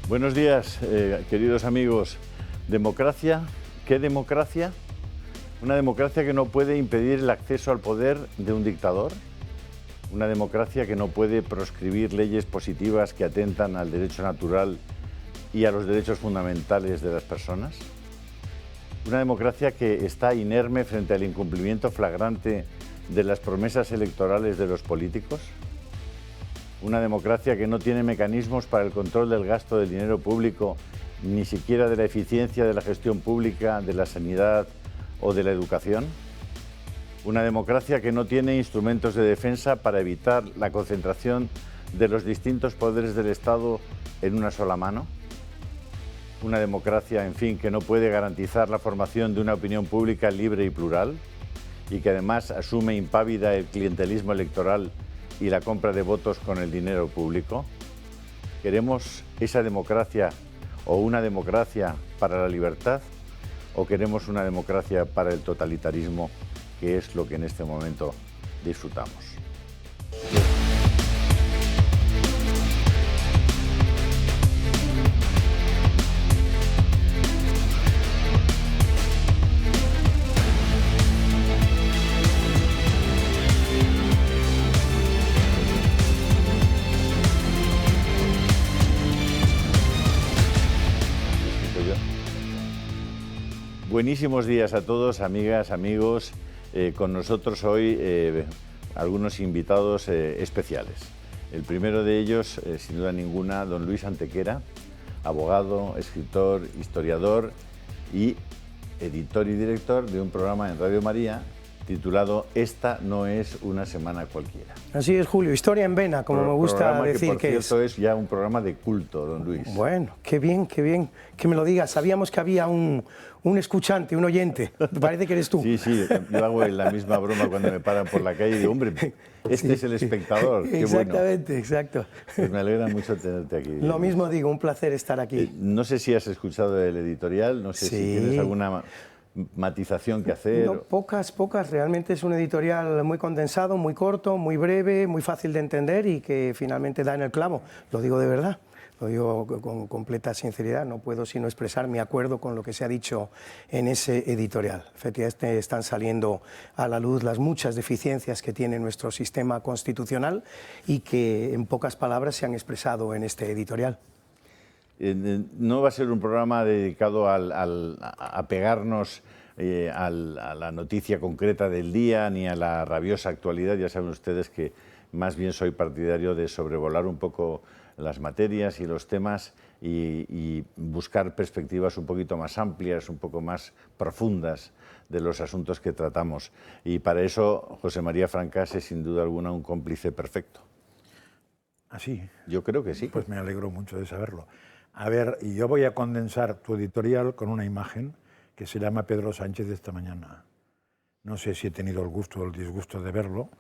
Buenos días, queridos amigos. ¿Democracia? ¿Qué democracia? ¿Una democracia que no puede impedir el acceso al poder de un dictador? ¿Una democracia que no puede proscribir leyes positivas que atentan al derecho natural y a los derechos fundamentales de las personas? ¿Una democracia que está inerme frente al incumplimiento flagrante de las promesas electorales de los políticos? ¿Una democracia que no tiene mecanismos para el control del gasto del dinero público, ni siquiera de la eficiencia de la gestión pública, de la sanidad o de la educación? ¿Una democracia que no tiene instrumentos de defensa para evitar la concentración de los distintos poderes del Estado en una sola mano? ¿Una democracia, en fin, que no puede garantizar la formación de una opinión pública libre y plural y que además asume impávida el clientelismo electoral y la compra de votos con el dinero público? ¿Queremos esa democracia o una democracia para la libertad o queremos una democracia para el totalitarismo, que es lo que en este momento disfrutamos? Buenísimos días a todos, amigas, amigos. Con nosotros hoy algunos invitados especiales. El primero de ellos, sin duda ninguna, don Luis Antequera, abogado, escritor, historiador y editor y director de un programa en Radio María titulado Esta no es una semana cualquiera. Así es, Julio, historia en vena, como me gusta decir que es. Es ya un programa de culto, don Luis. Bueno, qué bien que me lo digas. Sabíamos que había un escuchante, un oyente. Parece que eres tú. Sí, yo hago la misma broma cuando me paran por la calle y digo, hombre, este es el espectador. Qué exactamente, bueno. Exacto. Pues me alegra mucho tenerte aquí. Lo mismo digo, un placer estar aquí. No sé si has escuchado el editorial, no sé si tienes alguna matización que hacer. No, pocas. Realmente es un editorial muy condensado, muy corto, muy breve, muy fácil de entender y que finalmente da en el clavo. Lo digo de verdad. Lo digo con completa sinceridad, no puedo sino expresar mi acuerdo con lo que se ha dicho en ese editorial. Efectivamente están saliendo a la luz las muchas deficiencias que tiene nuestro sistema constitucional y que en pocas palabras se han expresado en este editorial. No va a ser un programa dedicado a pegarnos a la noticia concreta del día ni a la rabiosa actualidad. Ya saben ustedes que más bien soy partidario de sobrevolar un poco las materias y los temas y buscar perspectivas un poquito más amplias, un poco más profundas de los asuntos que tratamos. Y para eso José María Francás es sin duda alguna un cómplice perfecto. ¿Así? Yo creo que sí. Pues me alegro mucho de saberlo. A ver, y yo voy a condensar tu editorial con una imagen que se llama Pedro Sánchez de esta mañana. No sé si he tenido el gusto o el disgusto de verlo.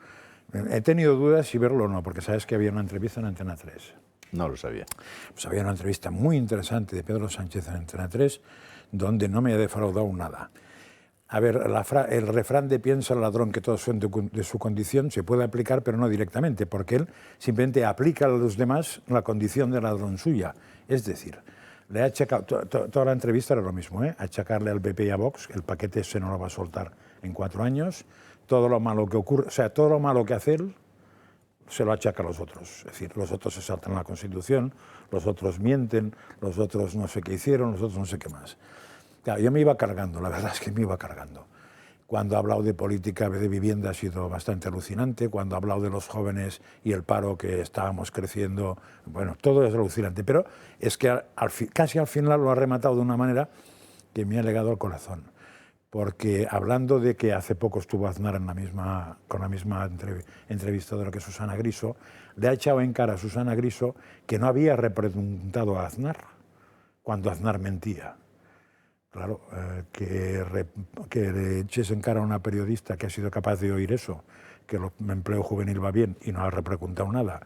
He tenido dudas si verlo o no, porque sabes que había una entrevista en Antena 3. No lo sabía. Pues había una entrevista muy interesante de Pedro Sánchez en Antena 3, donde no me ha defraudado nada. A ver, el refrán de piensa el ladrón que todos son de su condición se puede aplicar, pero no directamente, porque él simplemente aplica a los demás la condición de ladrón suya. Es decir, le ha achacado, toda la entrevista era lo mismo, achacarle al PP y a Vox, el paquete ese no lo va a soltar en 4 años, todo lo malo que ocurre, o sea, todo lo malo que hace él, se lo achaca a los otros. Es decir, los otros se saltan la Constitución, los otros mienten, los otros no sé qué hicieron, los otros no sé qué más. Claro, yo me iba cargando, la verdad es que me iba cargando. Cuando ha hablado de política de vivienda ha sido bastante alucinante, cuando ha hablado de los jóvenes y el paro que estábamos creciendo, bueno, todo es alucinante, pero es que casi al final lo ha rematado de una manera que me ha llegado al corazón. Porque hablando de que hace poco estuvo Aznar con la misma entrevistadora que Susana Griso, le ha echado en cara a Susana Griso que no había representado a Aznar cuando Aznar mentía. Claro, que le eches en cara a una periodista que ha sido capaz de oír eso, que el empleo juvenil va bien y no ha repreguntado nada,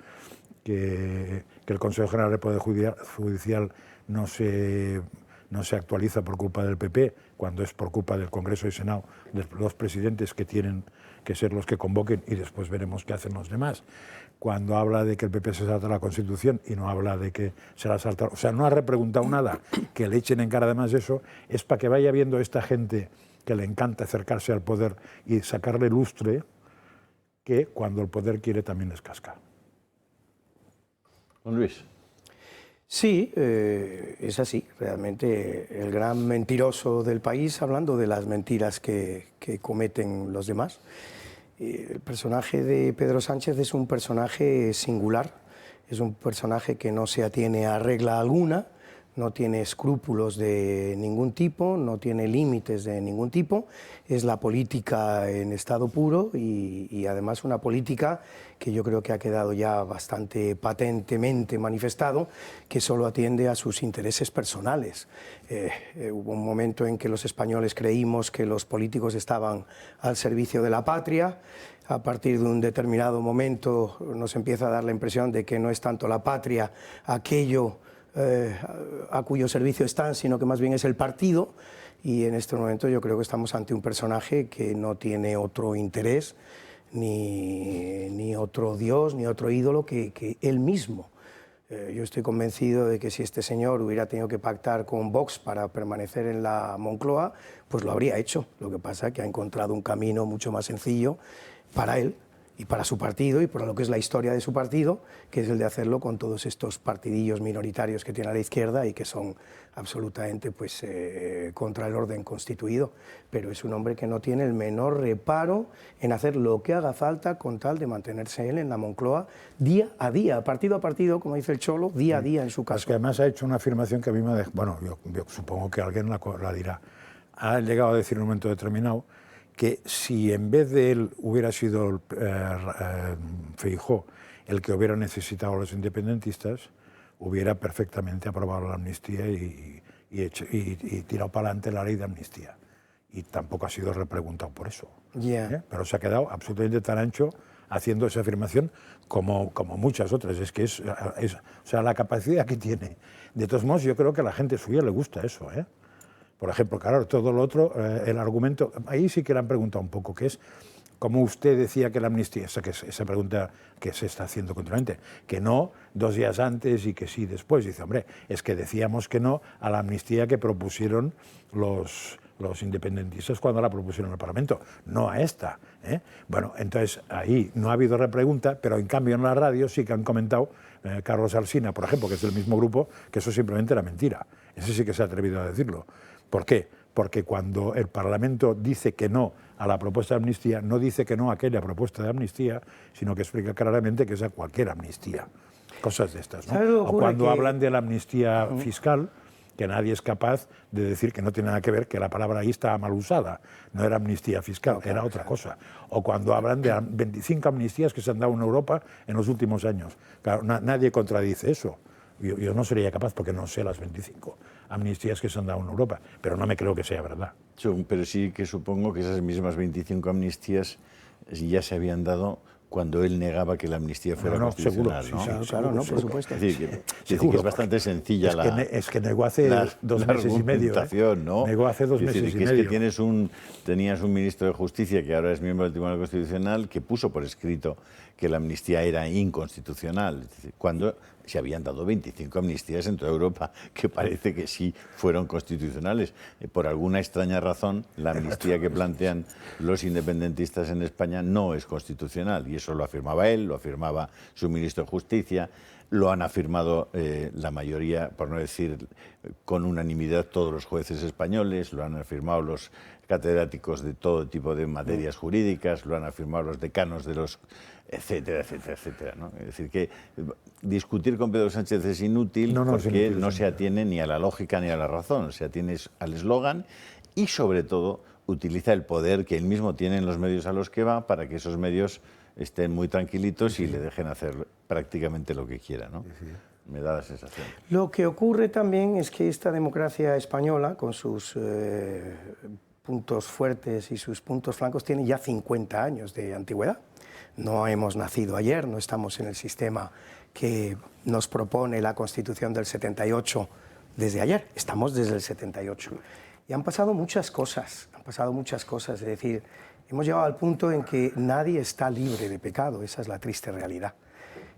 que el Consejo General del Poder Judicial no se no se actualiza por culpa del PP, cuando es por culpa del Congreso y Senado, de los presidentes que tienen que ser los que convoquen y después veremos qué hacen los demás. Cuando habla de que el PP se salta la Constitución y no habla de que se la salta, o sea, no ha repreguntado nada, que le echen en cara además eso, es para que vaya viendo esta gente que le encanta acercarse al poder y sacarle lustre, que cuando el poder quiere también les casca. Don Luis. Sí, es así. Realmente el gran mentiroso del país, hablando de las mentiras que cometen los demás. El personaje de Pedro Sánchez es un personaje singular, es un personaje que no se atiene a regla alguna, no tiene escrúpulos de ningún tipo, no tiene límites de ningún tipo, es la política en estado puro y además una política que yo creo que ha quedado ya bastante patentemente manifestado, que solo atiende a sus intereses personales. Hubo un momento en que los españoles creímos que los políticos estaban al servicio de la patria. A partir de un determinado momento nos empieza a dar la impresión de que no es tanto la patria aquello a cuyo servicio están, sino que más bien es el partido, y en este momento yo creo que estamos ante un personaje que no tiene otro interés, ni otro dios, ni otro ídolo que él mismo. Yo estoy convencido de que si este señor hubiera tenido que pactar con Vox para permanecer en la Moncloa, pues lo habría hecho. Lo que pasa es que ha encontrado un camino mucho más sencillo para él y para su partido y para lo que es la historia de su partido, que es el de hacerlo con todos estos partidillos minoritarios que tiene a la izquierda y que son absolutamente pues, contra el orden constituido. Pero es un hombre que no tiene el menor reparo en hacer lo que haga falta con tal de mantenerse él en la Moncloa día a día, partido a partido, como dice el Cholo, día a día en su caso. Es que además ha hecho una afirmación que a mí me ha dejado, bueno, yo supongo que alguien la dirá. Ha llegado a decir en un momento determinado que si en vez de él hubiera sido Feijóo el que hubiera necesitado a los independentistas, hubiera perfectamente aprobado la amnistía y tirado para adelante la ley de amnistía. Y tampoco ha sido repreguntado por eso. Pero se ha quedado absolutamente tan ancho haciendo esa afirmación como muchas otras. Es que o sea, la capacidad que tiene. De todos modos, yo creo que a la gente suya le gusta eso, Por ejemplo, claro, todo lo otro, el argumento, ahí sí que le han preguntado un poco, que es, como usted decía que la amnistía, esa pregunta que se está haciendo continuamente, que no 2 días antes y que sí después. Dice, hombre, es que decíamos que no a la amnistía que propusieron los independentistas cuando la propusieron en el Parlamento, no a esta. Bueno, entonces ahí no ha habido repregunta, pero en cambio en la radio sí que han comentado, Carlos Alsina, por ejemplo, que es del mismo grupo, que eso simplemente era mentira. Ese sí que se ha atrevido a decirlo. ¿Por qué? Porque cuando el Parlamento dice que no a la propuesta de amnistía, no dice que no a aquella propuesta de amnistía, sino que explica claramente que es a cualquier amnistía. Cosas de estas, ¿no? O cuando hablan de la amnistía fiscal, que nadie es capaz de decir que no tiene nada que ver, que la palabra ahí está mal usada. No era amnistía fiscal, era otra cosa. O cuando hablan de 25 amnistías que se han dado en Europa en los últimos años. Claro, nadie contradice eso. Yo no sería capaz porque no sé las 25 amnistías que se han dado en Europa, pero no me creo que sea verdad. Pero sí que supongo que esas mismas 25 amnistías ya se habían dado cuando él negaba que la amnistía fuera constitucional, seguro, ¿no? Sí, claro, no, por supuesto. Es decir, que es bastante sencilla es que negó hace 2 meses y medio. ¿No? Negó hace 2 meses y medio. Es que tenías un ministro de Justicia que ahora es miembro del Tribunal Constitucional que puso por escrito que la amnistía era inconstitucional, cuando se habían dado 25 amnistías en toda Europa, que parece que sí fueron constitucionales. Por alguna extraña razón, la amnistía que plantean los independentistas en España no es constitucional, y eso lo afirmaba él, lo afirmaba su ministro de Justicia, lo han afirmado la mayoría, por no decir con unanimidad, todos los jueces españoles, lo han afirmado los catedráticos de todo tipo de materias jurídicas, lo han afirmado los decanos de los etcétera, etcétera, etcétera, ¿no? Es decir, que discutir con Pedro Sánchez es inútil porque no se atiene ni a la lógica ni a la razón, se atiene al eslogan y, sobre todo, utiliza el poder que él mismo tiene en los medios a los que va para que esos medios estén muy tranquilitos y le dejen hacer prácticamente lo que quiera, ¿no? Me da la sensación. Lo que ocurre también es que esta democracia española, con sus puntos fuertes y sus puntos flancos, tiene ya 50 años de antigüedad. No hemos nacido ayer, no estamos en el sistema que nos propone la Constitución del 78 desde ayer, estamos desde el 78. Y han pasado muchas cosas, es decir, hemos llegado al punto en que nadie está libre de pecado, esa es la triste realidad.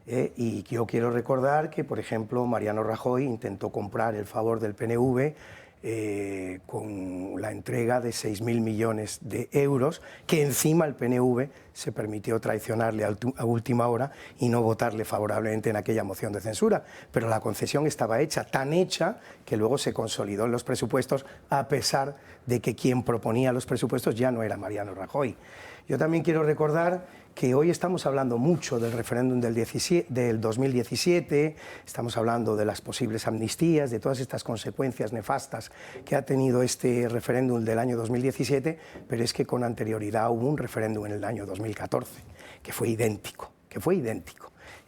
Y yo quiero recordar que, por ejemplo, Mariano Rajoy intentó comprar el favor del PNV con la entrega de 6.000 millones de euros, que encima el PNV se permitió traicionarle a última hora y no votarle favorablemente en aquella moción de censura. Pero la concesión estaba hecha, tan hecha, que luego se consolidó en los presupuestos, a pesar de que quien proponía los presupuestos ya no era Mariano Rajoy. Yo también quiero recordar que hoy estamos hablando mucho del referéndum del 2017, estamos hablando de las posibles amnistías, de todas estas consecuencias nefastas que ha tenido este referéndum del año 2017, pero es que con anterioridad hubo un referéndum en el año 2014, que fue idéntico.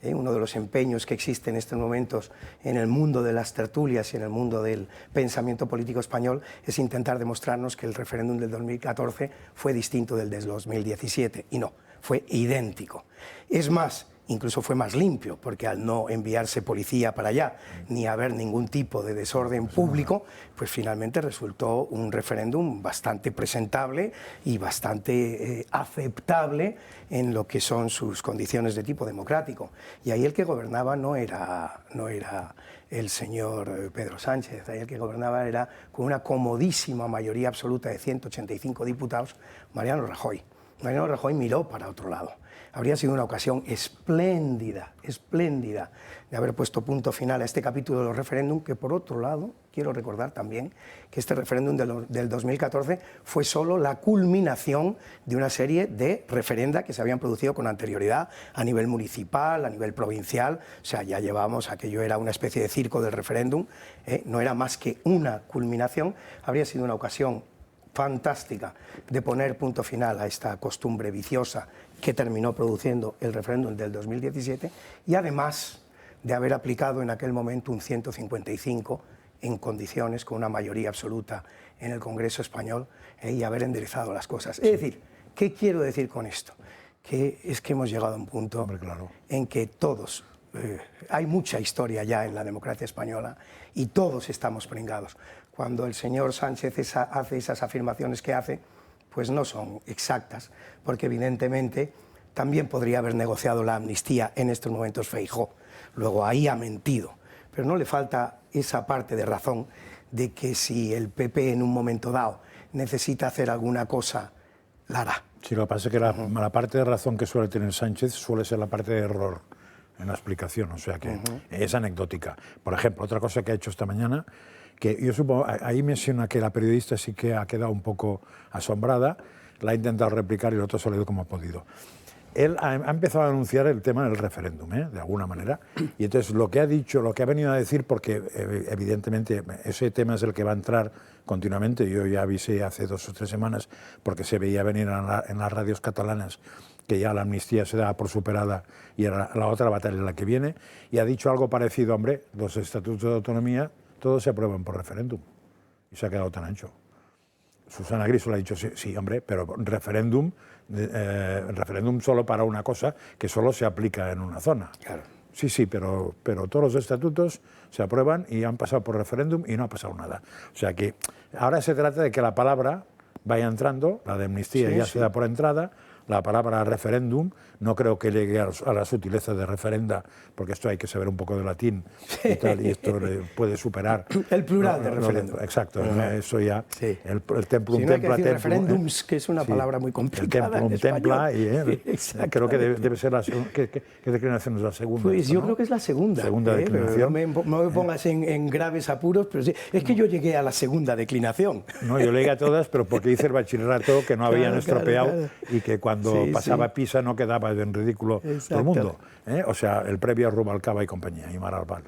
Uno de los empeños que existe en estos momentos en el mundo de las tertulias y en el mundo del pensamiento político español es intentar demostrarnos que el referéndum del 2014 fue distinto del 2017, y no, fue idéntico. Es más, incluso fue más limpio, porque al no enviarse policía para allá, ni haber ningún tipo de desorden público, pues finalmente resultó un referéndum bastante presentable y bastante aceptable en lo que son sus condiciones de tipo democrático. Y ahí el que gobernaba no era el señor Pedro Sánchez, ahí el que gobernaba era, con una comodísima mayoría absoluta de 185 diputados, Mariano Rajoy. Mariano Rajoy miró para otro lado. Habría sido una ocasión espléndida de haber puesto punto final a este capítulo de los referéndum, que por otro lado, quiero recordar también que este referéndum del 2014 fue solo la culminación de una serie de referenda que se habían producido con anterioridad a nivel municipal, a nivel provincial, o sea, ya llevábamos, aquello era una especie de circo del referéndum, no era más que una culminación. Habría sido una ocasión fantástica de poner punto final a esta costumbre viciosa que terminó produciendo el referéndum del 2017, y además de haber aplicado en aquel momento un 155 en condiciones, con una mayoría absoluta en el Congreso español, y haber enderezado las cosas. Es decir, ¿qué quiero decir con esto? Que es que hemos llegado a un punto en que todos, hay mucha historia ya en la democracia española y todos estamos pringados. Cuando el señor Sánchez hace esas afirmaciones que hace, pues no son exactas, porque evidentemente también podría haber negociado la amnistía en estos momentos Feijóo. Luego ahí ha mentido, pero no le falta esa parte de razón de que si el PP en un momento dado necesita hacer alguna cosa, la hará. Sí, lo que pasa es que la parte de razón que suele tener Sánchez suele ser la parte de error en la explicación, o sea que es anecdótica. Por ejemplo, otra cosa que ha hecho esta mañana, que yo supongo, ahí menciona que la periodista sí que ha quedado un poco asombrada, la ha intentado replicar y el otro se lo ha ido como ha podido. Él ha empezado a anunciar el tema del referéndum, de alguna manera, y entonces lo que ha dicho, lo que ha venido a decir, porque evidentemente ese tema es el que va a entrar continuamente, yo ya avisé hace 2 o 3 semanas, porque se veía venir en las radios catalanas que ya la amnistía se da por superada y la otra batalla es la que viene, y ha dicho algo parecido, hombre, los estatutos de autonomía, todos se aprueban por referéndum, y se ha quedado tan ancho. Susana Griso le ha dicho, sí, hombre, pero referéndum solo para una cosa que solo se aplica en una zona. Claro. Sí, pero todos los estatutos se aprueban y han pasado por referéndum y no ha pasado nada. O sea que ahora se trata de que la palabra vaya entrando, la de amnistía ya se da por entrada, la palabra referéndum, no creo que llegue a la sutileza de referenda, porque esto hay que saber un poco de latín y tal, y esto puede superar. El plural de referéndum. Exacto, eso ya, el templum si no templa. Hay que decir referéndums, que es una palabra muy complicada. El templum templa, creo que debe ser la segunda. ¿Qué declinación es la segunda? Pues yo creo que es la segunda. Segunda declinación. No me pongas en graves apuros, pero sí, es que yo llegué a la segunda declinación. No, yo llegué a todas, pero porque hice el bachillerato que no habían estropeado y que cuando pasaba Pisa no quedaba en ridículo todo el mundo. O sea, el previo a Rubalcaba y compañía, y Maralbal.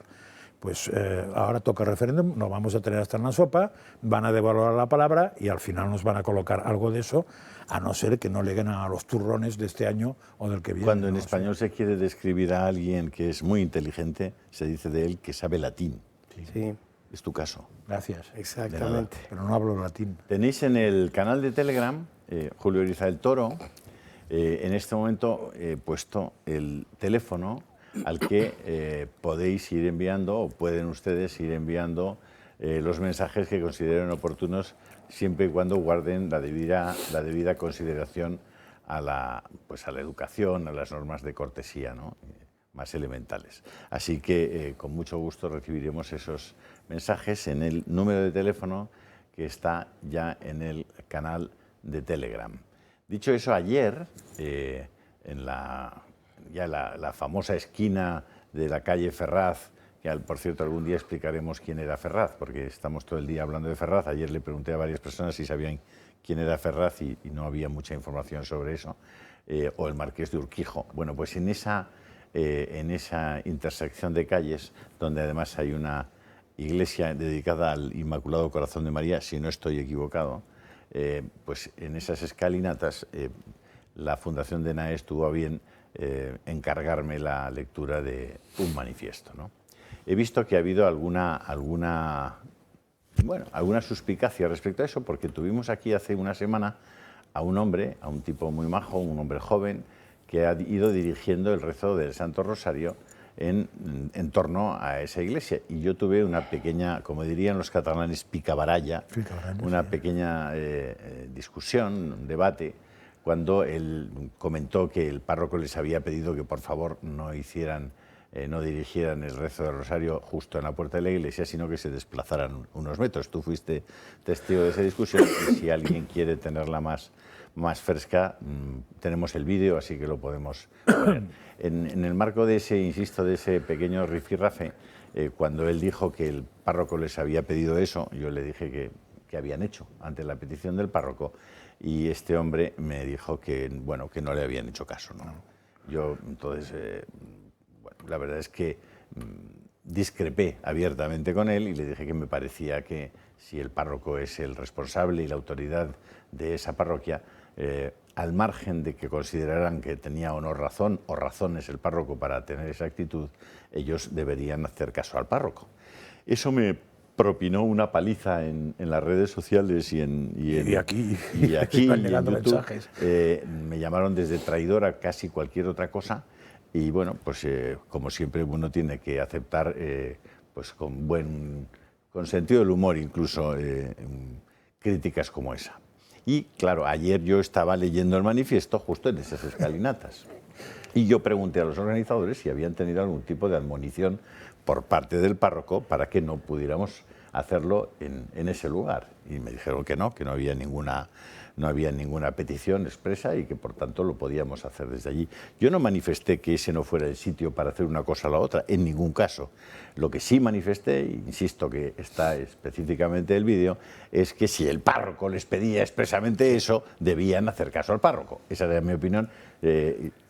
Pues ahora toca referéndum, nos vamos a tener hasta en la sopa, van a devaluar la palabra y al final nos van a colocar algo de eso, a no ser que no le ganen a los turrones de este año o del que viene. Cuando en español se quiere describir a alguien que es muy inteligente, se dice de él que sabe latín. Sí. Es tu caso. Gracias. Exactamente. Pero no hablo latín. Tenéis en el canal de Telegram, Julio Erizael Toro, en este momento he puesto el teléfono al que podéis ir enviando, o pueden ustedes ir enviando los mensajes que consideren oportunos, siempre y cuando guarden la debida consideración a la educación, a las normas de cortesía, ¿no?, más elementales. Así que con mucho gusto recibiremos esos mensajes en el número de teléfono que está ya en el canal de Telegram. Dicho eso, ayer, en la famosa esquina de la calle Ferraz, que por cierto algún día explicaremos quién era Ferraz, porque estamos todo el día hablando de Ferraz. Ayer le pregunté a varias personas si sabían quién era Ferraz y no había mucha información sobre eso, o el Marqués de Urquijo. Bueno, pues en esa intersección de calles, donde además hay una iglesia dedicada al Inmaculado Corazón de María, si no estoy equivocado, pues en esas escalinatas la Fundación de NAES tuvo a bien encargarme la lectura de un manifiesto, ¿no? He visto que ha habido alguna suspicacia respecto a eso, porque tuvimos aquí hace una semana a un hombre, a un tipo muy majo, un hombre joven, que ha ido dirigiendo el rezo del Santo Rosario en torno a esa iglesia. Y yo tuve una pequeña, como dirían los catalanes, picabaralla, una pequeña discusión, un debate, cuando él comentó que el párroco les había pedido que por favor no dirigieran el rezo del Rosario justo en la puerta de la iglesia, sino que se desplazaran unos metros. Tú fuiste testigo de esa discusión y si alguien quiere tenerla más fresca, tenemos el vídeo, así que lo podemos poner. En el marco de ese, insisto, de ese pequeño rifirrafe, cuando él dijo que el párroco les había pedido eso, yo le dije que habían hecho ante la petición del párroco, y este hombre me dijo que no le habían hecho caso, ¿no? Yo entonces, la verdad es que discrepé abiertamente con él y le dije que me parecía que si el párroco es el responsable y la autoridad de esa parroquia, al margen de que consideraran que tenía o no razón o razones el párroco para tener esa actitud, ellos deberían hacer caso al párroco. Eso me propinó una paliza en las redes sociales y aquí en YouTube. Me llamaron desde traidor a casi cualquier otra cosa. Y bueno, pues como siempre uno tiene que aceptar, pues con sentido del humor incluso, críticas como esa. Y claro, ayer yo estaba leyendo el manifiesto justo en esas escalinatas. Y yo pregunté a los organizadores si habían tenido algún tipo de admonición por parte del párroco para que no pudiéramos hacerlo en ese lugar. Y me dijeron que no había ninguna petición expresa y que por tanto lo podíamos hacer desde allí. Yo no manifesté que ese no fuera el sitio para hacer una cosa o la otra, en ningún caso. Lo que sí manifesté, insisto que está específicamente el vídeo, es que si el párroco les pedía expresamente eso, debían hacer caso al párroco. Esa era mi opinión.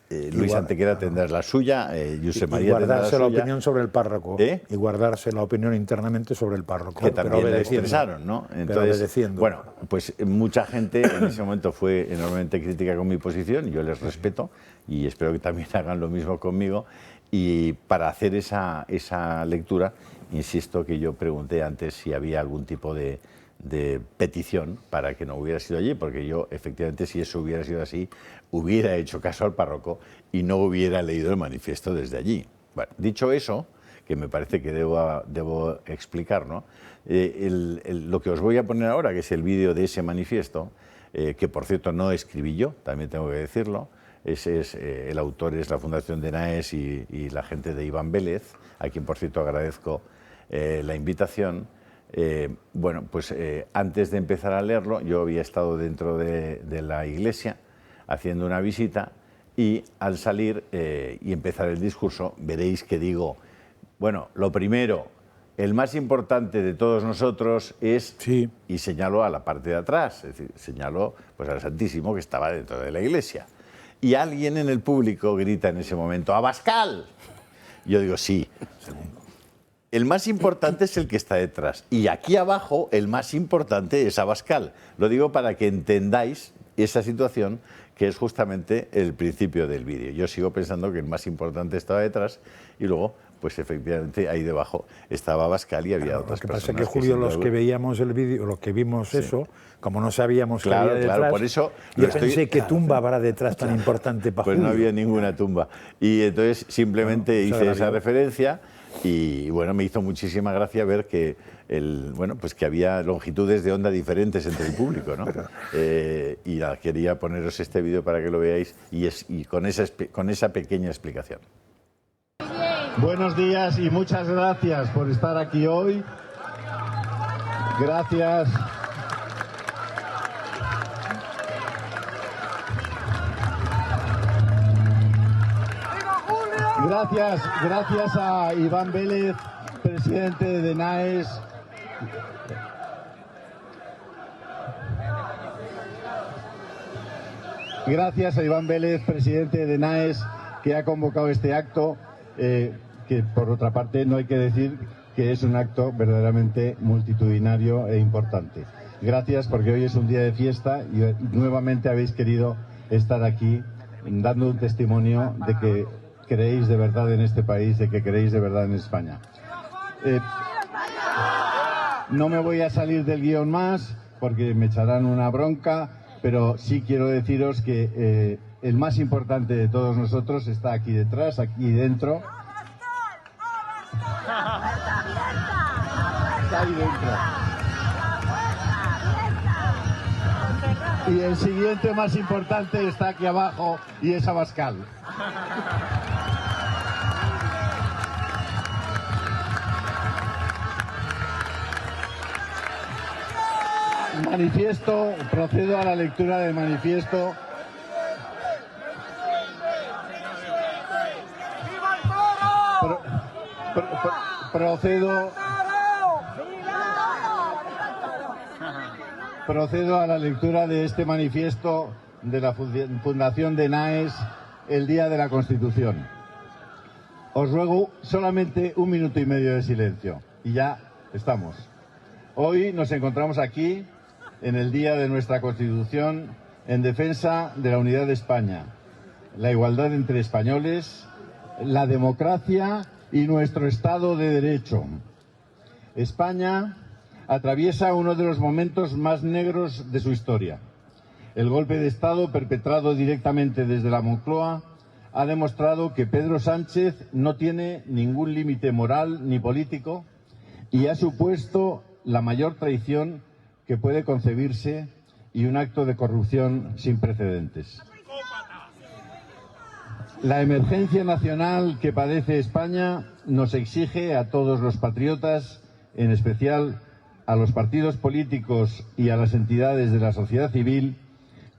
Luis Antequera tendrá la suya, Josep María tendrá la suya. Y guardarse la opinión sobre el párroco. Y guardarse la opinión internamente sobre el párroco. Que también la expresaron, ¿no? Entonces, bueno, pues mucha gente en ese momento fue enormemente crítica con mi posición, yo les respeto y espero que también hagan lo mismo conmigo. Y para hacer esa lectura, insisto que yo pregunté antes si había algún tipo de petición para que no hubiera sido allí, porque yo, efectivamente, si eso hubiera sido así, hubiera hecho caso al párroco y no hubiera leído el manifiesto desde allí. Bueno, dicho eso, que me parece que debo explicar, ¿no? Lo que os voy a poner ahora, que es el vídeo de ese manifiesto, que por cierto no escribí yo, también tengo que decirlo, el autor es la Fundación de NAES y la gente de Iván Vélez, a quien por cierto agradezco la invitación. Bueno, pues antes de empezar a leerlo, yo había estado dentro de la iglesia haciendo una visita y al salir y empezar el discurso, veréis que digo, bueno, lo primero, el más importante de todos nosotros es, sí, y señalo a la parte de atrás, es decir, señalo pues al Santísimo que estaba dentro de la iglesia. Y alguien en el público grita en ese momento, ¡Abascal! Yo digo, sí. El más importante es el que está detrás. Y aquí abajo, el más importante es Abascal. Lo digo para que entendáis esa situación, que es justamente el principio del vídeo. Yo sigo pensando que el más importante estaba detrás y luego, pues efectivamente, ahí debajo estaba Abascal y había otras personas. Lo que pasa es que, Julio, los que veíamos el vídeo, los que vimos eso, como no sabíamos que había detrás, claro, por eso yo pensé que tumba habrá detrás tan importante para Pues Julio. No había ninguna tumba. Y entonces simplemente hice esa referencia. Y bueno, me hizo muchísima gracia ver que pues que había longitudes de onda diferentes entre el público, ¿no? Y nada, quería poneros este vídeo para que lo veáis y con esa pequeña explicación. Buenos días y muchas gracias por estar aquí hoy. Gracias. Gracias a Iván Vélez, presidente de NAES. Gracias a Iván Vélez, presidente de NAES, que ha convocado este acto, que por otra parte no hay que decir que es un acto verdaderamente multitudinario e importante. Gracias, porque hoy es un día de fiesta y nuevamente habéis querido estar aquí dando un testimonio de que creéis de verdad en este país, de que creéis de verdad en España. No me voy a salir del guión más porque me echarán una bronca, pero sí quiero deciros que el más importante de todos nosotros está aquí detrás, aquí dentro. Está ahí dentro. Y el siguiente más importante está aquí abajo y es Abascal. Manifiesto, procedo a la lectura del manifiesto. Procedo a la lectura de este manifiesto de la Fundación de NAES el día de la Constitución. Os ruego solamente 1 minuto y medio de silencio y ya estamos. Hoy nos encontramos aquí en el día de nuestra Constitución en defensa de la unidad de España, la igualdad entre españoles, la democracia y nuestro Estado de Derecho. España atraviesa uno de los momentos más negros de su historia. El golpe de Estado perpetrado directamente desde la Moncloa ha demostrado que Pedro Sánchez no tiene ningún límite moral ni político y ha supuesto la mayor traición que puede concebirse y un acto de corrupción sin precedentes. La emergencia nacional que padece España nos exige a todos los patriotas, en especial a los partidos políticos y a las entidades de la sociedad civil,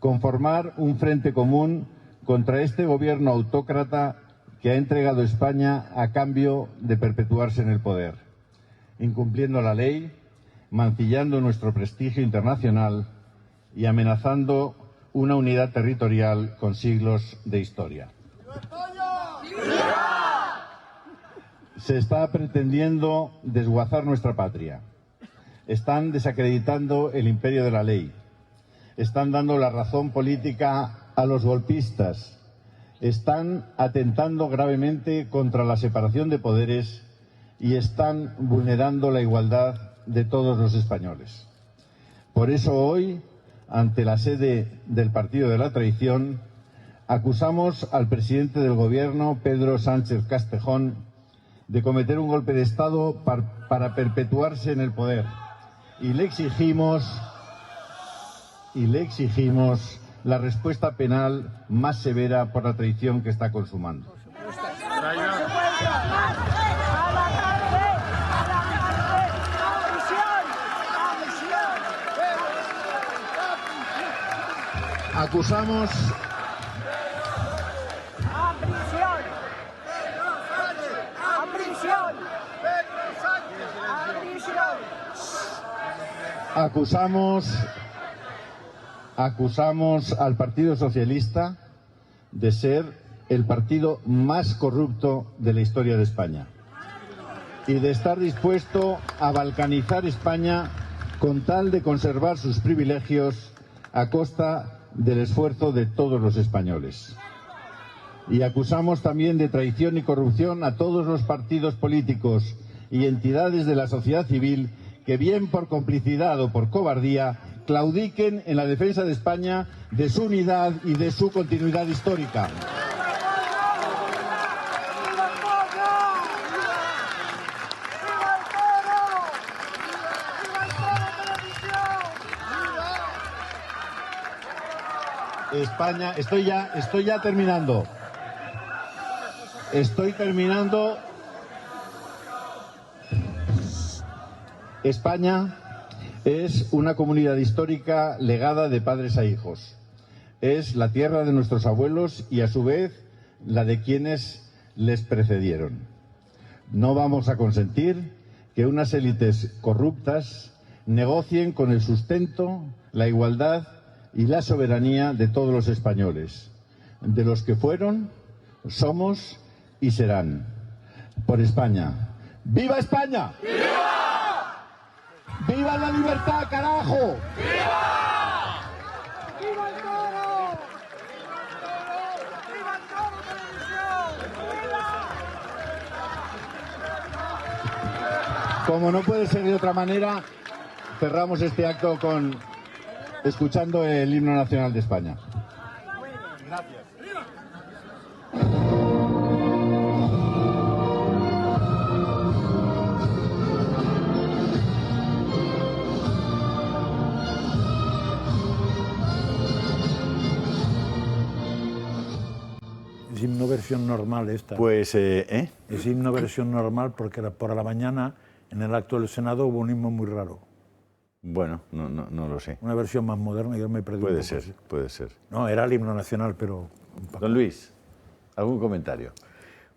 conformar un frente común contra este gobierno autócrata que ha entregado España a cambio de perpetuarse en el poder, incumpliendo la ley, mancillando nuestro prestigio internacional y amenazando una unidad territorial con siglos de historia. Se está pretendiendo desguazar nuestra patria. Están desacreditando el imperio de la ley. Están dando la razón política a los golpistas. Están atentando gravemente contra la separación de poderes y están vulnerando la igualdad de todos los españoles. Por eso hoy, ante la sede del Partido de la Traición, acusamos al presidente del Gobierno, Pedro Sánchez Castejón, de cometer un golpe de Estado para perpetuarse en el poder. Y le exigimos la respuesta penal más severa por la traición que está consumando. Acusamos al Partido Socialista de ser el partido más corrupto de la historia de España y de estar dispuesto a balcanizar España con tal de conservar sus privilegios a costa del esfuerzo de todos los españoles. Y acusamos también de traición y corrupción a todos los partidos políticos y entidades de la sociedad civil que, bien por complicidad o por cobardía, claudiquen en la defensa de España, de su unidad y de su continuidad histórica. España, estoy ya terminando. Estoy terminando. España es una comunidad histórica legada de padres a hijos. Es la tierra de nuestros abuelos y a su vez la de quienes les precedieron. No vamos a consentir que unas élites corruptas negocien con el sustento, la igualdad y la soberanía de todos los españoles, de los que fueron, somos y serán. Por España. ¡Viva España! ¡Viva! ¡Viva la libertad, carajo! ¡Viva! ¡Viva el toro! ¡Viva el toro televisión! ¡Viva! Como no puede ser de otra manera, cerramos este acto escuchando el himno nacional de España. Gracias. Es himno versión normal esta. Pues, Es himno versión normal porque por la mañana en el acto del Senado hubo un himno muy raro. bueno, no lo sé. Una versión más moderna, yo me perdí un Puede poco, ser, sí. puede ser. No, era el himno nacional, pero... Don Luis, ¿algún comentario?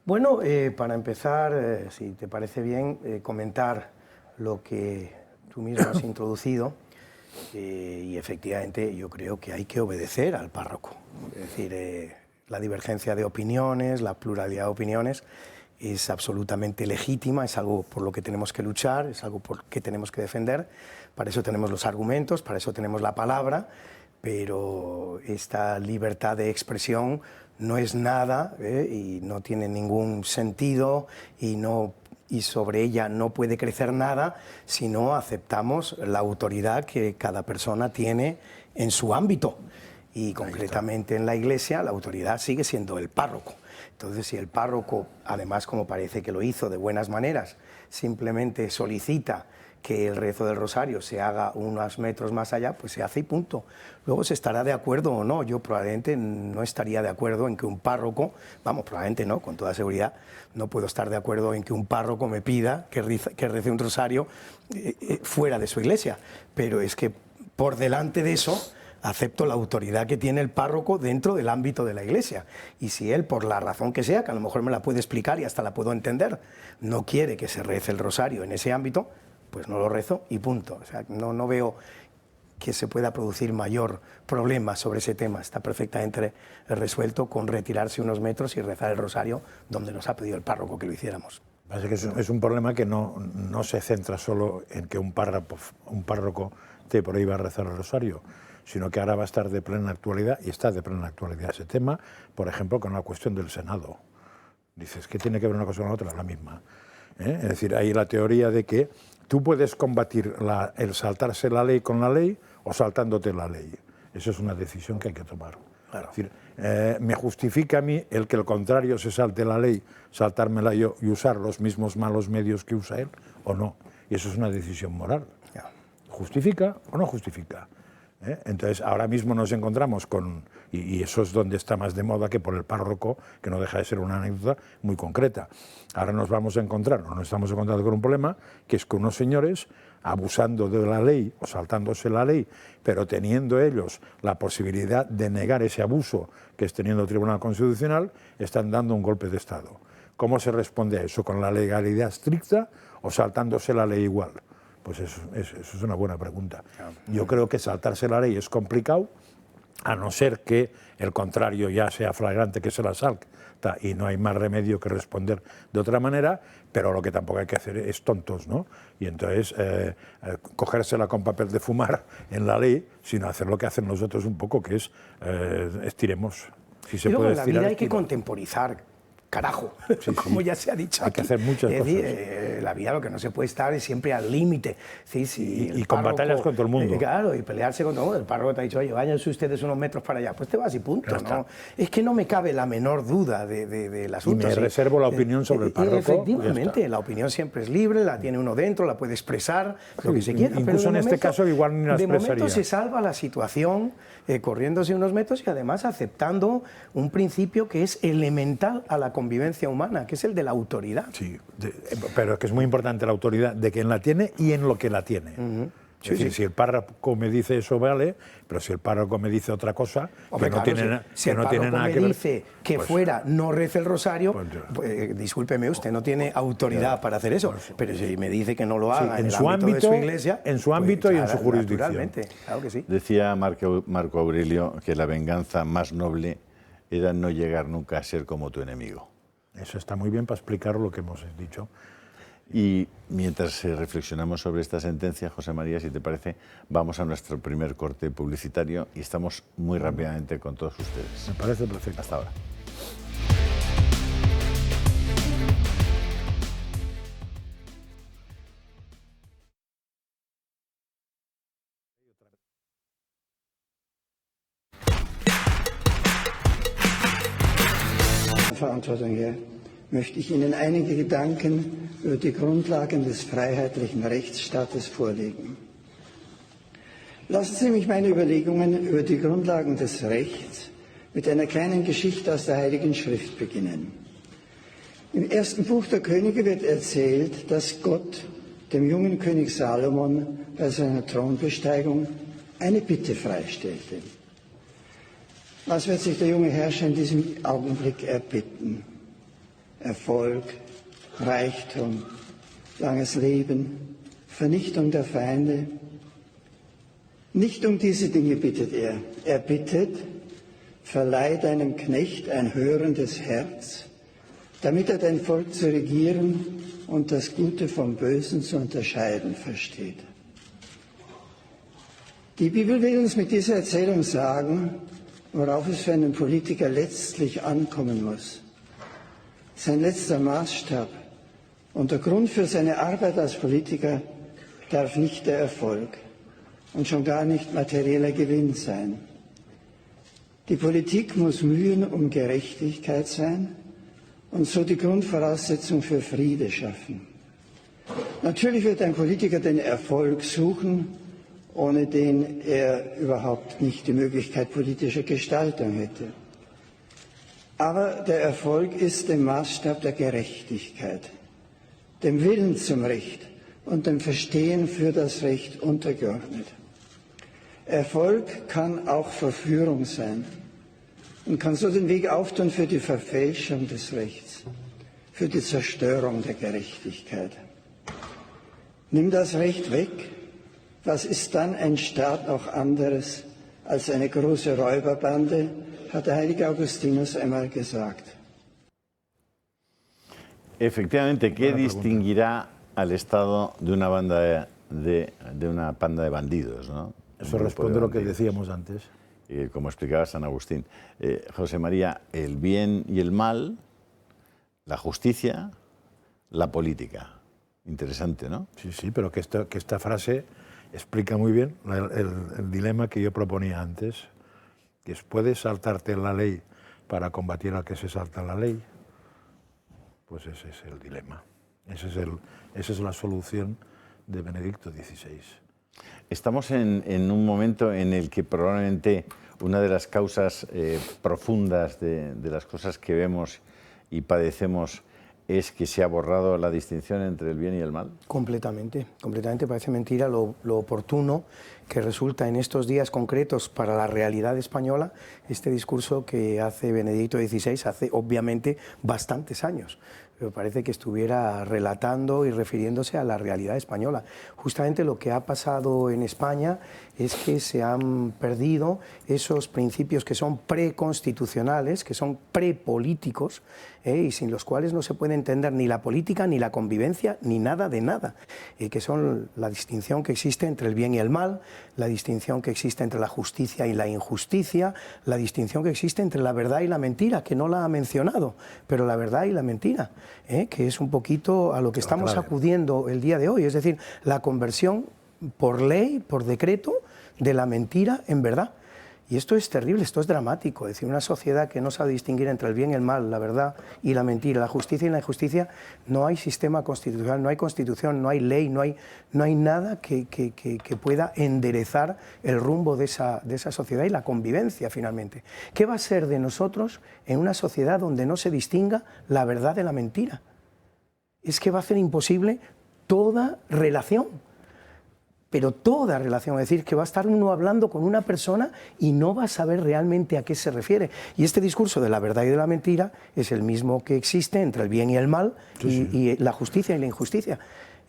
Bueno, para empezar, si te parece bien, comentar lo que tú mismo has introducido y efectivamente yo creo que hay que obedecer al párroco. Es decir, la divergencia de opiniones, la pluralidad de opiniones es absolutamente legítima, es algo por lo que tenemos que luchar, es algo por lo que tenemos que defender. Para eso tenemos los argumentos, para eso tenemos la palabra, pero esta libertad de expresión no es nada y no tiene ningún sentido y sobre ella no puede crecer nada si no aceptamos la autoridad que cada persona tiene en su ámbito. Y concretamente en la Iglesia la autoridad sigue siendo el párroco. Entonces, si el párroco, además como parece que lo hizo de buenas maneras, simplemente solicita que el rezo del rosario se haga unos metros más allá, pues se hace y punto. Luego se estará de acuerdo o no. Yo probablemente no estaría de acuerdo en que un párroco, vamos, probablemente no, con toda seguridad, no puedo estar de acuerdo en que un párroco me pida que rece un rosario fuera de su iglesia. Pero es que por delante de eso acepto la autoridad que tiene el párroco dentro del ámbito de la iglesia. Y si él, por la razón que sea, que a lo mejor me la puede explicar y hasta la puedo entender, no quiere que se rece el rosario en ese ámbito, pues no lo rezo y punto. O sea, no veo que se pueda producir mayor problema sobre ese tema. Está perfectamente resuelto con retirarse unos metros y rezar el rosario donde nos ha pedido el párroco que lo hiciéramos. Parece que es un problema que no se centra solo en que un párroco te prohíba rezar el rosario, sino que ahora va a estar de plena actualidad, y está de plena actualidad ese tema, por ejemplo, con la cuestión del Senado. Dices, ¿qué tiene que ver una cosa con la otra? La misma. Es decir, hay la teoría de que tú puedes combatir el saltarse la ley con la ley o saltándote la ley. Eso es una decisión que hay que tomar. Claro. Es decir, ¿me justifica a mí el que el contrario se salte la ley, saltármela yo y usar los mismos malos medios que usa él o no? Y eso es una decisión moral. ¿Justifica o no justifica? Entonces, ahora mismo nos encontramos con, y eso es donde está más de moda que por el párroco, que no deja de ser una anécdota muy concreta. Ahora nos vamos a encontrar, o nos estamos encontrando con un problema, que es que unos señores, abusando de la ley o saltándose la ley, pero teniendo ellos la posibilidad de negar ese abuso que es teniendo el Tribunal Constitucional, están dando un golpe de Estado. ¿Cómo se responde a eso? ¿Con la legalidad estricta o saltándose la ley igual? Pues eso es una buena pregunta. Yo creo que saltarse la ley es complicado, a no ser que el contrario ya sea flagrante que se la salta y no hay más remedio que responder de otra manera, pero lo que tampoco hay que hacer es tontos, ¿no? Y entonces cogérsela con papel de fumar en la ley, sino hacer lo que hacen nosotros un poco, que es estiremos. Si se puede en la estirar, vida hay que estirar. contemporizar carajo, Sí, como sí. ya se ha dicho. Hay que aquí. hacer muchas Es decir, cosas. la vida lo que no se puede estar es siempre al límite. Sí, sí, Y con batallas con todo el mundo. Claro, y pelearse con todo el mundo. El párroco te ha dicho, oye, váyanse ustedes unos metros para allá. Pues te vas y punto, ¿no? Es que no me cabe la menor duda del asunto. Y me reservo la opinión sobre el párroco. Efectivamente, la opinión siempre es libre, la tiene uno dentro, la puede expresar, lo que se quiera. Incluso en este caso igual ni la de expresaría. momento se salva la situación corriéndose unos metros y además aceptando un principio que es elemental a la convivencia humana, que es el de la autoridad. Sí, pero es que es muy importante la autoridad de quien la tiene y en lo que la tiene. Es decir, si el párroco me dice eso vale, pero si el párroco me dice otra cosa, Hombre, que no claro, tiene, si que no el tiene párroco nada me que ver... dice que pues, fuera no rece el rosario, pues, discúlpeme, usted no tiene autoridad para hacer eso, pero si me dice que no lo haga en el su ámbito de su iglesia... en su ámbito y en su claro, jurisdicción. Naturalmente, claro que sí. Decía Marco Aurelio que la venganza más noble era no llegar nunca a ser como tu enemigo. Eso está muy bien para explicar lo que hemos dicho. Y mientras reflexionamos sobre esta sentencia, José María, si te parece, vamos a nuestro primer corte publicitario y estamos muy rápidamente con todos ustedes. Me parece perfecto. Hasta ahora. Verantwortung her, möchte ich Ihnen einige Gedanken über die Grundlagen des freiheitlichen Rechtsstaates vorlegen. Lassen Sie mich meine Überlegungen über die Grundlagen des Rechts mit einer kleinen Geschichte aus der Heiligen Schrift beginnen. Im ersten Buch der Könige wird erzählt, dass Gott dem jungen König Salomon bei seiner Thronbesteigung eine Bitte freistellte. Was wird sich der junge Herrscher in diesem Augenblick erbitten? Erfolg, Reichtum, langes Leben, Vernichtung der Feinde? Nicht um diese Dinge bittet er. Er bittet, verleih deinem Knecht ein hörendes Herz, damit er dein Volk zu regieren und das Gute vom Bösen zu unterscheiden versteht. Die Bibel will uns mit dieser Erzählung sagen, worauf es für einen Politiker letztlich ankommen muss. Sein letzter Maßstab und der Grund für seine Arbeit als Politiker darf nicht der Erfolg und schon gar nicht materieller Gewinn sein. Die Politik muss Mühen um Gerechtigkeit sein und so die Grundvoraussetzung für Friede schaffen. Natürlich wird ein Politiker den Erfolg suchen, ohne den er überhaupt nicht die Möglichkeit politischer Gestaltung hätte. Aber der Erfolg ist dem Maßstab der Gerechtigkeit, dem Willen zum Recht und dem Verstehen für das Recht untergeordnet. Erfolg kann auch Verführung sein und kann so den Weg auftun für die Verfälschung des Rechts, für die Zerstörung der Gerechtigkeit. Nimm das Recht weg, was ist dann ein Staat noch anderes als eine große Räuberbande, hat der heilige Augustinus einmal gesagt. Efectivamente, ¿qué distinguirá al Estado de una banda de una panda de bandidos, ¿no? Eso responde a lo que decíamos antes. Como explicaba San Agustín. José María, el bien y el mal, la justicia, la política. Interesante, ¿no? Sí, sí, pero que esta frase explica muy bien el dilema que yo proponía antes, que es, ¿puedes saltarte la ley para combatir al que se salta la ley? Pues ese es el dilema. Esa es la solución de Benedicto XVI. Estamos en un momento en el que probablemente una de las causas profundas de las cosas que vemos y padecemos es que se ha borrado la distinción entre el bien y el mal. Completamente, completamente. Parece mentira lo oportuno que resulta en estos días concretos para la realidad española este discurso que hace Benedicto XVI hace obviamente bastantes años. pero parece que estuviera relatando y refiriéndose a la realidad española. Justamente lo que ha pasado en España es que se han perdido esos principios que son preconstitucionales, que son prepolíticos, y sin los cuales no se puede entender ni la política, ni la convivencia, ni nada de nada, que son la distinción que existe entre el bien y el mal, la distinción que existe entre la justicia y la injusticia, la distinción que existe entre la verdad y la mentira, que no la ha mencionado, pero la verdad y la mentira, que es un poquito a lo que estamos acudiendo el día de hoy, es decir, la conversión por ley, por decreto, de la mentira en verdad. Y esto es terrible, esto es dramático. Es decir, una sociedad que no sabe distinguir entre el bien y el mal, la verdad y la mentira, la justicia y la injusticia, no hay sistema constitucional, no hay constitución, no hay ley, no hay nada que pueda enderezar el rumbo de esa sociedad y la convivencia finalmente. ¿Qué va a ser de nosotros en una sociedad donde no se distinga la verdad de la mentira? Es que va a hacer imposible toda relación. Pero toda relación, es decir, que va a estar uno hablando con una persona y no va a saber realmente a qué se refiere. Y este discurso de la verdad y de la mentira es el mismo que existe entre el bien y el mal, y la justicia y la injusticia.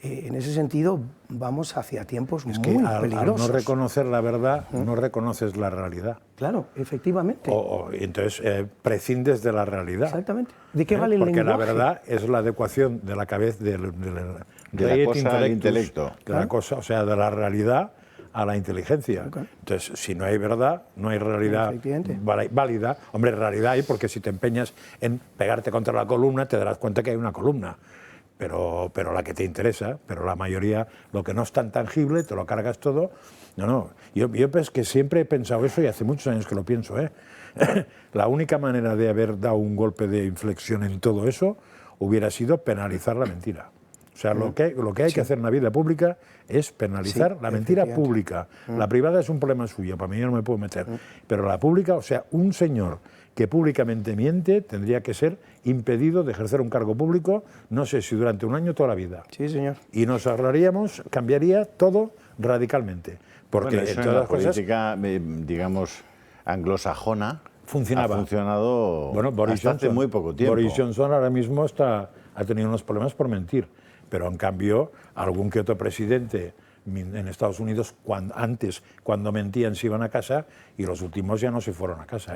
En ese sentido, vamos hacia tiempos muy peligrosos. Al no reconocer la verdad, no reconoces la realidad. Claro, efectivamente. Entonces prescindes de la realidad. Exactamente. ¿De qué vale el lenguaje? Porque la verdad es la adecuación de la cabeza, de la cosa al intelecto. De la cosa, o sea, de la realidad a la inteligencia. Okay. Entonces, si no hay verdad, no hay realidad válida. Hombre, realidad hay, porque si te empeñas en pegarte contra la columna, te darás cuenta que hay una columna. Pero la que te interesa, pero la mayoría, lo que no es tan tangible, te lo cargas todo. No. Yo pues que siempre he pensado eso, y hace muchos años que lo pienso, La única manera de haber dado un golpe de inflexión en todo eso hubiera sido penalizar la mentira. O sea, lo que hay que hacer en la vida pública es penalizar la mentira pública. La privada es un problema suyo, para mí yo no me puedo meter. Pero la pública, o sea, un señor que públicamente miente tendría que ser impedido de ejercer un cargo público, no sé si durante un año o toda la vida. Sí, señor. Y nos ahorraríamos, cambiaría todo radicalmente. Porque bueno, eso en la política, digamos, anglosajona funcionaba. Ha funcionado Boris hasta hace muy poco tiempo. Boris Johnson ahora mismo ha tenido unos problemas por mentir, pero en cambio algún que otro presidente en Estados Unidos cuando mentían se iban a casa, y los últimos ya no se fueron a casa,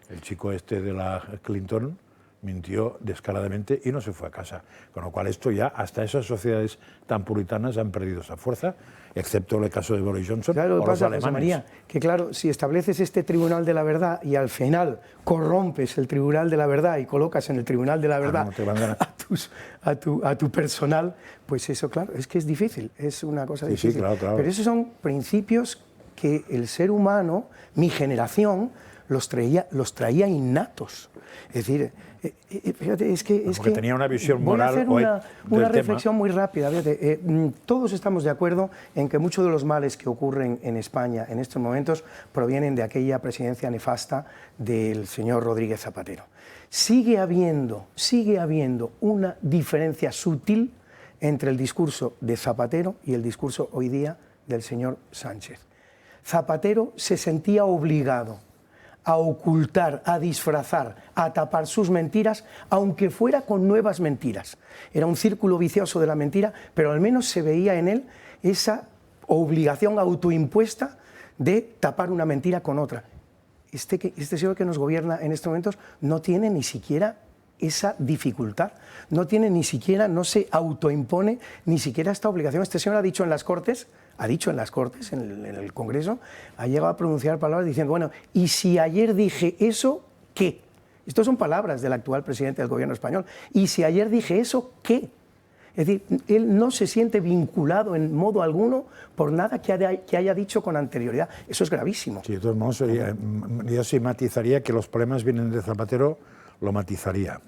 El chico este de la Clinton mintió descaradamente y no se fue a casa. Con lo cual esto ya, hasta esas sociedades tan puritanas han perdido esa fuerza, excepto el caso de Boris Johnson. Claro, lo o que pasa, los alemanes. José María, que claro, si estableces este tribunal de la verdad y al final corrompes el tribunal de la verdad y colocas en el tribunal de la verdad a tu personal, pues eso, claro, es que es difícil, es una cosa difícil. Sí, claro. Pero esos son principios que el ser humano, mi generación, los traía innatos. Es decir, fíjate, es que tenía una visión moral. Voy a hacer una reflexión muy rápida. Fíjate, todos estamos de acuerdo en que muchos de los males que ocurren en España en estos momentos provienen de aquella presidencia nefasta del señor Rodríguez Zapatero. Sigue habiendo una diferencia sutil entre el discurso de Zapatero y el discurso hoy día del señor Sánchez. Zapatero se sentía obligado a ocultar, a disfrazar, a tapar sus mentiras, aunque fuera con nuevas mentiras. Era un círculo vicioso de la mentira, pero al menos se veía en él esa obligación autoimpuesta de tapar una mentira con otra. Este señor que nos gobierna en estos momentos no tiene ni siquiera esa dificultad, no se autoimpone ni siquiera esta obligación. Este señor ha dicho en las Cortes, en el Congreso, ha llegado a pronunciar palabras diciendo, bueno, y si ayer dije eso, ¿qué? Estas son palabras del actual presidente del gobierno español. Y si ayer dije eso, ¿qué? Es decir, él no se siente vinculado en modo alguno por nada que haya dicho con anterioridad. Eso es gravísimo. Sí, de todos modos, yo sí matizaría que los problemas vienen de Zapatero, lo matizaría.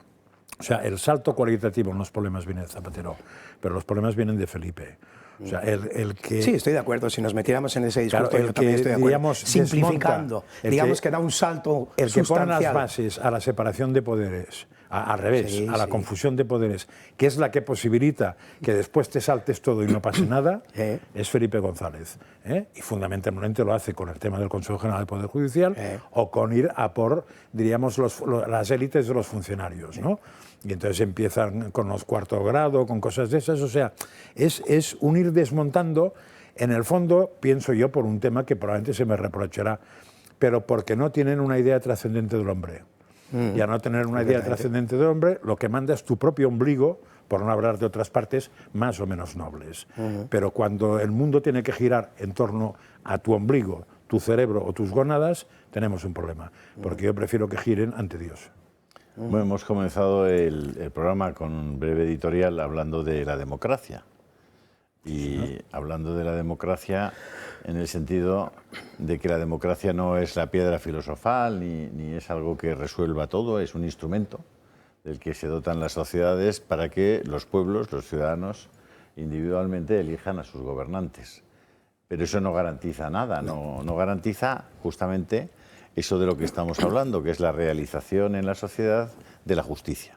O sea, el salto cualitativo en los problemas viene de Zapatero, pero los problemas vienen de Felipe. O sea, el que... Sí, estoy de acuerdo. Si nos metiéramos en ese discurso, claro, yo también estoy de acuerdo. Digamos, simplificando, digamos que da un salto el que sustancial. pone las bases a la separación de poderes, al revés, Sí, a la sí. confusión de poderes, que es la que posibilita que después te saltes todo y no pase nada, es Felipe González. Y fundamentalmente lo hace con el tema del Consejo General del Poder Judicial o con ir a por, diríamos, las élites de los funcionarios, ¿no? Y entonces empiezan con los cuarto grado, con cosas de esas. O sea, es un ir desmontando, en el fondo, pienso yo, por un tema que probablemente se me reprochará, pero porque no tienen una idea trascendente del hombre. Y a no tener una idea trascendente del hombre, lo que manda es tu propio ombligo, por no hablar de otras partes más o menos nobles. Pero cuando el mundo tiene que girar en torno a tu ombligo, tu cerebro o tus gónadas, tenemos un problema, porque yo prefiero que giren ante Dios. Bueno, hemos comenzado el programa con un breve editorial hablando de la democracia. Y hablando de la democracia en el sentido de que la democracia no es la piedra filosofal ni es algo que resuelva todo, es un instrumento del que se dotan las sociedades para que los pueblos, los ciudadanos, individualmente elijan a sus gobernantes. Pero eso no garantiza nada, no garantiza justamente eso de lo que estamos hablando, que es la realización en la sociedad de la justicia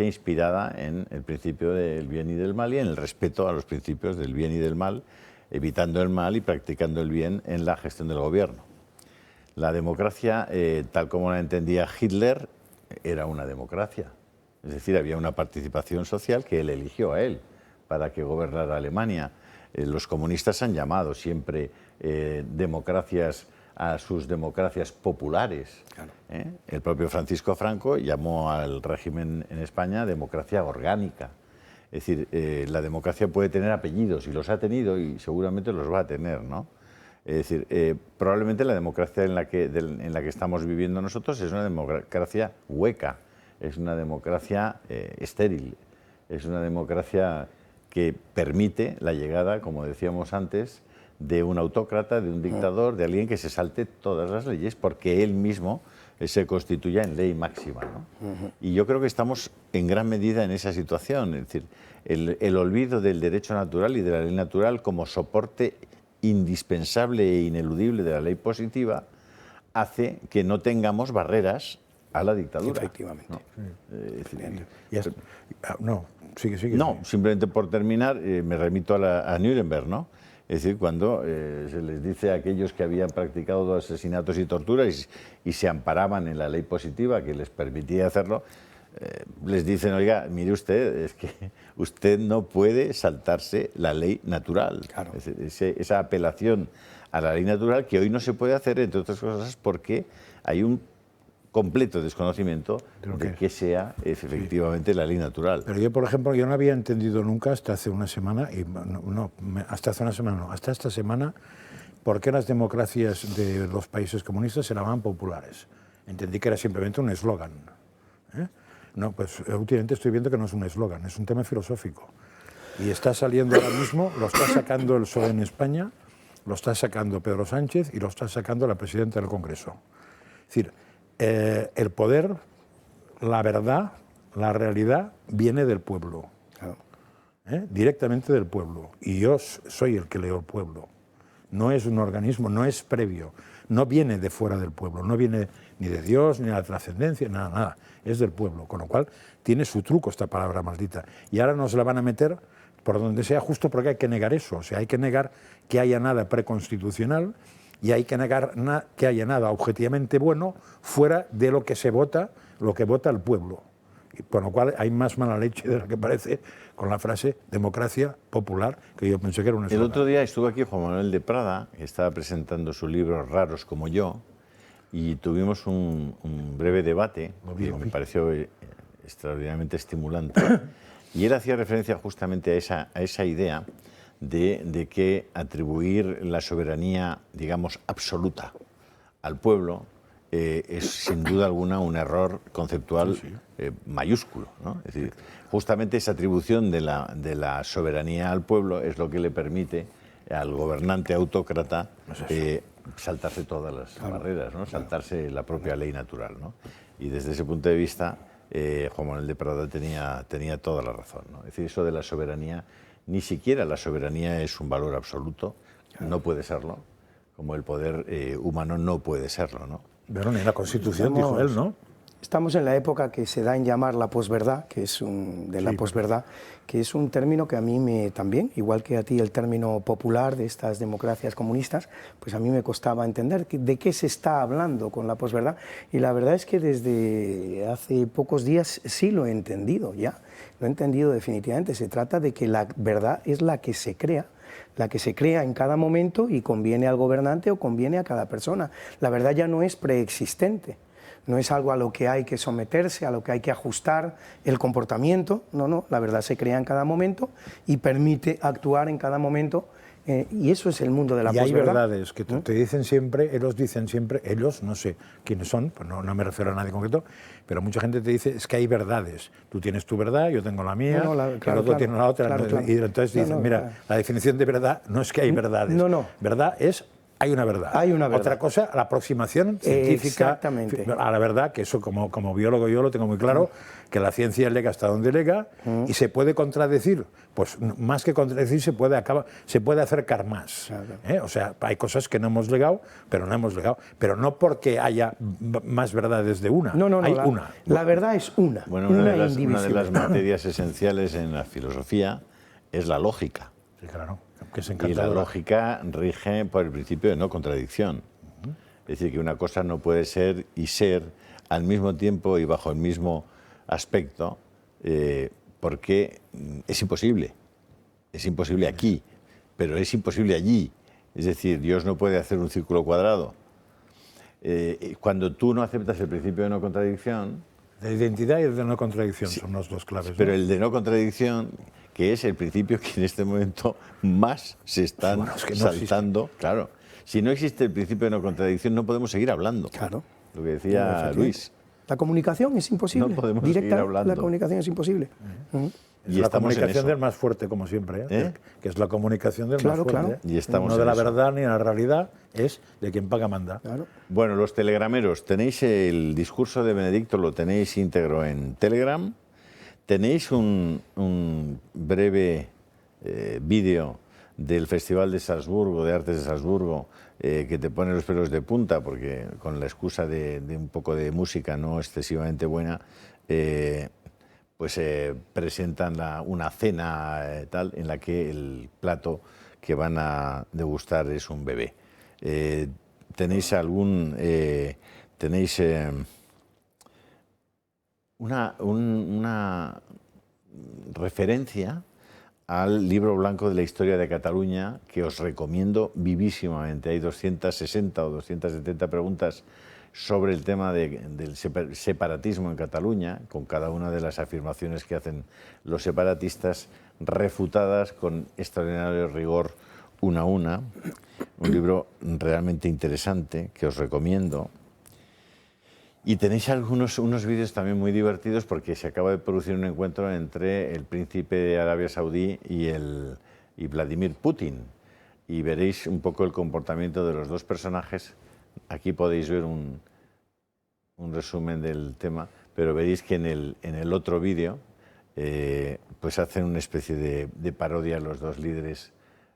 inspirada en el principio del bien y del mal y en el respeto a los principios del bien y del mal, evitando el mal y practicando el bien en la gestión del gobierno. La democracia, tal como la entendía Hitler, era una democracia. Es decir, había una participación social que él eligió a él para que gobernara Alemania. Los comunistas han llamado siempre democracias a sus democracias populares. Claro. El propio Francisco Franco llamó al régimen en España democracia orgánica. Es decir, la democracia puede tener apellidos y los ha tenido y seguramente los va a tener, ¿no? Es decir, probablemente la democracia en la que estamos viviendo nosotros es una democracia hueca, es una democracia estéril, es una democracia que permite la llegada, como decíamos antes, de un autócrata, de un dictador, de alguien que se salte todas las leyes porque él mismo se constituya en ley máxima, ¿no? Y yo creo que estamos en gran medida en esa situación, es decir, el olvido del derecho natural y de la ley natural como soporte indispensable e ineludible de la ley positiva hace que no tengamos barreras a la dictadura. Efectivamente. ¿No? Sigue. No, simplemente por terminar, me remito a Nuremberg, ¿no? Es decir, cuando se les dice a aquellos que habían practicado asesinatos y torturas y se amparaban en la ley positiva que les permitía hacerlo, les dicen, oiga, mire usted, es que usted no puede saltarse la ley natural. Claro. Es decir, esa apelación a la ley natural que hoy no se puede hacer, entre otras cosas, porque hay un completo desconocimiento de que sea efectivamente la ley natural. Pero yo, por ejemplo, yo no había entendido nunca hasta hace una semana, hasta esta semana, por qué las democracias de los países comunistas se llamaban populares. Entendí que era simplemente un eslogan. No, pues últimamente estoy viendo que no es un eslogan, es un tema filosófico. Y está saliendo ahora mismo, lo está sacando el PSOE en España, lo está sacando Pedro Sánchez y lo está sacando la presidenta del Congreso. Es decir, el poder, la verdad, la realidad viene del pueblo, directamente del pueblo. Y yo soy el que leo el pueblo. No es un organismo, no es previo, no viene de fuera del pueblo, no viene ni de Dios, ni de la trascendencia, nada. Es del pueblo, con lo cual tiene su truco esta palabra maldita. Y ahora nos la van a meter por donde sea, justo porque hay que negar eso. O sea, hay que negar que haya nada preconstitucional y hay que negar que haya nada objetivamente bueno fuera de lo que se vota, lo que vota el pueblo. Y con lo cual hay más mala leche de lo que parece con la frase democracia popular, que yo pensé que era una El otro día estuvo aquí Juan Manuel de Prada, que estaba presentando su libro Raros como yo, y tuvimos un breve debate, que me pareció extraordinariamente estimulante, y él hacía referencia justamente a esa idea de que atribuir la soberanía, digamos, absoluta al pueblo es sin duda alguna un error conceptual mayúsculo, ¿no? Es decir, justamente esa atribución de la soberanía al pueblo es lo que le permite al gobernante autócrata saltarse todas las barreras, ¿no? Saltarse la propia ley natural, ¿no? Y desde ese punto de vista, Juan Manuel de Prada tenía toda la razón, ¿no? Es decir, eso de la soberanía, ni siquiera la soberanía es un valor absoluto, no puede serlo, como el poder humano no puede serlo, ¿no? Pero ni la Constitución dijo él, ¿no? Estamos en la época que se da en llamar la posverdad, que es la posverdad, que es un término que a mí también, igual que a ti el término popular de estas democracias comunistas, pues a mí me costaba entender de qué se está hablando con la posverdad. Y la verdad es que desde hace pocos días sí lo he entendido ya, lo he entendido definitivamente. Se trata de que la verdad es la que se crea en cada momento y conviene al gobernante o conviene a cada persona. La verdad ya no es preexistente. No es algo a lo que hay que someterse, a lo que hay que ajustar el comportamiento, no, la verdad se crea en cada momento y permite actuar en cada momento, y eso es el mundo de la posverdad. Y hay verdades que te dicen siempre, ellos, no sé quiénes son, pues no me refiero a nadie concreto, pero mucha gente te dice, es que hay verdades, tú tienes tu verdad, yo tengo la mía, el otro tiene la otra, y entonces dicen, mira, la definición de verdad no es que hay verdades, verdad es... Hay una verdad. Hay una verdad. Otra cosa, la aproximación científica a la verdad, que eso como biólogo yo lo tengo muy claro, que la ciencia llega hasta donde llega y se puede contradecir. Pues más que contradecir se puede acercar más. O sea, hay cosas que no hemos llegado, pero no hemos llegado. Pero no porque haya más verdades de una. Hay una. La verdad es una. Bueno, una de las materias esenciales en la filosofía es la lógica. Sí, claro. Que es y la lógica rige por el principio de no contradicción. Es decir, que una cosa no puede ser y ser al mismo tiempo y bajo el mismo aspecto, porque es imposible. Es imposible aquí, pero es imposible allí. Es decir, Dios no puede hacer un círculo cuadrado. Cuando tú no aceptas el principio de no contradicción... De identidad y de no contradicción son los dos claves. Pero el de no contradicción, que es el principio que en este momento más se están saltando. Existe. Claro, si no existe el principio de no contradicción, no podemos seguir hablando. Claro. Lo que decía Luis. La comunicación es imposible. No podemos seguir hablando. La comunicación es imposible. Y la comunicación del más fuerte, como siempre, que es la comunicación del más fuerte. Claro. Y estamos no de la verdad ni la realidad, es de quien paga manda. Claro. Bueno, los telegrameros, tenéis el discurso de Benedicto, lo tenéis íntegro en Telegram. Tenéis un breve vídeo del Festival de Salzburgo, de Artes de Salzburgo, que te pone los pelos de punta, porque con la excusa de un poco de música no excesivamente buena, presentan una cena tal en la que el plato que van a degustar es un bebé. ¿Tenéis una referencia al libro blanco de la historia de Cataluña, que os recomiendo vivísimamente? Hay 260 o 270 preguntas sobre el tema del separatismo en Cataluña, con cada una de las afirmaciones que hacen los separatistas, refutadas con extraordinario rigor una a una. Un libro realmente interesante que os recomiendo. Y tenéis unos vídeos también muy divertidos, porque se acaba de producir un encuentro entre el príncipe de Arabia Saudí y Vladimir Putin. Y veréis un poco el comportamiento de los dos personajes. Aquí podéis ver un resumen del tema, pero veréis que en el otro vídeo hacen una especie de parodia a los dos líderes,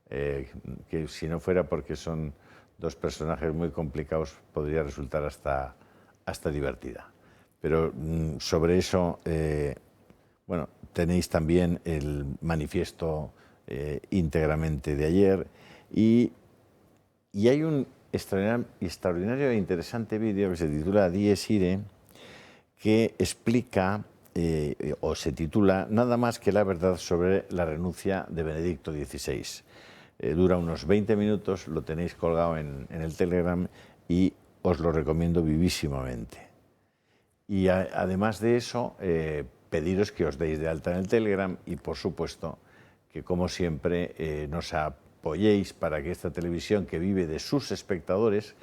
que si no fuera porque son dos personajes muy complicados, podría resultar hasta divertida. Pero sobre eso, tenéis también el manifiesto íntegramente de ayer, y hay un extraordinario e interesante vídeo que se titula Dies Irae, que explica, o se titula Nada más que la verdad sobre la renuncia de Benedicto XVI. Dura unos 20 minutos, lo tenéis colgado en el Telegram y os lo recomiendo vivísimamente. Y además de eso, pediros que os deis de alta en el Telegram y, por supuesto, que como siempre nos apoyéis para que esta televisión, que vive de sus espectadores,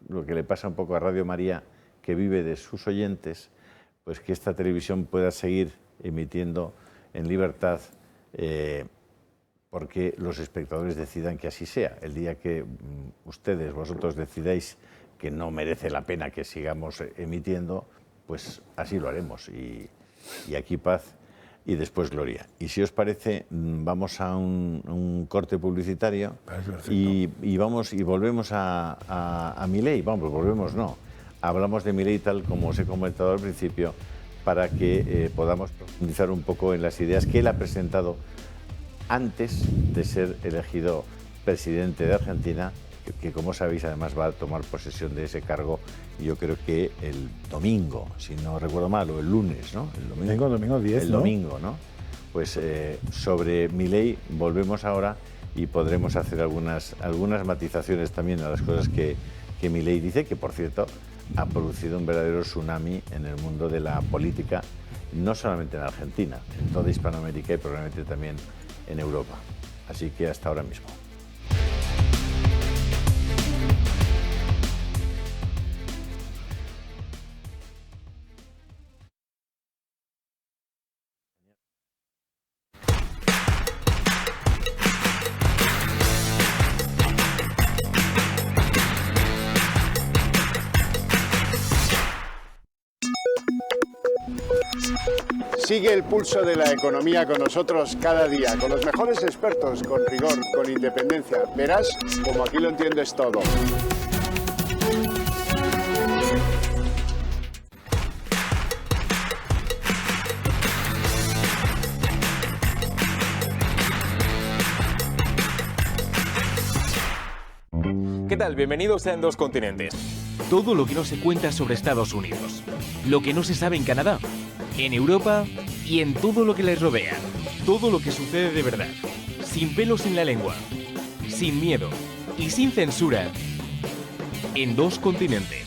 lo que le pasa un poco a Radio María, que vive de sus oyentes, pues que esta televisión pueda seguir emitiendo en libertad, porque los espectadores decidan que así sea. El día que vosotros decidáis que no merece la pena que sigamos emitiendo, pues así lo haremos. Y aquí paz y después gloria. Y si os parece, vamos a un corte publicitario y volvemos a Milei. Vamos, volvemos no, hablamos de Milei tal como os he comentado al principio, para que podamos profundizar un poco en las ideas que él ha presentado antes de ser elegido presidente de Argentina, que como sabéis además va a tomar posesión de ese cargo, yo creo que el domingo, si no recuerdo mal, o el lunes, ¿no? El domingo 10, el domingo, ¿no? Pues sobre Milei volvemos ahora y podremos hacer algunas matizaciones también a las cosas que Milei dice, que por cierto ha producido un verdadero tsunami en el mundo de la política, no solamente en Argentina, en toda Hispanoamérica y probablemente también en Europa. Así que hasta ahora mismo. Sigue el pulso de la economía con nosotros cada día, con los mejores expertos, con rigor, con independencia. Verás como aquí lo entiendes todo. ¿Qué tal? Bienvenidos a En Dos Continentes. Todo lo que no se cuenta sobre Estados Unidos, lo que no se sabe en Canadá, en Europa y en todo lo que les rodea. Todo lo que sucede de verdad, sin pelos en la lengua, sin miedo y sin censura. En Dos Continentes.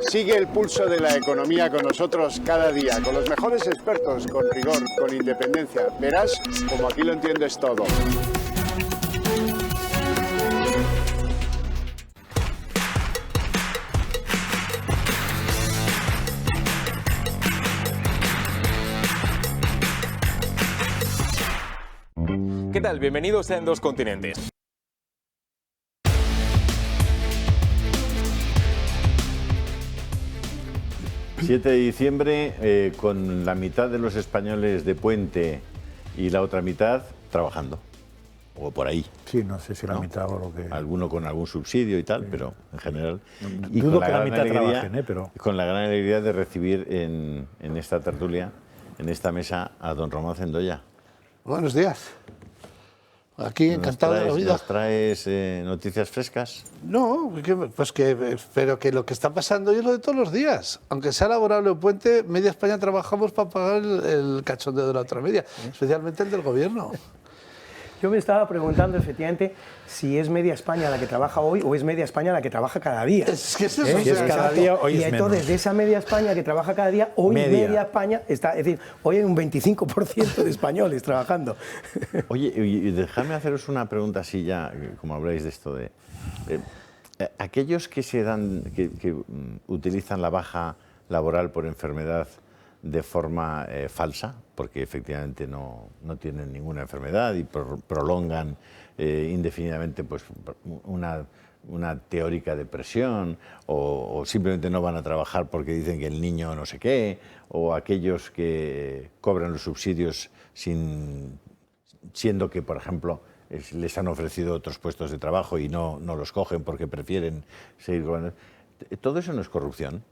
Sigue el pulso de la economía con nosotros cada día, con los mejores expertos, con rigor, con independencia. Verás como aquí lo entiendes todo. ¿Qué tal? Bienvenidos a En Dos Continentes. El 7 de diciembre, con la mitad de los españoles de puente y la otra mitad trabajando, o por ahí. Sí, no sé si la ¿no? mitad o lo que... Alguno con algún subsidio y tal, sí, pero en general. Y dudo con que la gran mitad alegría, trabajen, pero... Con la gran alegría de recibir en esta tertulia, en esta mesa, a don Román Cendoya. Buenos días. Aquí encantado de la vida. ¿Nos traes noticias frescas? No, pero que lo que está pasando hoy es lo de todos los días. Aunque sea laborable o puente, media España trabajamos para pagar el cachondeo de la otra media, especialmente el del gobierno. Yo me estaba preguntando efectivamente si es media España la que trabaja hoy o es media España la que trabaja cada día. Es que es eso. Si es cada día, hoy y es entonces menos. De esa media España que trabaja cada día, hoy media España está... Es decir, hoy hay un 25% de españoles trabajando. Oye, y dejadme haceros una pregunta así ya, como habláis de esto de... aquellos que utilizan la baja laboral por enfermedad de forma falsa, porque efectivamente no tienen ninguna enfermedad y prolongan indefinidamente pues, una una teórica depresión, o simplemente no van a trabajar porque dicen que el niño no sé qué, o aquellos que cobran los subsidios siendo que, por ejemplo, les han ofrecido otros puestos de trabajo y no los cogen porque prefieren seguir cobrando. ¿Todo eso no es corrupción?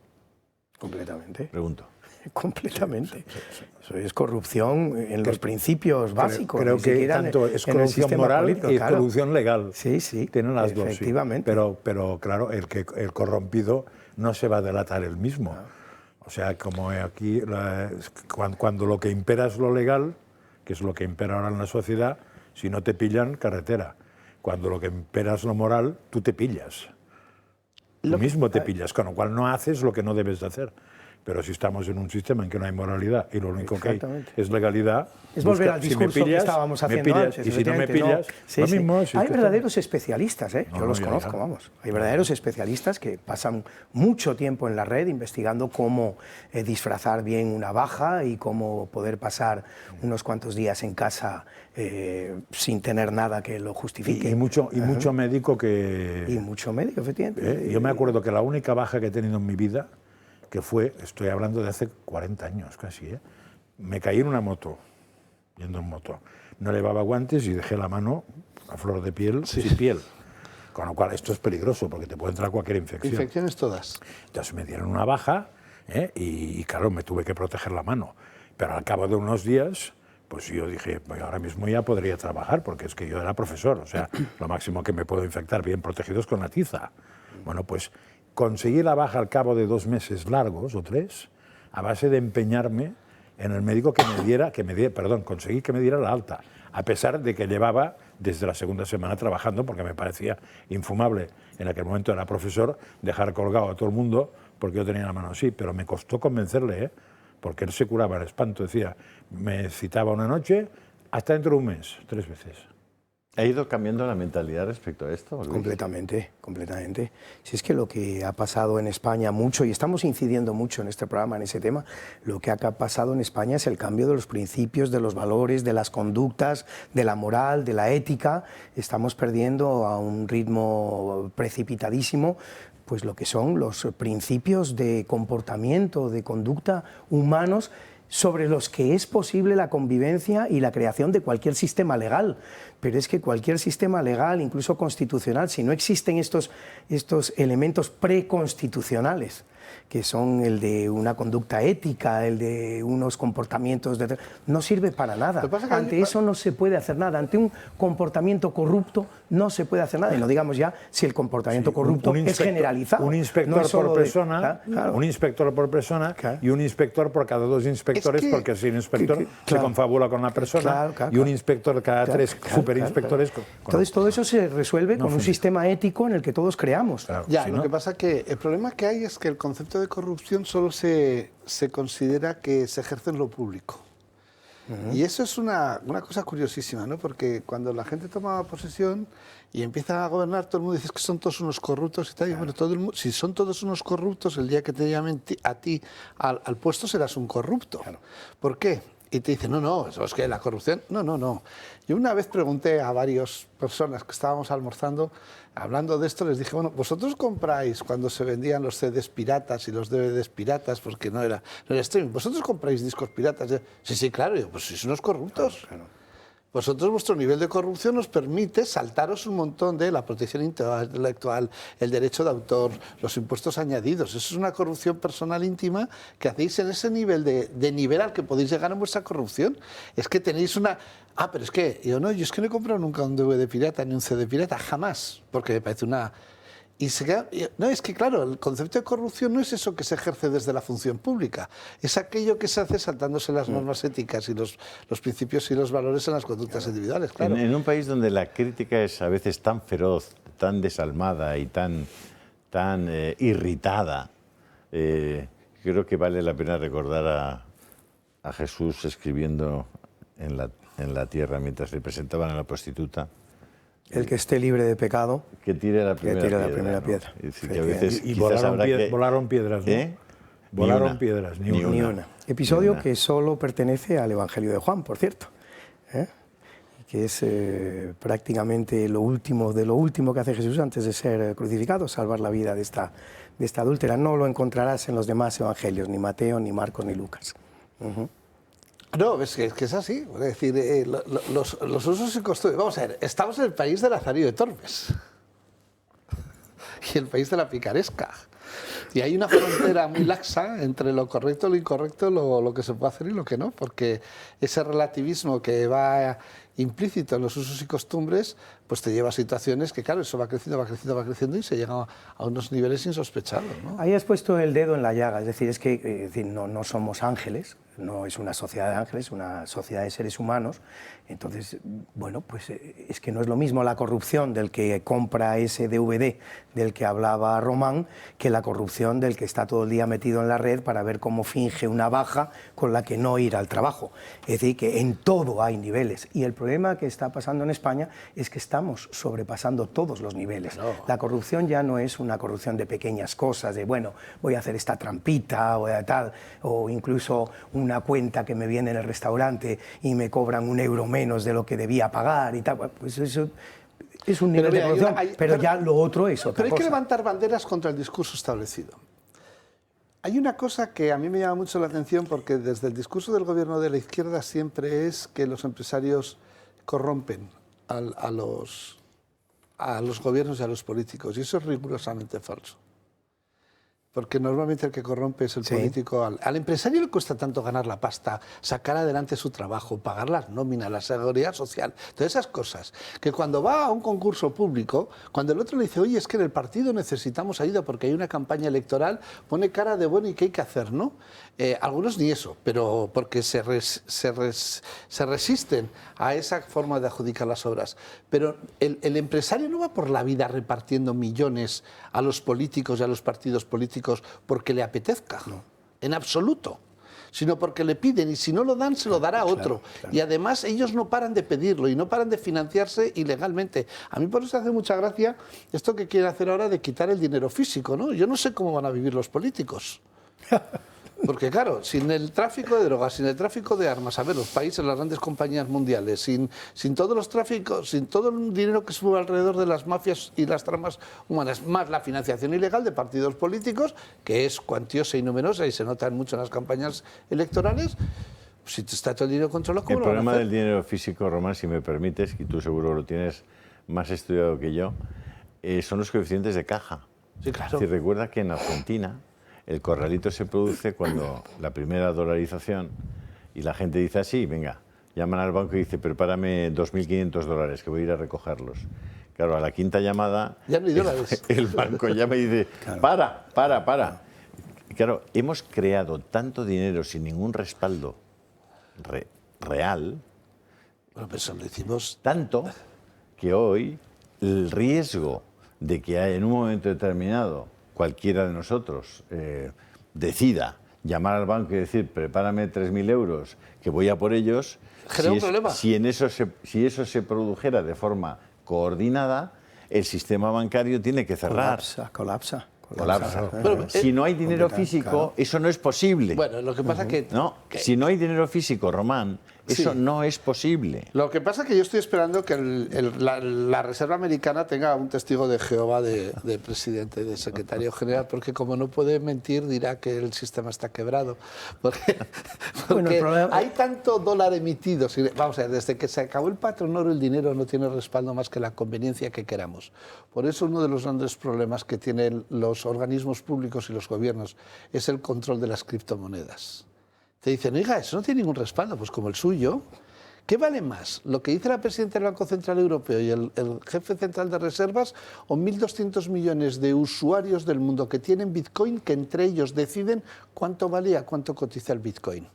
Completamente. Pregunto. Completamente. Eso es corrupción en los principios básicos. Creo que tanto es corrupción moral y corrupción legal. Sí, sí. Tienen las dos. Efectivamente. Sí. Pero claro, el corrompido no se va a delatar él mismo. No. O sea, como aquí, cuando lo que impera es lo legal, que es lo que impera ahora en la sociedad, si no te pillan, carretera. Cuando lo que impera es lo moral, tú te pillas. Tú mismo te pillas, con lo cual no haces lo que no debes de hacer. Pero si estamos en un sistema en que no hay moralidad y lo único que hay es legalidad... Es volver al discurso que estábamos haciendo antes. Y si no me pillas, lo mismo... Hay verdaderos especialistas, yo los conozco, vamos. Hay verdaderos especialistas que pasan mucho tiempo en la red investigando cómo disfrazar bien una baja y cómo poder pasar unos cuantos días en casa sin tener nada que lo justifique. Y mucho médico que... Y mucho médico, efectivamente. Yo me acuerdo que la única baja que he tenido en mi vida, que fue, estoy hablando de hace 40 años casi, me caí en una moto, yendo en moto. No llevaba guantes y dejé la mano a flor de piel, sin piel. Con lo cual esto es peligroso porque te puede entrar cualquier infección. Infecciones todas. Entonces me dieron una baja y claro, me tuve que proteger la mano. Pero al cabo de unos días, pues yo dije, pues ahora mismo ya podría trabajar porque es que yo era profesor. O sea, lo máximo que me puedo infectar bien protegido es con la tiza. Bueno, pues... conseguí la baja al cabo de 2 meses largos o 3, a base de empeñarme en el médico conseguí que me diera la alta, a pesar de que llevaba desde la segunda semana trabajando, porque me parecía infumable, en aquel momento era profesor, dejar colgado a todo el mundo porque yo tenía la mano así, pero me costó convencerle, porque él se curaba el espanto, decía, me citaba una noche, hasta dentro de un mes, 3 veces. ¿Ha ido cambiando la mentalidad respecto a esto, Luis? Completamente, completamente. Si es que lo que ha pasado en España mucho, y estamos incidiendo mucho en este programa en ese tema, lo que ha pasado en España es el cambio de los principios, de los valores, de las conductas, de la moral, de la ética. Estamos perdiendo a un ritmo precipitadísimo pues lo que son los principios de comportamiento, de conducta humanos, sobre los que es posible la convivencia y la creación de cualquier sistema legal. Pero es que cualquier sistema legal, incluso constitucional, si no existen estos elementos preconstitucionales, que son el de una conducta ética, el de unos comportamientos, no sirve para nada. Ante eso no se puede hacer nada. Ante un comportamiento corrupto no se puede hacer nada. Y no digamos ya si el comportamiento corrupto es generalizado. Un inspector por persona, un inspector por persona y un inspector por cada 2 inspectores, porque si un inspector se confabula con una persona y un inspector cada 3 superinspectores. Entonces todo eso se resuelve con un sistema ético en el que todos creamos. Lo que pasa que el problema que hay es que el concepto de corrupción solo se considera que se ejerce en lo público. Y eso es una cosa curiosísima, ¿no? Porque cuando la gente toma posesión y empieza a gobernar, todo el mundo dice que son todos unos corruptos y tal. Y bueno, si son todos unos corruptos, el día que te llamen a ti al puesto serás un corrupto. ¿Por qué? Y te dicen, no, eso es que la corrupción... No. Yo una vez pregunté a varias personas que estábamos almorzando, hablando de esto, les dije, bueno, ¿vosotros compráis cuando se vendían los CDs piratas y los DVDs piratas, porque no era streaming? ¿Vosotros compráis discos piratas? Sí, claro. Y yo, pues sois unos corruptos. Claro. Vosotros, vuestro nivel de corrupción os permite saltaros un montón de la protección intelectual, el derecho de autor, los impuestos añadidos. Eso es una corrupción personal íntima que hacéis en ese nivel de nivel al que podéis llegar en vuestra corrupción. Es que tenéis una... pero es que yo no he comprado nunca un DVD pirata ni un CD pirata, jamás, porque me parece una... No, es que claro, el concepto de corrupción no es eso que se ejerce desde la función pública, es aquello que se hace saltándose las normas éticas y los principios y los valores en las conductas individuales. Claro. En un país donde la crítica es a veces tan feroz, tan desalmada y tan irritada, creo que vale la pena recordar a Jesús escribiendo en la tierra mientras le presentaban a la prostituta. El que esté libre de pecado, que tire la primera piedra. Es decir, que a veces volaron piedras, ¿no? Volaron piedras, ni una. Episodio que solo pertenece al Evangelio de Juan, por cierto. que es prácticamente lo último de lo último que hace Jesús antes de ser crucificado, salvar la vida de esta adúltera. No lo encontrarás en los demás evangelios, ni Mateo, ni Marcos, ni Lucas. No, es que es así. Es decir, los usos y costumbres. Vamos a ver, estamos en el país de Lazarillo de Tormes y el país de la picaresca. Y hay una frontera muy laxa entre lo correcto, lo incorrecto, lo que se puede hacer y lo que no, porque ese relativismo que va implícito en los usos y costumbres, pues te lleva a situaciones que, claro, eso va creciendo y se llega a unos niveles insospechados, ¿no? Ahí has puesto el dedo en la llaga, es decir, no somos ángeles, no es una sociedad de ángeles, es una sociedad de seres humanos. Entonces, bueno, pues es que no es lo mismo la corrupción del que compra ese DVD del que hablaba Román que la corrupción del que está todo el día metido en la red para ver cómo finge una baja con la que no ir al trabajo. Es decir, que en todo hay niveles. Y el problema que está pasando en España es que estamos sobrepasando todos los niveles. No. La corrupción ya no es una corrupción de pequeñas cosas, de bueno, voy a hacer esta trampita o tal, o incluso una cuenta que me viene en el restaurante y me cobran €1 menos de lo que debía pagar y tal. Pues eso es un nivel de corrupción, pero ya lo otro es otra cosa. Pero hay que levantar banderas contra el discurso establecido. Hay una cosa que a mí me llama mucho la atención, porque desde el discurso del gobierno de la izquierda siempre es que los empresarios corrompen a los gobiernos y a los políticos, y eso es rigurosamente falso. Porque normalmente el que corrompe es el político. Al empresario le cuesta tanto ganar la pasta, sacar adelante su trabajo, pagar las nóminas, la seguridad social, todas esas cosas, que cuando va a un concurso público, cuando el otro le dice, oye, es que en el partido necesitamos ayuda porque hay una campaña electoral, pone cara de bueno, ¿y qué hay que hacer, no? Algunos ni eso, pero porque se resisten a esa forma de adjudicar las obras. Pero el empresario no va por la vida repartiendo millones a los políticos y a los partidos políticos porque le apetezca, no, en absoluto, sino porque le piden, y si no lo dan, se lo dará otro. Claro. Y además ellos no paran de pedirlo y no paran de financiarse ilegalmente. A mí por eso hace mucha gracia esto que quieren hacer ahora de quitar el dinero físico, ¿no? Yo no sé cómo van a vivir los políticos. Porque claro, sin el tráfico de drogas, sin el tráfico de armas, a ver, los países, las grandes compañías mundiales, sin todos los tráficos, sin todo el dinero que sube alrededor de las mafias y las tramas humanas, más la financiación ilegal de partidos políticos, que es cuantiosa y numerosa y se nota mucho en las campañas electorales, si está todo el dinero controlado, ¿cómo el lo van a problema hacer? del dinero físico, Román, si me permites, y tú seguro lo tienes más estudiado que yo, son los coeficientes de caja. Sí, claro. Si recuerdas que en Argentina el corralito se produce cuando la primera dolarización y la gente dice así, venga, llaman al banco y dice, prepárame $2.500 que voy a ir a recogerlos. Claro, a la quinta llamada, ya no hay dólares. El banco llama y dice, claro. para. Claro, hemos creado tanto dinero sin ningún respaldo real, Bueno, pero eso lo decimos tanto que hoy el riesgo de que en un momento determinado cualquiera de nosotros decida llamar al banco y decir, prepárame 3.000 euros, que voy a por ellos, genera un problema. Si eso se produjera de forma coordinada, el sistema bancario tiene que cerrar. Colapsa. Bueno, si no hay dinero físico, eso no es posible. Bueno, lo que pasa que... Si no hay dinero físico, Román, eso no es posible. Lo que pasa es que yo estoy esperando que la Reserva Americana tenga un testigo de Jehová de presidente, de secretario general, porque como no puede mentir, dirá que el sistema está quebrado. Porque hay tanto dólar emitido. Vamos a ver, desde que se acabó el patrón oro, el dinero no tiene respaldo más que la conveniencia que queramos. Por eso uno de los grandes problemas que tienen los organismos públicos y los gobiernos es el control de las criptomonedas. Te dicen, oiga, eso no tiene ningún respaldo, pues como el suyo. ¿Qué vale más? ¿Lo que dice la presidenta del Banco Central Europeo y el jefe central de reservas o 1.200 millones de usuarios del mundo que tienen Bitcoin, que entre ellos deciden cuánto vale y a cuánto cotiza el Bitcoin?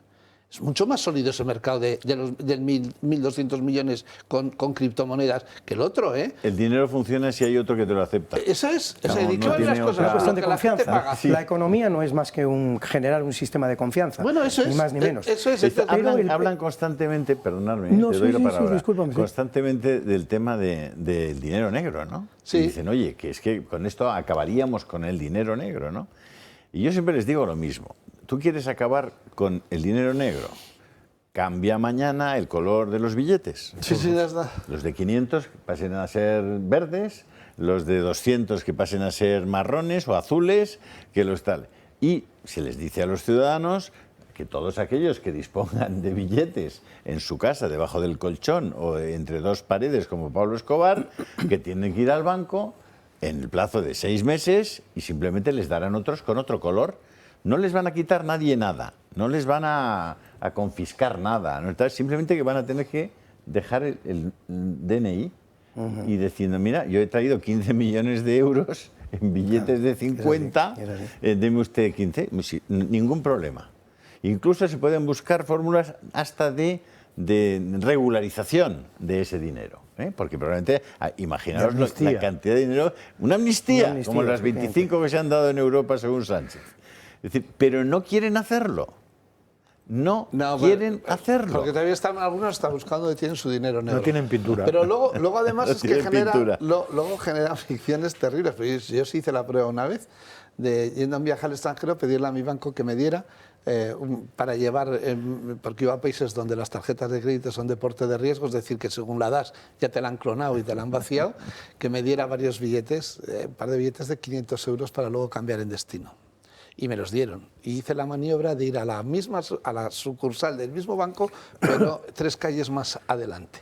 Es mucho más sólido ese mercado de 1.200 millones con criptomonedas que el otro, ¿eh? El dinero funciona si hay otro que te lo acepta. Eso es. No, ¿Qué valen las cosas? Es cuestión de Lo que la gente confianza. paga. Sí. La economía no es más que generar un sistema de confianza. Bueno, eso es. Ni más ni menos. Eso es. Hablan constantemente, perdonadme, te doy la palabra, discúlpame, constantemente del tema del dinero negro, ¿no? Sí. Y dicen, oye, que es que con esto acabaríamos con el dinero negro, ¿no? Y yo siempre les digo lo mismo. Tú quieres acabar con el dinero negro, cambia mañana el color de los billetes. Sí, sí, ya está. Los de 500 que pasen a ser verdes, los de 200 que pasen a ser marrones o azules, que los tal. Y se les dice a los ciudadanos que todos aquellos que dispongan de billetes en su casa, debajo del colchón o entre dos paredes, como Pablo Escobar, que tienen que ir al banco en el plazo de 6 meses y simplemente les darán otros con otro color. No les van a quitar nadie nada, no les van a confiscar nada, ¿no? Simplemente que van a tener que dejar el DNI y diciendo, mira, yo he traído 15 millones de euros en billetes de 50, deme usted 15, ningún problema. Incluso se pueden buscar fórmulas hasta de regularización de ese dinero, ¿eh? Porque probablemente, imaginaros la cantidad de dinero, una amnistía como las 25 que se han dado en Europa según Sánchez. Es decir, pero no quieren hacerlo. No quieren hacerlo. Porque todavía algunos están buscando donde tienen su dinero negro. No tienen pintura. Pero luego además No es que tienen luego genera ficciones terribles. Pero yo sí hice la prueba una vez de yendo a un viaje al extranjero, pedirle a mi banco que me diera para llevar, porque iba a países donde las tarjetas de crédito son deporte de riesgo, es decir, que según la das ya te la han clonado y te la han vaciado, que me diera varios billetes, un par de billetes de 500 euros para luego cambiar en destino. Y me los dieron. Y hice la maniobra de ir a la sucursal del mismo banco, pero 3 calles más adelante.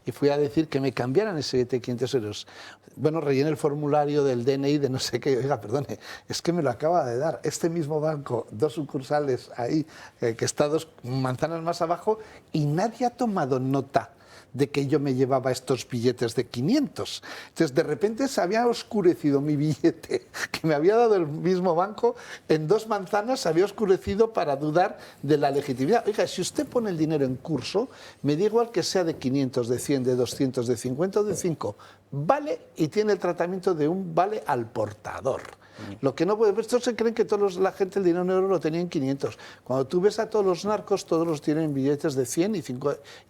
Y fui a decir que me cambiaran ese billete de 500 euros. Bueno, rellené el formulario del DNI de no sé qué. Oiga, perdone, es que me lo acaba de dar este mismo banco, 2 sucursales ahí, que está 2 manzanas más abajo, y nadie ha tomado nota de que yo me llevaba estos billetes de 500. Entonces, de repente se había oscurecido mi billete, que me había dado el mismo banco, en 2 manzanas se había oscurecido para dudar de la legitimidad. Oiga, si usted pone el dinero en curso, me da igual que sea de 500, de 100, de 200, de 50 o de 5, vale y tiene el tratamiento de un vale al portador. Lo que no puede, estos se creen que la gente el dinero negro lo tenía en 500. Cuando tú ves a todos los narcos, todos los tienen billetes de 100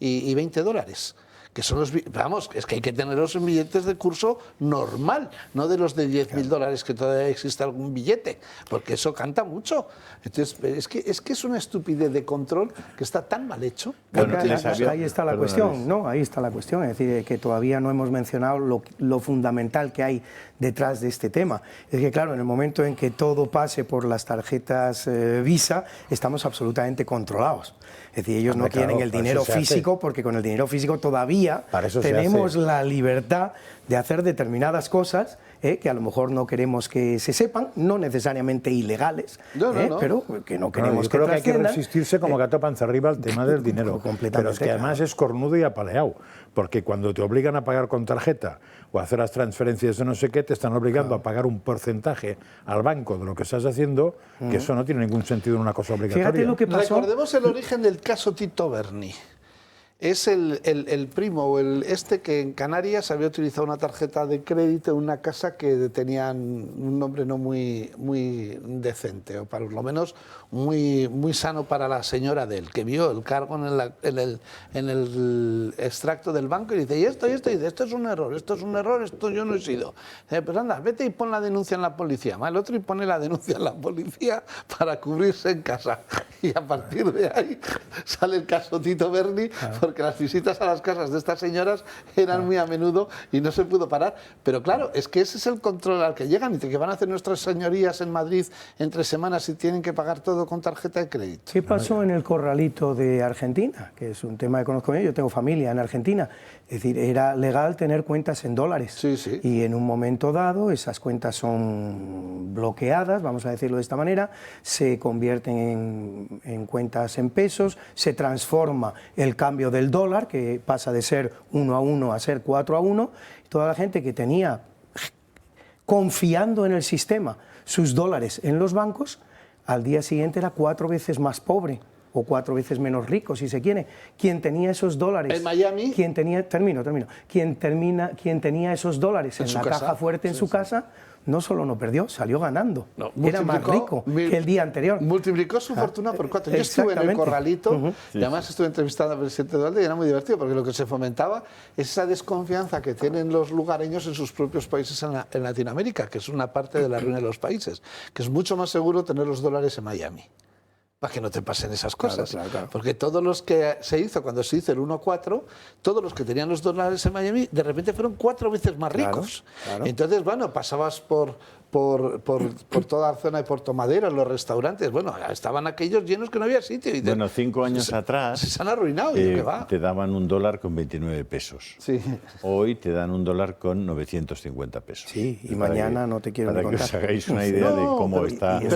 y 20 dólares. Que son los, vamos, es que hay que tenerlos en billetes de curso normal, no de los de 10.000 dólares que todavía existe algún billete, porque eso canta mucho. Entonces, es que es una estupidez de control que está tan mal hecho. Bueno, ahí está la cuestión, ¿no? Ahí está la cuestión, es decir, que todavía no hemos mencionado lo fundamental que hay detrás de este tema. Es que, claro, en el momento en que todo pase por las tarjetas Visa, estamos absolutamente controlados. Es decir, ellos no quieren el dinero físico, porque con el dinero físico todavía tenemos la libertad de hacer determinadas cosas que a lo mejor no queremos que se sepan, no necesariamente ilegales, pero que no queremos que trasciendan. Creo que hay que resistirse como gato panza arriba al tema del dinero. Pero es que además es cornudo y apaleado, porque cuando te obligan a pagar con tarjeta o a hacer las transferencias de no sé qué, te están obligando a pagar un porcentaje al banco de lo que estás haciendo, que eso no tiene ningún sentido en una cosa obligatoria. Fíjate lo que pasó. Recordemos el origen del caso Tito Berni. Es el primo o que en Canarias había utilizado una tarjeta de crédito en una casa que tenían un nombre no muy decente, o para lo menos muy sano para la señora de él, que vio el cargo en el extracto del banco y dice, y esto, y dice, esto es un error, esto yo no he sido. Pues anda, vete y pon la denuncia en la policía. El otro y pone la denuncia en la policía para cubrirse en casa. Y a partir de ahí sale el caso Tito Berni, porque las visitas a las casas de estas señoras eran muy a menudo y no se pudo parar. Pero claro, es que ese es el control al que llegan y que van a hacer nuestras señorías en Madrid entre semanas y tienen que pagar todo con tarjeta de crédito. ¿Qué pasó en el corralito de Argentina? Que es un tema que conozco bien, yo tengo familia en Argentina. Es decir, era legal tener cuentas en dólares. Sí, sí. Y en un momento dado esas cuentas son bloqueadas, vamos a decirlo de esta manera, se convierten en cuentas en pesos, se transforma el cambio del dólar, que pasa de ser 1 a 1 a ser 4 a 1, y toda la gente que tenía, confiando en el sistema, sus dólares en los bancos, al día siguiente era 4 veces más pobre o 4 veces menos rico, si se quiere. Quien tenía esos dólares... ¿En Miami? Quien tenía esos dólares en la caja fuerte en su casa, no solo no perdió, salió ganando. No, era más rico que el día anterior. Multiplicó su fortuna por 4. Yo estuve en el corralito, y además estuve entrevistando al presidente Duarte y era muy divertido, porque lo que se fomentaba es esa desconfianza que tienen los lugareños en sus propios países en Latinoamérica, que es una parte de la ruina de los países, que es mucho más seguro tener los dólares en Miami. para que no te pasen esas cosas. Claro. Porque todos los que se hizo, cuando se hizo el 1-4, todos los que tenían los dólares en Miami, de repente fueron 4 veces más ricos. Claro. Entonces, bueno, pasabas por toda la zona de Puerto Madero, los restaurantes, bueno, estaban aquellos llenos que no había sitio. Y bueno, 5 años atrás se han arruinado. ¿Qué va? te daban $1 con 29 pesos. Sí. Hoy te dan $1 con 950 pesos. Sí, y mañana no te quiero ni Para que contar. os hagáis una idea de cómo está. Pero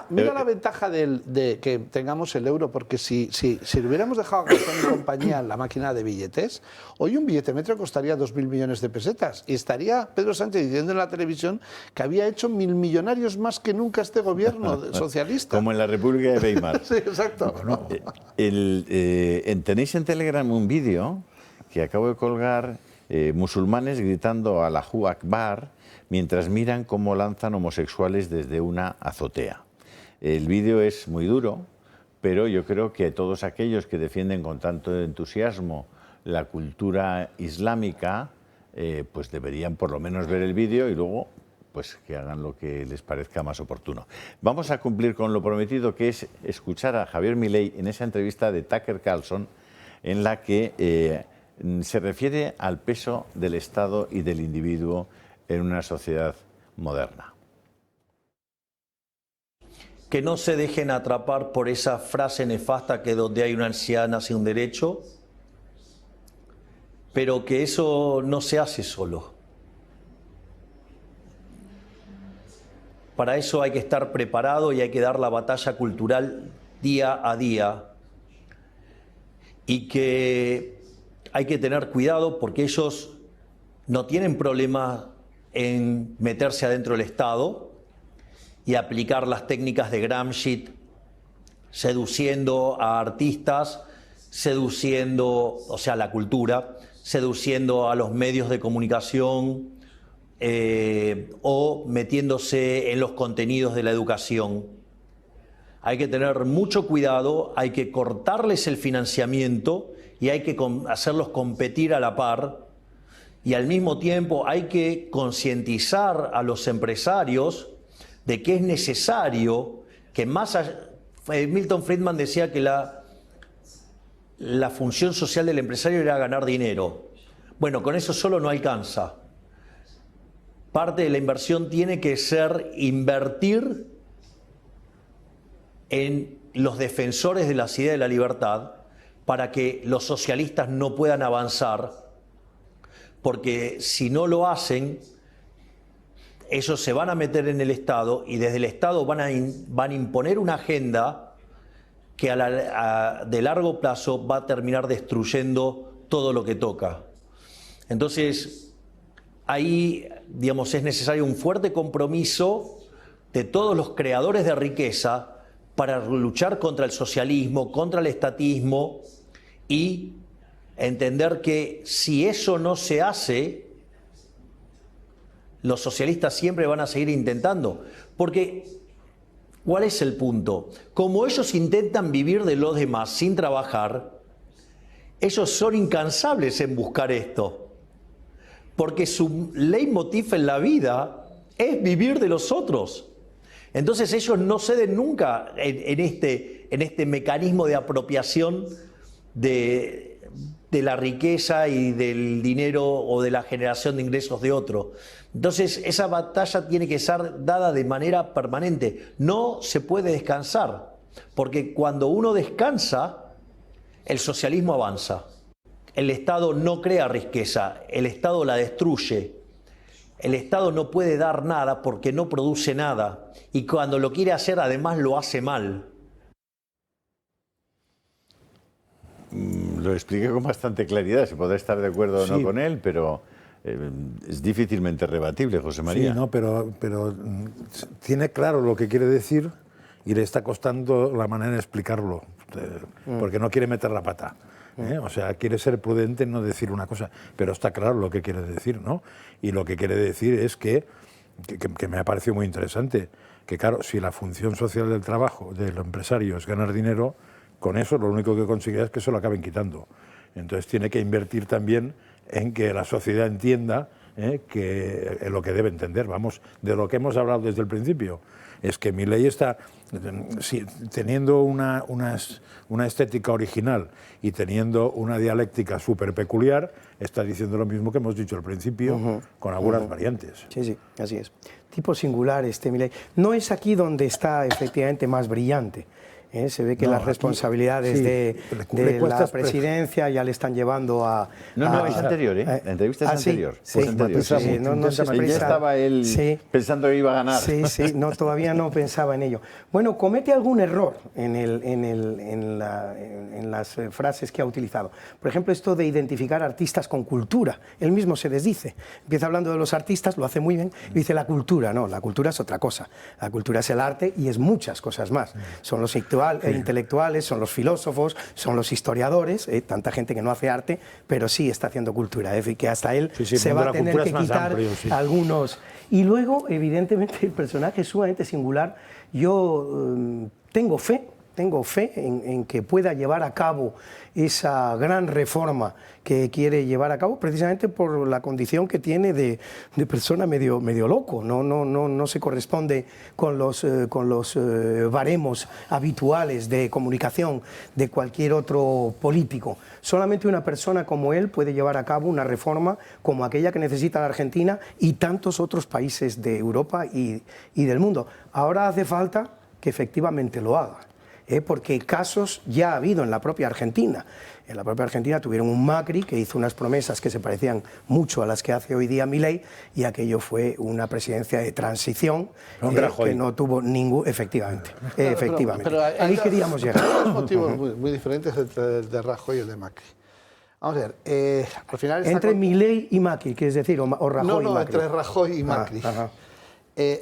mira la ventaja de que tengamos el euro, porque si lo hubiéramos dejado a Gazón y compañía en la máquina de billetes, hoy un billete metro costaría 2.000 millones de pesetas. Y estaría Pedro Sánchez diciendo en la televisión que había hecho 1.000 millonarios más que nunca este gobierno socialista. Como en la República de Weimar. Sí, exacto. Tenéis en Telegram un vídeo que acabo de colgar, musulmanes gritando Allahu Akbar mientras miran cómo lanzan homosexuales desde una azotea. El vídeo es muy duro, pero yo creo que todos aquellos que defienden con tanto entusiasmo la cultura islámica, pues deberían por lo menos ver el vídeo y luego pues que hagan lo que les parezca más oportuno. Vamos a cumplir con lo prometido, que es escuchar a Javier Milei en esa entrevista de Tucker Carlson, en la que se refiere al peso del Estado y del individuo en una sociedad moderna. Que no se dejen atrapar por esa frase nefasta que donde hay una ansiedad nace un derecho, pero que eso no se hace solo. Para eso hay que estar preparado y hay que dar la batalla cultural día a día. Y que hay que tener cuidado porque ellos no tienen problema en meterse adentro del Estado y aplicar las técnicas de Gramsci, seduciendo a artistas, seduciendo, o sea, la cultura, seduciendo a los medios de comunicación, o metiéndose en los contenidos de la educación. Hay que tener mucho cuidado, hay que cortarles el financiamiento y hay que hacerlos competir a la par, y al mismo tiempo hay que concientizar a los empresarios de que es necesario que más allá... Milton Friedman decía que la función social del empresario era ganar dinero. Bueno, con eso solo no alcanza. Parte de la inversión tiene que ser invertir en los defensores de las ideas de la libertad para que los socialistas no puedan avanzar, porque si no lo hacen, ellos se van a meter en el Estado y desde el Estado van a imponer una agenda que de largo plazo va a terminar destruyendo todo lo que toca. Entonces, ahí, digamos, es necesario un fuerte compromiso de todos los creadores de riqueza para luchar contra el socialismo, contra el estatismo, y entender que si eso no se hace, los socialistas siempre van a seguir intentando. Porque, ¿cuál es el punto? Como ellos intentan vivir de los demás sin trabajar, ellos son incansables en buscar esto. Porque su leitmotiv en la vida es vivir de los otros. Entonces ellos no ceden nunca en este mecanismo de apropiación de la riqueza y del dinero o de la generación de ingresos de otro. Entonces esa batalla tiene que ser dada de manera permanente. No se puede descansar, porque cuando uno descansa, el socialismo avanza. El Estado no crea riqueza, el Estado la destruye. El Estado no puede dar nada porque no produce nada. Y cuando lo quiere hacer, además lo hace mal. Lo expliqué con bastante claridad, se podrá estar de acuerdo o no con él, pero es difícilmente rebatible, José María. Sí, no, pero tiene claro lo que quiere decir y le está costando la manera de explicarlo, porque no quiere meter la pata. O sea, quiere ser prudente en no decir una cosa, pero está claro lo que quiere decir, ¿no? Y lo que quiere decir es que me ha parecido muy interesante, que claro, si la función social del trabajo del empresario es ganar dinero, con eso lo único que consigue es que se lo acaben quitando. Entonces tiene que invertir también en que la sociedad entienda que lo que debe entender, vamos, de lo que hemos hablado desde el principio. es que Milei está teniendo una estética original y teniendo una dialéctica súper peculiar, está diciendo lo mismo que hemos dicho al principio, con algunas variantes. Sí, sí, así es. Tipo singular este Milei. No es aquí donde está efectivamente más brillante. Se ve que las responsabilidades de la presidencia ya le están llevando a... No, es anterior, ¿eh? La entrevista es anterior. Sí, es anterior. Ya estaba él pensando que iba a ganar. Sí, sí, no, todavía no pensaba en ello. Bueno, comete algún error en las frases que ha utilizado. Por ejemplo, esto de identificar artistas con cultura. Él mismo se desdice. Empieza hablando de los artistas, lo hace muy bien, y dice la cultura. No, la cultura es otra cosa. La cultura es el arte y es muchas cosas más. Son los intelectuales, son los filósofos, son los historiadores, tanta gente que no hace arte, pero sí está haciendo cultura, es decir, que hasta él se va a tener que quitar algunos. Y luego, evidentemente, el personaje es sumamente singular. Yo tengo fe en que pueda llevar a cabo esa gran reforma que quiere llevar a cabo, precisamente por la condición que tiene de persona medio loco. No se corresponde con los baremos habituales de comunicación de cualquier otro político. Solamente una persona como él puede llevar a cabo una reforma como aquella que necesita la Argentina y tantos otros países de Europa y del mundo. Ahora hace falta que efectivamente lo haga. Porque casos ya ha habido en la propia Argentina. En la propia Argentina tuvieron un Macri que hizo unas promesas que se parecían mucho a las que hace hoy día Milei, y aquello fue una presidencia de transición que no tuvo ningún... Efectivamente. Pero ahí queríamos llegar. Hay dos motivos muy diferentes entre el de Rajoy y el de Macri. Vamos a ver, al final... Entre Milei y Macri, que es decir, o Rajoy y Macri. Entre Rajoy y Macri.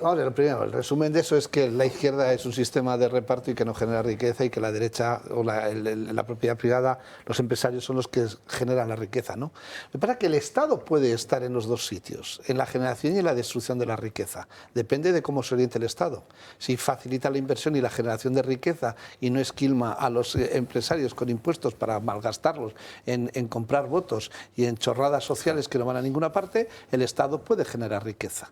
Vamos a ver, primero, el resumen de eso es que la izquierda es un sistema de reparto y que no genera riqueza, y que la derecha o la propiedad privada, los empresarios son los que generan la riqueza, ¿no? Me parece que el Estado puede estar en los dos sitios, en la generación y en la destrucción de la riqueza. Depende de cómo se oriente el Estado. Si facilita la inversión y la generación de riqueza y no esquilma a los empresarios con impuestos para malgastarlos en comprar votos y en chorradas sociales que no van a ninguna parte, el Estado puede generar riqueza.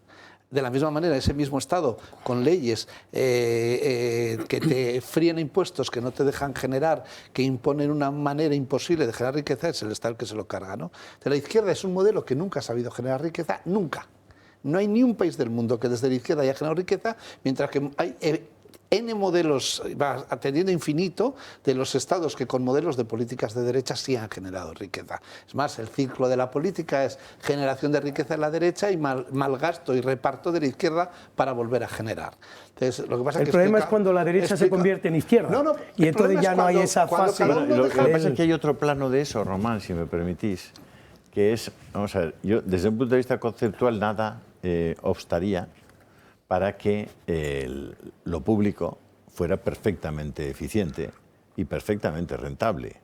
De la misma manera, ese mismo Estado, con leyes que te fríen impuestos, que no te dejan generar, que imponen una manera imposible de generar riqueza, es el Estado el que se lo carga, ¿no? De la izquierda es un modelo que nunca ha sabido generar riqueza, nunca. No hay ni un país del mundo que desde la izquierda haya generado riqueza, mientras que hay N modelos, atendiendo infinito, de los estados que con modelos de políticas de derecha sí han generado riqueza. Es más, el ciclo de la política es generación de riqueza en la derecha y malgasto y reparto de la izquierda para volver a generar. Entonces, lo que pasa el problema es cuando la derecha se convierte en izquierda. Y entonces ya no hay esa fase. Lo que pasa es que hay otro plano de eso, Román, si me permitís, que es, vamos a ver, yo desde un punto de vista conceptual nada obstaría para que lo público fuera perfectamente eficiente y perfectamente rentable.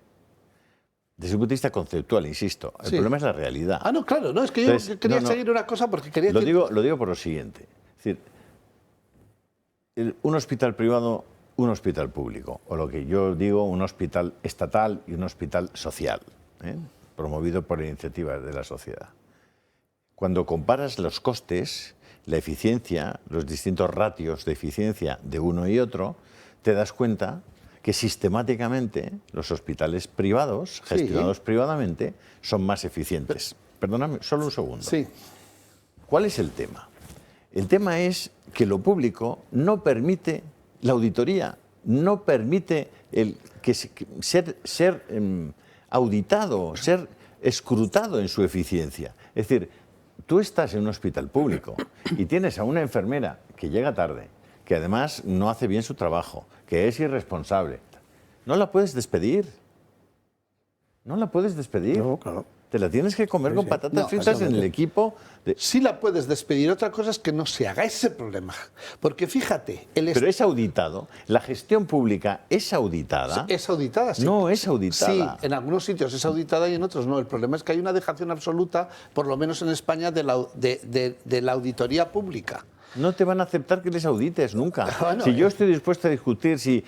Desde un punto de vista conceptual, insisto, el problema es la realidad. No, claro, no, es que yo quería seguir una cosa porque quería... Lo digo por lo siguiente. Es decir, un hospital privado, un hospital público, o lo que yo digo, un hospital estatal y un hospital social, promovido por iniciativas de la sociedad. Cuando comparas los costes, la eficiencia, los distintos ratios de eficiencia de uno y otro, te das cuenta que sistemáticamente los hospitales privados, gestionados privadamente, son más eficientes. Perdóname, solo un segundo. Sí. ¿Cuál es el tema? El tema es que lo público no permite la auditoría, no permite ser auditado, ser escrutado en su eficiencia. Es decir, tú estás en un hospital público y tienes a una enfermera que llega tarde, que además no hace bien su trabajo, que es irresponsable. No la puedes despedir. No la puedes despedir. No, claro. Te la tienes que comer con patatas fritas en el equipo. Sí la puedes despedir. Otra cosa es que no se haga ese problema. Porque fíjate... Pero es auditado. La gestión pública es auditada. Es auditada, sí. No es auditada. Sí, en algunos sitios es auditada y en otros no. El problema es que hay una dejación absoluta, por lo menos en España, de la auditoría pública. No te van a aceptar que les audites nunca. Bueno, si yo estoy dispuesto a discutir si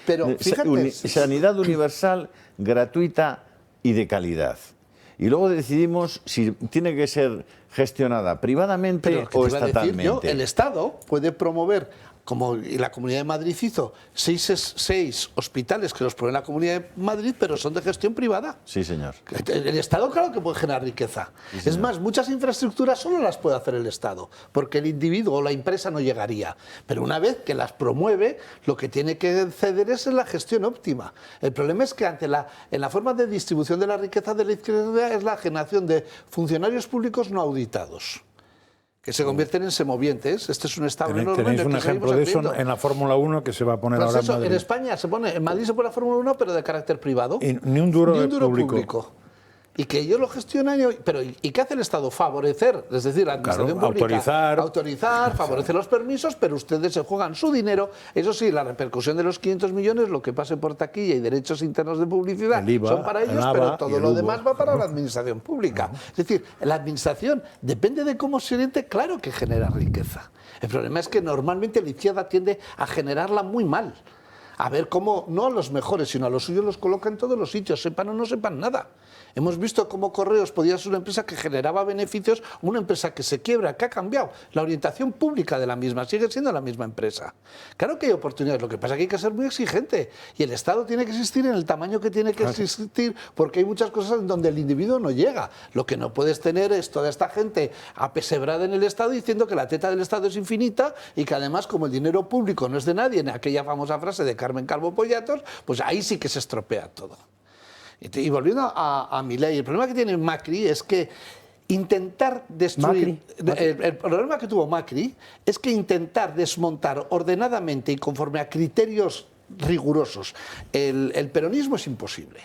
sanidad universal, gratuita y de calidad. Y luego decidimos si tiene que ser gestionada privadamente o estatalmente. El Estado puede promover como la Comunidad de Madrid hizo 6 hospitales que los pone la Comunidad de Madrid, pero son de gestión privada. Sí, señor. El Estado, claro que puede generar riqueza. Sí, es más, muchas infraestructuras solo las puede hacer el Estado, porque el individuo o la empresa no llegaría. Pero una vez que las promueve, lo que tiene que ceder es en la gestión óptima. El problema es que en la forma de distribución de la riqueza de la izquierda es la generación de funcionarios públicos no auditados, que se convierten en semovientes. Este es un estado enorme. Tenéis un ejemplo de eso en la Fórmula 1 que se va a poner pues ahora eso, en Madrid. En España en Madrid se pone la Fórmula 1, pero de carácter privado. Y ni un duro, público. Y que ellos lo gestionan, pero ¿y qué hace el Estado? Favorecer, es decir, la administración pública. Autorizar, favorecer los permisos, pero ustedes se juegan su dinero. Eso sí, la repercusión de los 500 millones, lo que pase por taquilla y derechos internos de publicidad, el IVA, son para ellos, pero todo lo demás va para la administración pública. Es decir, la administración, depende de cómo se oriente, claro que genera riqueza. El problema es que normalmente la izquierda tiende a generarla muy mal. A ver cómo, no a los mejores, sino a los suyos los coloca en todos los sitios, sepan o no sepan nada. Hemos visto cómo Correos podía ser una empresa que generaba beneficios, una empresa que se quiebra, que ha cambiado. La orientación pública de la misma sigue siendo la misma empresa. Claro que hay oportunidades, lo que pasa es que hay que ser muy exigente. Y el Estado tiene que existir en el tamaño que tiene que existir, porque hay muchas cosas en donde el individuo no llega. Lo que no puedes tener es toda esta gente apesebrada en el Estado diciendo que la teta del Estado es infinita y que además, como el dinero público no es de nadie, en aquella famosa frase de Carmen Calvo Pollatos, pues ahí sí que se estropea todo. Y volviendo a Milei, el problema que tiene Macri es que intentar destruir... El problema que tuvo Macri es que intentar desmontar ordenadamente y conforme a criterios rigurosos el peronismo es imposible.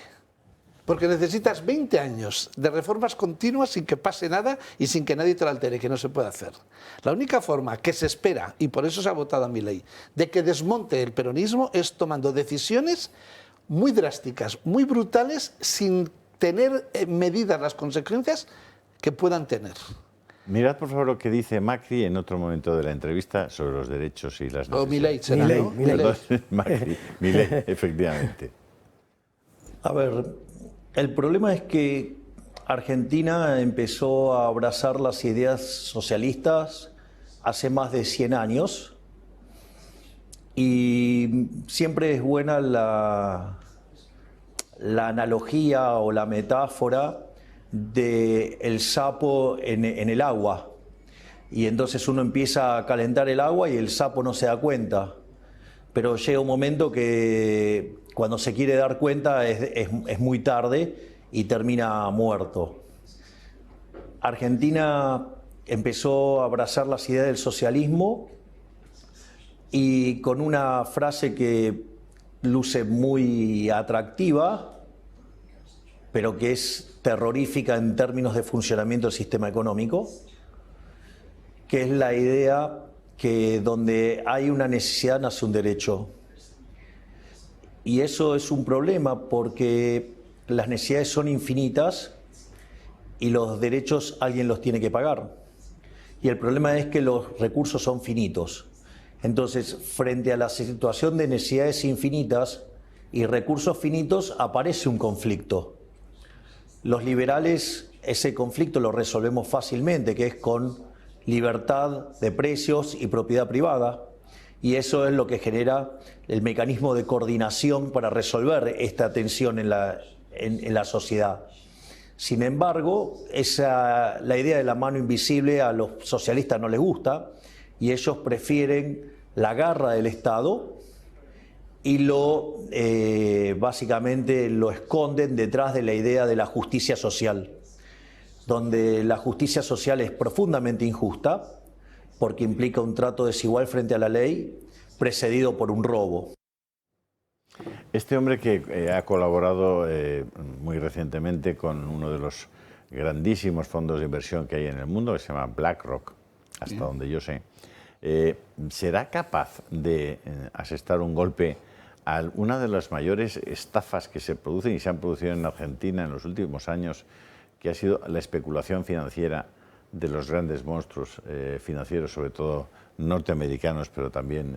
Porque necesitas 20 años de reformas continuas sin que pase nada y sin que nadie te lo altere, que no se puede hacer. La única forma que se espera, y por eso se ha votado a Milei, de que desmonte el peronismo es tomando decisiones muy drásticas, muy brutales, sin tener medidas las consecuencias que puedan tener. Mirad, por favor, lo que dice Macri en otro momento de la entrevista sobre los derechos y las necesidades. O Milei, será, ¿no? Milei, efectivamente. A ver, el problema es que Argentina empezó a abrazar las ideas socialistas hace más de 100 años y siempre es buena la analogía o la metáfora del sapo en el agua. Y entonces uno empieza a calentar el agua y el sapo no se da cuenta. Pero llega un momento que cuando se quiere dar cuenta es muy tarde y termina muerto. Argentina empezó a abrazar las ideas del socialismo y con una frase que luce muy atractiva, pero que es terrorífica en términos de funcionamiento del sistema económico, que es la idea que donde hay una necesidad nace un derecho. Y eso es un problema porque las necesidades son infinitas y los derechos alguien los tiene que pagar. Y el problema es que los recursos son finitos. Entonces, frente a la situación de necesidades infinitas y recursos finitos, aparece un conflicto. Los liberales ese conflicto lo resolvemos fácilmente, que es con libertad de precios y propiedad privada. Y eso es lo que genera el mecanismo de coordinación para resolver esta tensión en la sociedad. Sin embargo, la idea de la mano invisible a los socialistas no les gusta y ellos prefieren la garra del Estado y básicamente lo esconden detrás de la idea de la justicia social, donde la justicia social es profundamente injusta porque implica un trato desigual frente a la ley precedido por un robo. Este hombre que ha colaborado muy recientemente con uno de los grandísimos fondos de inversión que hay en el mundo, que se llama BlackRock, hasta donde yo sé, ¿será capaz de asestar un golpe a una de las mayores estafas que se producen y se han producido en Argentina en los últimos años, que ha sido la especulación financiera de los grandes monstruos financieros, sobre todo norteamericanos, pero también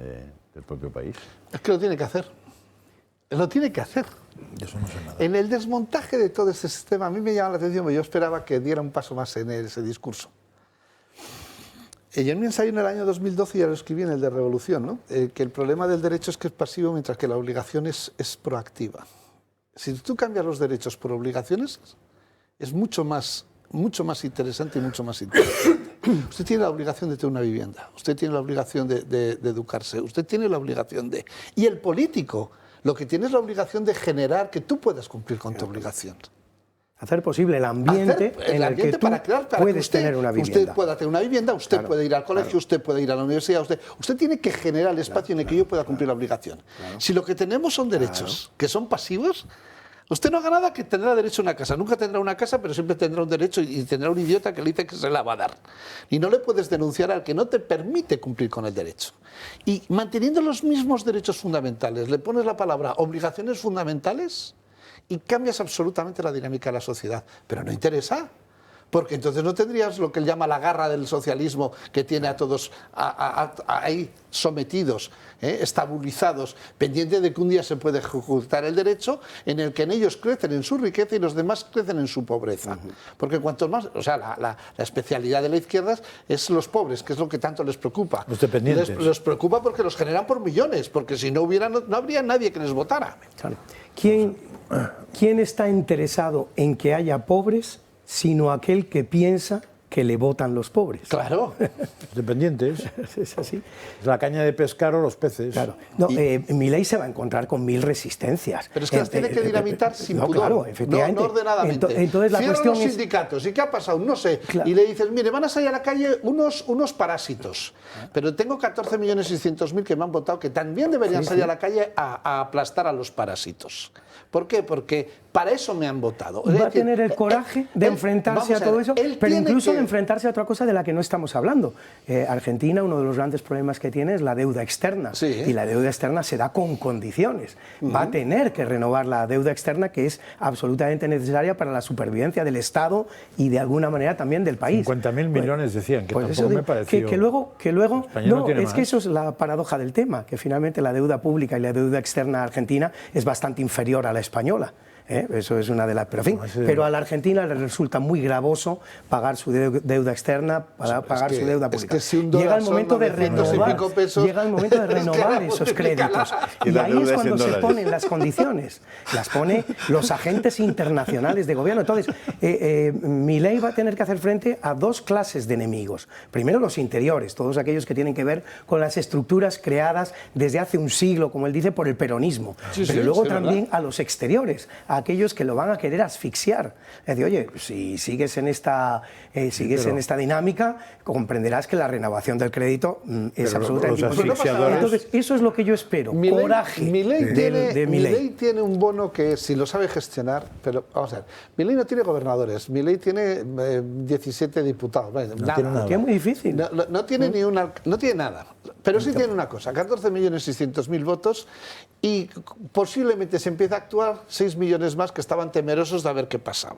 del propio país? Es que lo tiene que hacer. Lo tiene que hacer. Eso no sé nada. En el desmontaje de todo este sistema, a mí me llama la atención, porque yo esperaba que diera un paso más en ese discurso. Yo en mi ensayo en el año 2012 ya lo escribí en el de Revolución, ¿no? Que el problema del derecho es que es pasivo mientras que la obligación es proactiva. Si tú cambias los derechos por obligaciones, es mucho más interesante y mucho más interesante. Usted tiene la obligación de tener una vivienda, usted tiene la obligación de educarse, usted tiene la obligación de... Y el político lo que tiene es la obligación de generar que tú puedas cumplir con tu obligación. Hacer posible el ambiente en el que tú puedes tener una vivienda. Usted pueda tener una vivienda, usted puede ir al colegio, usted puede ir a la universidad, usted tiene que generar el espacio en el que yo pueda cumplir la obligación. Si lo que tenemos son derechos que son pasivos, usted no haga nada que tendrá derecho a una casa. Nunca tendrá una casa, pero siempre tendrá un derecho y tendrá un idiota que le dice que se la va a dar. Y no le puedes denunciar al que no te permite cumplir con el derecho. Y manteniendo los mismos derechos fundamentales, le pones la palabra obligaciones fundamentales y cambias absolutamente la dinámica de la sociedad. Pero no interesa. Porque entonces no tendrías lo que él llama la garra del socialismo, que tiene a todos ahí sometidos, estabilizados, pendiente de que un día se puede ejecutar el derecho, en el que en ellos crecen en su riqueza y los demás crecen en su pobreza. Porque cuanto más, o sea, la especialidad de la izquierda es los pobres, que es lo que tanto les preocupa. Los dependientes. Les preocupa porque los generan por millones, porque si no hubiera, no habría nadie que les votara. Claro. ¿Quién está interesado en que haya pobres sino aquel que piensa que le votan los pobres? Claro. Dependientes. Es así. La caña de pescar o los peces. Claro. No, Milei se va a encontrar con 1000 resistencias. Pero es que las tiene que dinamitar sin pudor. Claro, efectivamente. No ordenadamente. Entonces la cuestión los sindicatos. ¿Y qué ha pasado? No sé. Claro. Y le dices, mire, van a salir a la calle unos parásitos. Pero tengo 14.600.000 que me han votado que también deberían salir a la calle a aplastar a los parásitos. ¿Por qué? Porque para eso me han votado. Va a tener el coraje de enfrentarse a todo eso, pero incluso de enfrentarse a otra cosa de la que no estamos hablando. Argentina, uno de los grandes problemas que tiene es la deuda externa. Sí. Y la deuda externa se da con condiciones. Va a tener que renovar la deuda externa, que es absolutamente necesaria para la supervivencia del Estado y de alguna manera también del país. 50.000 millones decían, que pues tampoco me pareció... Que luego no, es que eso es la paradoja del tema, que finalmente la deuda pública y la deuda externa argentina es bastante inferior a la española. Eso es una de las... Pero a la Argentina le resulta muy gravoso pagar su deuda externa, pagar su deuda pública. Es que si llega el momento de renovar esos créditos. Y ahí es cuando se ponen las condiciones. Las pone los agentes internacionales de gobierno. Entonces, Milei va a tener que hacer frente a dos clases de enemigos. Primero, los interiores, todos aquellos que tienen que ver con las estructuras creadas desde hace un siglo, como él dice, por el peronismo. Pero luego también a los exteriores, a aquellos que lo van a querer asfixiar. Es decir, oye, si sigues en esta dinámica, comprenderás que la renovación del crédito es absolutamente imposible. Entonces, eso es lo que yo espero, coraje de Milei. Milei tiene un bono que si lo sabe gestionar, pero vamos a ver, Milei no tiene gobernadores, Milei tiene 17 diputados. No tiene nada. Que es muy difícil. No tiene ni una, no tiene nada, pero sí tiene una cosa, 14.600.000 votos y posiblemente se empieza a actuar 6 millones más que estaban temerosos de ver qué pasaba.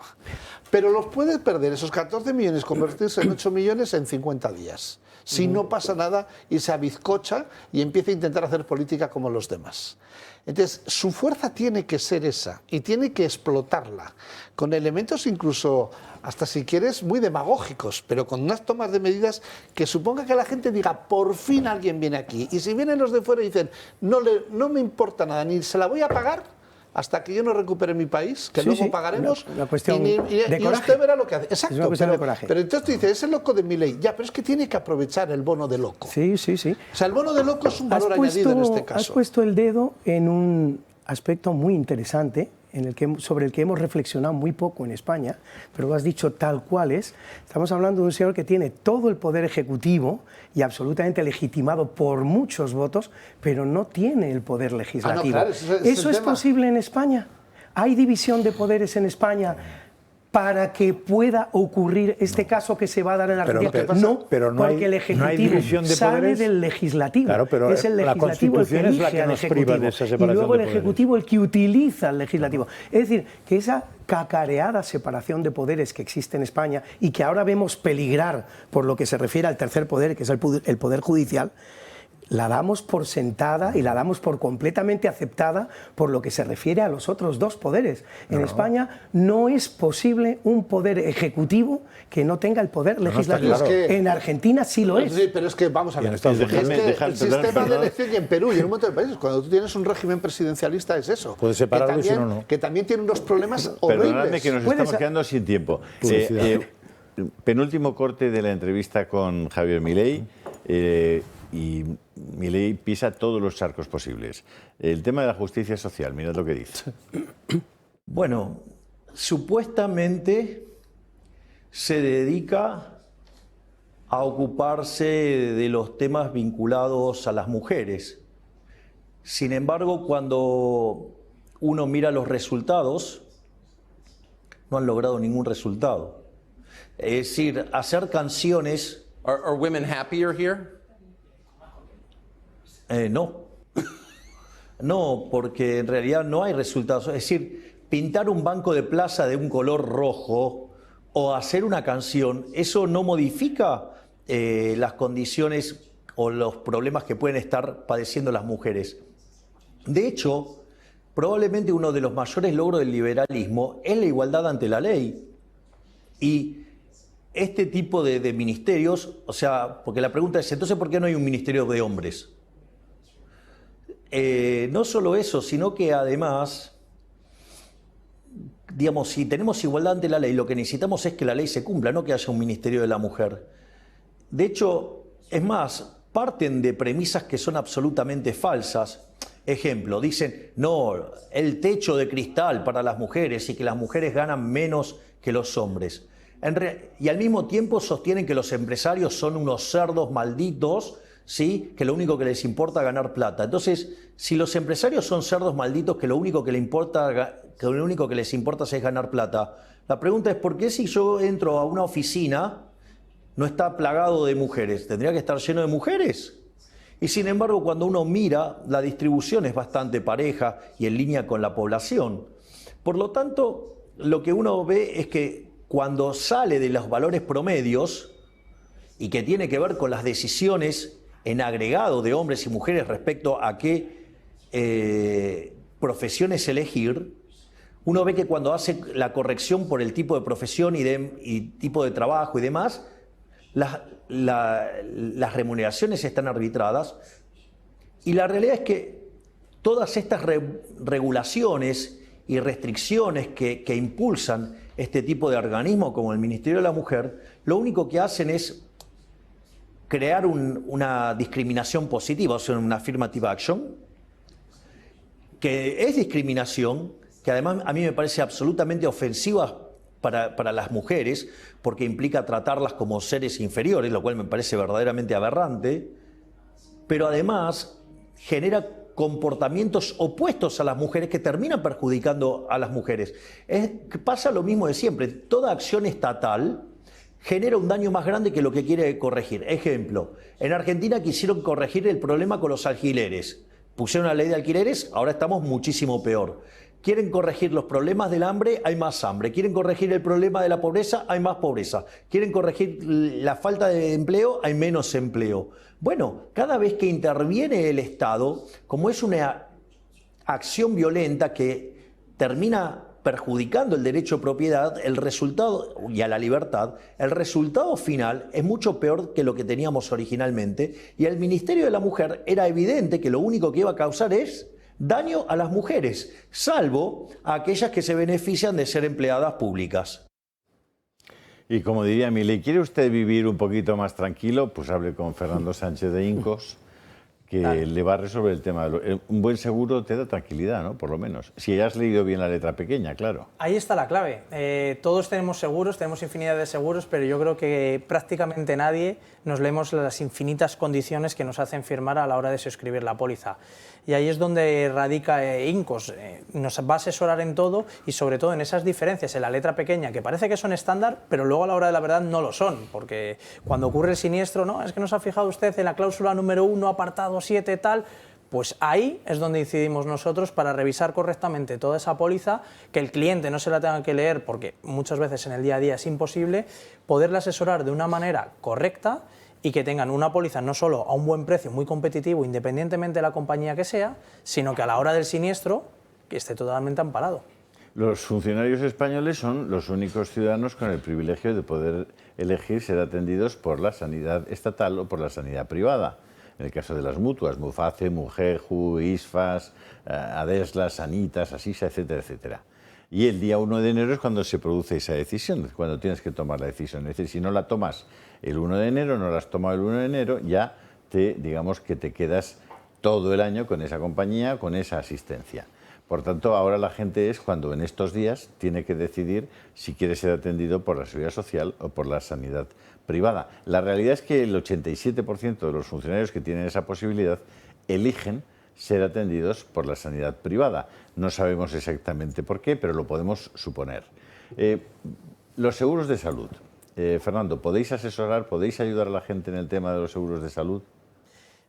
Pero los puede perder esos 14 millones, convertirse en 8 millones en 50 días. Si no pasa nada y se abizcocha y empieza a intentar hacer política como los demás. Entonces, su fuerza tiene que ser esa y tiene que explotarla con elementos incluso, hasta si quieres, muy demagógicos, pero con unas tomas de medidas que suponga que la gente diga, por fin alguien viene aquí. Y si vienen los de fuera y dicen, no me importa nada, ni se la voy a pagar hasta que yo no recupere mi país, que luego pagaremos, una cuestión y usted verá lo que hace. Exacto, es una cuestión de coraje. Pero entonces tú dices, es el loco de Milei. Ya, pero es que tiene que aprovechar el bono de loco. Sí. O sea, el bono de loco es un valor añadido en este caso. Has puesto el dedo en un aspecto muy interesante sobre el que hemos reflexionado muy poco en España, pero lo has dicho tal cual es. Estamos hablando de un señor que tiene todo el poder ejecutivo y absolutamente legitimado por muchos votos, pero no tiene el poder legislativo. Claro, ¿Eso es posible en España? ¿Hay división de poderes en España para que pueda ocurrir este caso que se va a dar en la Argentina? Porque el Ejecutivo sale del Legislativo. Claro, pero es el Legislativo el que elige al Ejecutivo. Y luego el Ejecutivo el que utiliza al Legislativo. Es decir, que esa cacareada separación de poderes que existe en España y que ahora vemos peligrar por lo que se refiere al tercer poder, que es el Poder Judicial, la damos por sentada y la damos por completamente aceptada por lo que se refiere a los otros dos poderes. En España no es posible un poder ejecutivo que no tenga el poder legislativo. Claro. En Argentina sí lo es. Sí, pero es que vamos a ver. Es que el sistema de elección, y en Perú y en un montón de países, cuando tú tienes un régimen presidencialista es eso. Puedes separarlo, si no, no. Que también tiene unos problemas horribles. Perdonadme que nos estamos quedando sin tiempo. Penúltimo corte de la entrevista con Javier Milei. Y Milei pisa todos los charcos posibles. El tema de la justicia social, mirad lo que dice. Bueno, supuestamente se dedica a ocuparse de los temas vinculados a las mujeres. Sin embargo, cuando uno mira los resultados, no han logrado ningún resultado. Es decir, hacer canciones... Are women happier here? No. No, porque en realidad no hay resultados. Es decir, pintar un banco de plaza de un color rojo o hacer una canción, eso no modifica las condiciones o los problemas que pueden estar padeciendo las mujeres. De hecho, probablemente uno de los mayores logros del liberalismo es la igualdad ante la ley. Y este tipo de ministerios, o sea, porque la pregunta es, entonces, ¿por qué no hay un ministerio de hombres? No solo eso, sino que además, digamos, si tenemos igualdad ante la ley, lo que necesitamos es que la ley se cumpla, no que haya un ministerio de la mujer. De hecho, es más, parten de premisas que son absolutamente falsas. Ejemplo, dicen, no, el techo de cristal para las mujeres y que las mujeres ganan menos que los hombres. Y al mismo tiempo sostienen que los empresarios son unos cerdos malditos, ¿sí? Que lo único que les importa es ganar plata. Entonces, si los empresarios son cerdos malditos que lo único que les importa es ganar plata, la pregunta es ¿por qué si yo entro a una oficina no está plagado de mujeres? ¿Tendría que estar lleno de mujeres? Y sin embargo, cuando uno mira, la distribución es bastante pareja y en línea con la población. Por lo tanto, lo que uno ve es que cuando sale de los valores promedios y que tiene que ver con las decisiones en agregado de hombres y mujeres respecto a qué profesiones elegir, uno ve que cuando hace la corrección por el tipo de profesión y tipo de trabajo y demás, las remuneraciones están arbitradas y la realidad es que todas estas regulaciones y restricciones que impulsan este tipo de organismos como el Ministerio de la Mujer, lo único que hacen es crear una discriminación positiva, o sea, una affirmative action, que es discriminación, que además a mí me parece absolutamente ofensiva para las mujeres, porque implica tratarlas como seres inferiores, lo cual me parece verdaderamente aberrante, pero además genera comportamientos opuestos a las mujeres que terminan perjudicando a las mujeres. Pasa lo mismo de siempre, toda acción estatal genera un daño más grande que lo que quiere corregir. Ejemplo, en Argentina quisieron corregir el problema con los alquileres. Pusieron una ley de alquileres, ahora estamos muchísimo peor. Quieren corregir los problemas del hambre, hay más hambre. Quieren corregir el problema de la pobreza, hay más pobreza. Quieren corregir la falta de empleo, hay menos empleo. Bueno, cada vez que interviene el Estado, como es una acción violenta que termina perjudicando el derecho de propiedad, el resultado, y a la libertad, el resultado final es mucho peor que lo que teníamos originalmente, y el Ministerio de la Mujer era evidente que lo único que iba a causar es daño a las mujeres, salvo a aquellas que se benefician de ser empleadas públicas. Y como diría Milei, ¿quiere usted vivir un poquito más tranquilo? Pues hable con Fernando Sánchez de Incos, que le va a resolver el tema. Un buen seguro te da tranquilidad, ¿no? Por lo menos. Si ya has leído bien la letra pequeña, claro. Ahí está la clave. Todos tenemos seguros, tenemos infinidad de seguros, pero yo creo que prácticamente nadie nos leemos las infinitas condiciones que nos hacen firmar a la hora de suscribir la póliza. Y ahí es donde radica Incos. Nos va a asesorar en todo y sobre todo en esas diferencias en la letra pequeña, que parece que son estándar, pero luego a la hora de la verdad no lo son, porque cuando ocurre el siniestro, no, es que no se ha fijado usted en la cláusula número 1, apartado 7, tal. Pues ahí es donde incidimos nosotros para revisar correctamente toda esa póliza, que el cliente no se la tenga que leer, porque muchas veces en el día a día es imposible, poderle asesorar de una manera correcta y que tengan una póliza no solo a un buen precio, muy competitivo, independientemente de la compañía que sea, sino que a la hora del siniestro que esté totalmente amparado. Los funcionarios españoles son los únicos ciudadanos con el privilegio de poder elegir ser atendidos por la sanidad estatal o por la sanidad privada. En el caso de las mutuas, Muface, Mugeju, ISFAS, Adeslas, Sanitas, Asisa, etcétera, etcétera. Y el día 1 de enero es cuando se produce esa decisión, cuando tienes que tomar la decisión. Es decir, si no la tomas el 1 de enero, no la has tomado el 1 de enero, ya digamos que te quedas todo el año con esa compañía, con esa asistencia. Por tanto, ahora la gente es cuando en estos días tiene que decidir si quiere ser atendido por la Seguridad Social o por la sanidad privada. La realidad es que el 87% de los funcionarios que tienen esa posibilidad eligen ser atendidos por la sanidad privada. No sabemos exactamente por qué, pero lo podemos suponer. Los seguros de salud. Fernando, ¿podéis asesorar, podéis ayudar a la gente en el tema de los seguros de salud?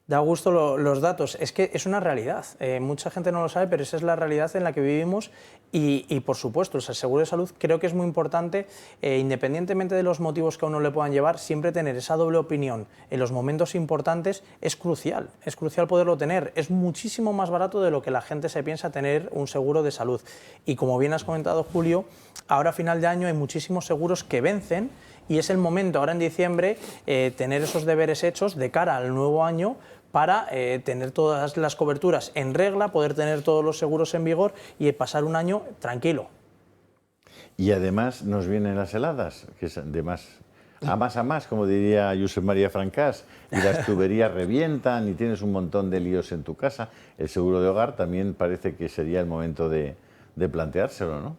Da gusto los datos, es que es una realidad, mucha gente no lo sabe, pero esa es la realidad en la que vivimos y por supuesto, el seguro de salud creo que es muy importante, independientemente de los motivos que a uno le puedan llevar, siempre tener esa doble opinión en los momentos importantes es crucial poderlo tener, es muchísimo más barato de lo que la gente se piensa tener un seguro de salud y como bien has comentado, Julio, ahora a final de año hay muchísimos seguros que vencen y es el momento ahora en diciembre tener esos deberes hechos de cara al nuevo año para tener todas las coberturas en regla, poder tener todos los seguros en vigor y pasar un año tranquilo. Y además nos vienen las heladas, que es de más a más, como diría Josep María Francás, y las tuberías revientan y tienes un montón de líos en tu casa. El seguro de hogar también parece que sería el momento de planteárselo, ¿no?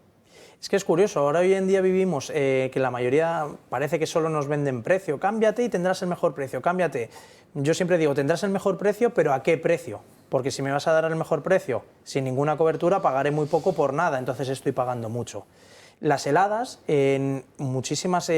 Es que es curioso, ahora hoy en día vivimos que la mayoría parece que solo nos venden precio, cámbiate y tendrás el mejor precio, cámbiate. Yo siempre digo, tendrás el mejor precio, pero ¿a qué precio? Porque si me vas a dar el mejor precio sin ninguna cobertura, pagaré muy poco por nada, entonces estoy pagando mucho. Las heladas, en muchísimos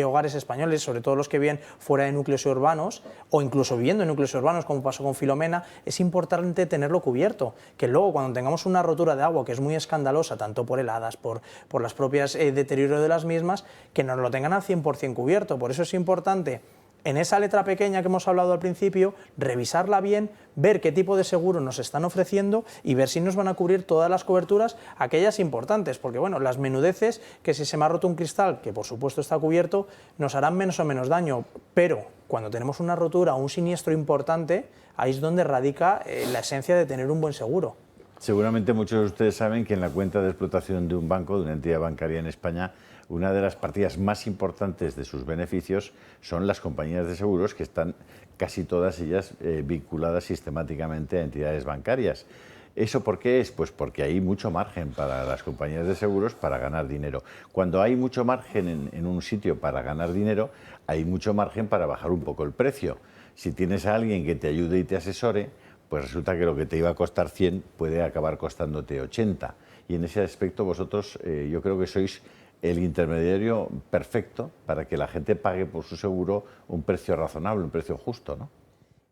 hogares españoles, sobre todo los que viven fuera de núcleos urbanos o incluso viviendo en núcleos urbanos, como pasó con Filomena, es importante tenerlo cubierto, que luego cuando tengamos una rotura de agua que es muy escandalosa, tanto por heladas, por las propias deterioro de las mismas, que nos lo tengan al 100% cubierto. Por eso es importante, en esa letra pequeña que hemos hablado al principio, revisarla bien, ver qué tipo de seguro nos están ofreciendo y ver si nos van a cubrir todas las coberturas, aquellas importantes, porque bueno, las menudeces, que si se me ha roto un cristal, que por supuesto está cubierto, nos harán menos o menos daño, pero cuando tenemos una rotura o un siniestro importante, ahí es donde radica la esencia de tener un buen seguro. Seguramente muchos de ustedes saben que en la cuenta de explotación de un banco, de una entidad bancaria en España, una de las partidas más importantes de sus beneficios son las compañías de seguros, que están casi todas ellas vinculadas sistemáticamente a entidades bancarias. ¿Eso por qué es? Pues porque hay mucho margen para las compañías de seguros para ganar dinero. Cuando hay mucho margen en un sitio para ganar dinero, hay mucho margen para bajar un poco el precio. Si tienes a alguien que te ayude y te asesore, pues resulta que lo que te iba a costar 100 puede acabar costándote 80. Y en ese aspecto vosotros yo creo que sois el intermediario perfecto para que la gente pague por su seguro un precio razonable, un precio justo, ¿no?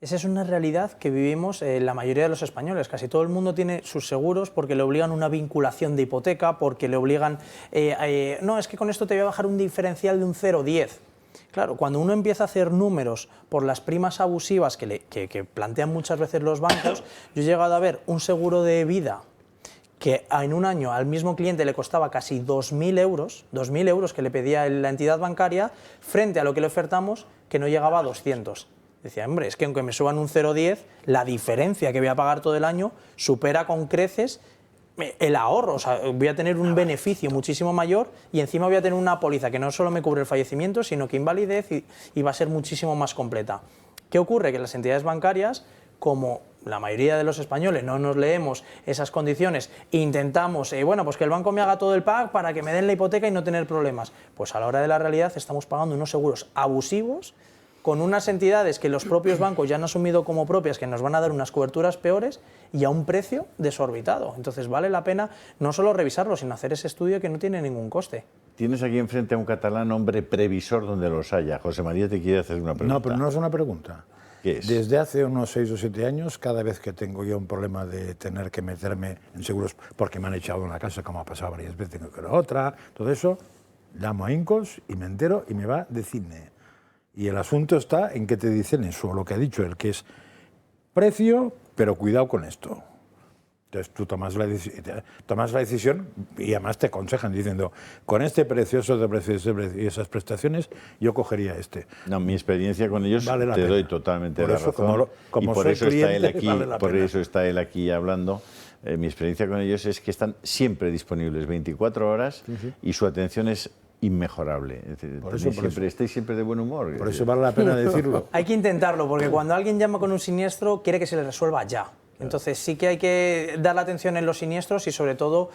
Esa es una realidad que vivimos la mayoría de los españoles. Casi todo el mundo tiene sus seguros porque le obligan una vinculación de hipoteca, porque le obligan... no, es que con esto te voy a bajar un diferencial de un 0,10. Claro, cuando uno empieza a hacer números por las primas abusivas que plantean muchas veces los bancos, yo he llegado a ver un seguro de vida que en un año al mismo cliente le costaba casi 2.000 euros que le pedía la entidad bancaria, frente a lo que le ofertamos, que no llegaba a 200. Decía, hombre, es que aunque me suban un 0,10, la diferencia que voy a pagar todo el año supera con creces el ahorro, o sea, voy a tener un beneficio muchísimo mayor y encima voy a tener una póliza que no solo me cubre el fallecimiento, sino que invalidez y va a ser muchísimo más completa. ¿Qué ocurre? Que las entidades bancarias, como la mayoría de los españoles no nos leemos esas condiciones e intentamos, bueno, pues que el banco me haga todo el pack para que me den la hipoteca y no tener problemas, pues a la hora de la realidad estamos pagando unos seguros abusivos con unas entidades que los propios bancos ya han asumido como propias, que nos van a dar unas coberturas peores y a un precio desorbitado. Entonces vale la pena no solo revisarlo, sino hacer ese estudio que no tiene ningún coste. Tienes aquí enfrente a un catalán, hombre previsor donde los haya. José María te quiere hacer una pregunta. No, pero no es una pregunta. ¿Qué es? Desde hace unos 6 o 7 años, cada vez que tengo yo un problema de tener que meterme en seguros porque me han echado una casa, como ha pasado varias veces, tengo que ir a otra, todo eso, llamo a Incos y me entero y me va de cine. Y el asunto está en que te dicen eso, lo que ha dicho él, que es precio, pero cuidado con esto. Entonces tú tomas la decisión y además te aconsejan diciendo, con este precio, esos precios y esas prestaciones, yo cogería este. No, mi experiencia con ellos vale te doy totalmente la razón. Como y por soy eso cliente, está él aquí, vale la por pena. eso está él aquí hablando. Mi experiencia con ellos es que están siempre disponibles 24 horas y su atención es inmejorable. Es decir, estáis siempre de buen humor. Por eso vale la pena decirlo. Hay que intentarlo, porque cuando alguien llama con un siniestro, quiere que se le resuelva ya. Entonces sí que hay que dar la atención en los siniestros y sobre todo,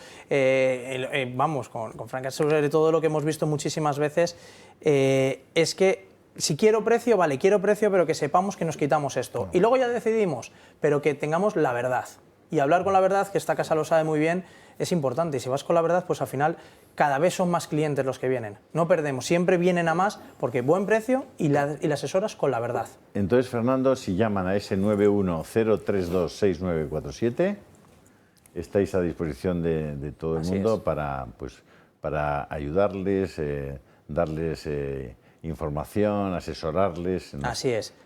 vamos, con Franca, sobre todo lo que hemos visto muchísimas veces, es que si quiero precio, vale, quiero precio, pero que sepamos que nos quitamos esto. Y luego ya decidimos, pero que tengamos la verdad. Y hablar con la verdad, que esta casa lo sabe muy bien, es importante. Y si vas con la verdad, pues al final cada vez son más clientes los que vienen. No perdemos, siempre vienen a más porque buen precio y las asesoras con la verdad. Entonces, Fernando, si llaman a ese 910326947, estáis a disposición de todo el mundo para ayudarles, darles información, asesorarles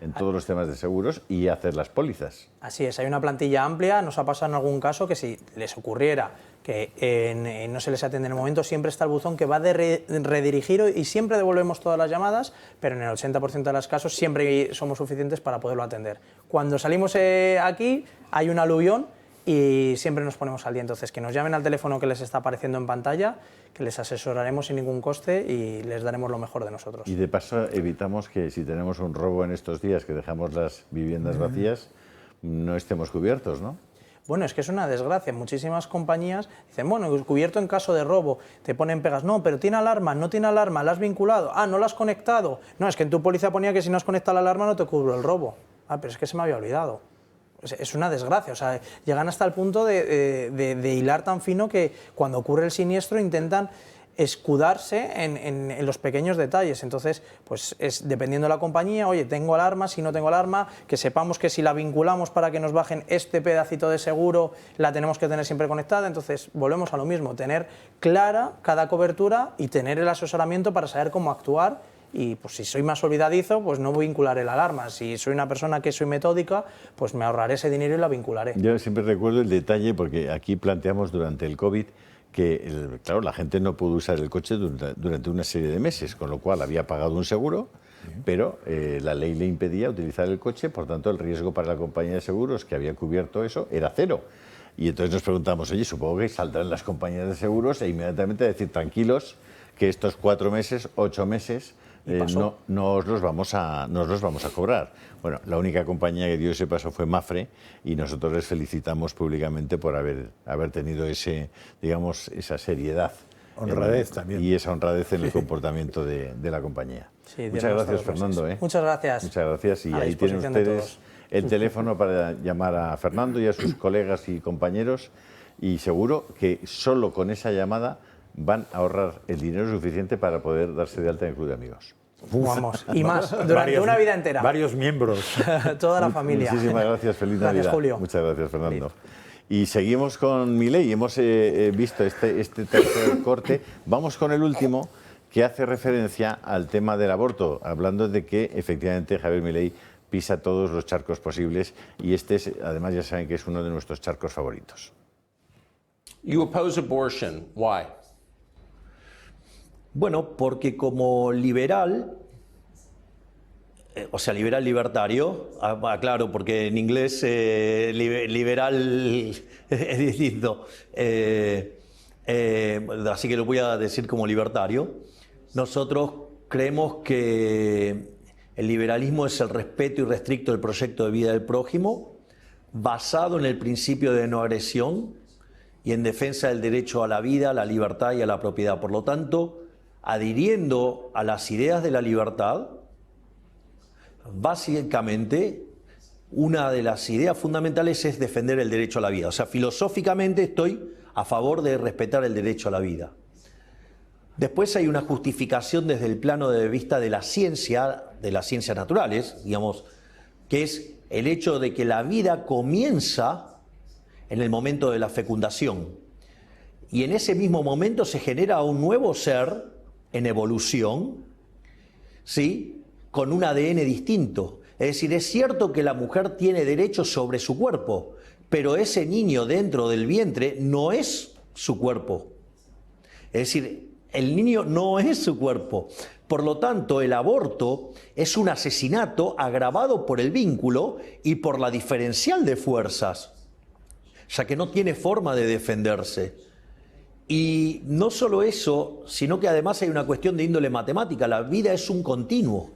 en todos los temas de seguros y hacer las pólizas. Así es, hay una plantilla amplia. Nos ha pasado en algún caso que si les ocurriera que no se les atiende en el momento, siempre está el buzón que va a redirigir y siempre devolvemos todas las llamadas, pero en el 80% de los casos siempre somos suficientes para poderlo atender. Cuando salimos aquí hay un aluvión y siempre nos ponemos al día. Entonces, que nos llamen al teléfono que les está apareciendo en pantalla, que les asesoraremos sin ningún coste y les daremos lo mejor de nosotros. Y de paso evitamos que si tenemos un robo en estos días, que dejamos las viviendas vacías, no estemos cubiertos, ¿no? Bueno, es que es una desgracia. Muchísimas compañías dicen, bueno, cubierto en caso de robo, te ponen pegas. No, pero tiene alarma, no tiene alarma, la has vinculado. Ah, no la has conectado. No, es que en tu póliza ponía que si no has conectado la alarma no te cubro el robo. Ah, pero es que se me había olvidado. Es una desgracia. O sea, llegan hasta el punto de hilar tan fino que cuando ocurre el siniestro intentan escudarse en los pequeños detalles. Entonces, pues es dependiendo de la compañía, oye, tengo alarma, si no tengo alarma, que sepamos que si la vinculamos para que nos bajen este pedacito de seguro, la tenemos que tener siempre conectada. Entonces, volvemos a lo mismo, tener clara cada cobertura y tener el asesoramiento para saber cómo actuar. Y pues si soy más olvidadizo, pues no vincularé la alarma. Si soy una persona que soy metódica, pues me ahorraré ese dinero y la vincularé. Yo siempre recuerdo el detalle, porque aquí planteamos durante el COVID que, claro, la gente no pudo usar el coche durante una serie de meses, con lo cual había pagado un seguro, pero la ley le impedía utilizar el coche, por tanto el riesgo para la compañía de seguros que había cubierto eso era cero. Y entonces nos preguntamos, oye, supongo que saldrán las compañías de seguros e inmediatamente decir, tranquilos, que estos 4 meses, 8 meses... no os los vamos a cobrar. Bueno, la única compañía que dio ese paso fue Mapfre y nosotros les felicitamos públicamente por haber tenido esa seriedad. Honradez también. Y esa honradez en el comportamiento de la compañía. Sí, muchas gracias, Fernando. Muchas gracias. Muchas gracias. Y ahí tienen ustedes el teléfono para llamar a Fernando y a sus colegas y compañeros, y seguro que solo con esa llamada van a ahorrar el dinero suficiente para poder darse de alta en el Club de Amigos. Vamos, y más, durante una vida entera. Varios miembros. Toda la familia. Muchísimas gracias, feliz Navidad. Gracias, Julio. Muchas gracias, Fernando. Y seguimos con Milei, hemos visto este tercer corte. Vamos con el último, que hace referencia al tema del aborto, hablando de que efectivamente Javier Milei pisa todos los charcos posibles, y este es, además ya saben que es uno de nuestros charcos favoritos. You oppose abortion. Why? Bueno, porque como liberal, o sea, liberal libertario, claro, porque en inglés liberal es distinto, así que lo voy a decir como libertario. Nosotros creemos que el liberalismo es el respeto irrestricto del proyecto de vida del prójimo, basado en el principio de no agresión y en defensa del derecho a la vida, a la libertad y a la propiedad. Por lo tanto, adhiriendo a las ideas de la libertad, básicamente una de las ideas fundamentales es defender el derecho a la vida. O sea, filosóficamente estoy a favor de respetar el derecho a la vida. Después hay una justificación desde el plano de vista de las ciencias naturales, digamos, que es el hecho de que la vida comienza en el momento de la fecundación. Y en ese mismo momento se genera un nuevo ser en evolución, ¿sí?, con un ADN distinto. Es decir, es cierto que la mujer tiene derechos sobre su cuerpo, pero ese niño dentro del vientre no es su cuerpo. Es decir, el niño no es su cuerpo. Por lo tanto, el aborto es un asesinato agravado por el vínculo y por la diferencial de fuerzas, ya que no tiene forma de defenderse. Y no solo eso, sino que además hay una cuestión de índole matemática. La vida es un continuo,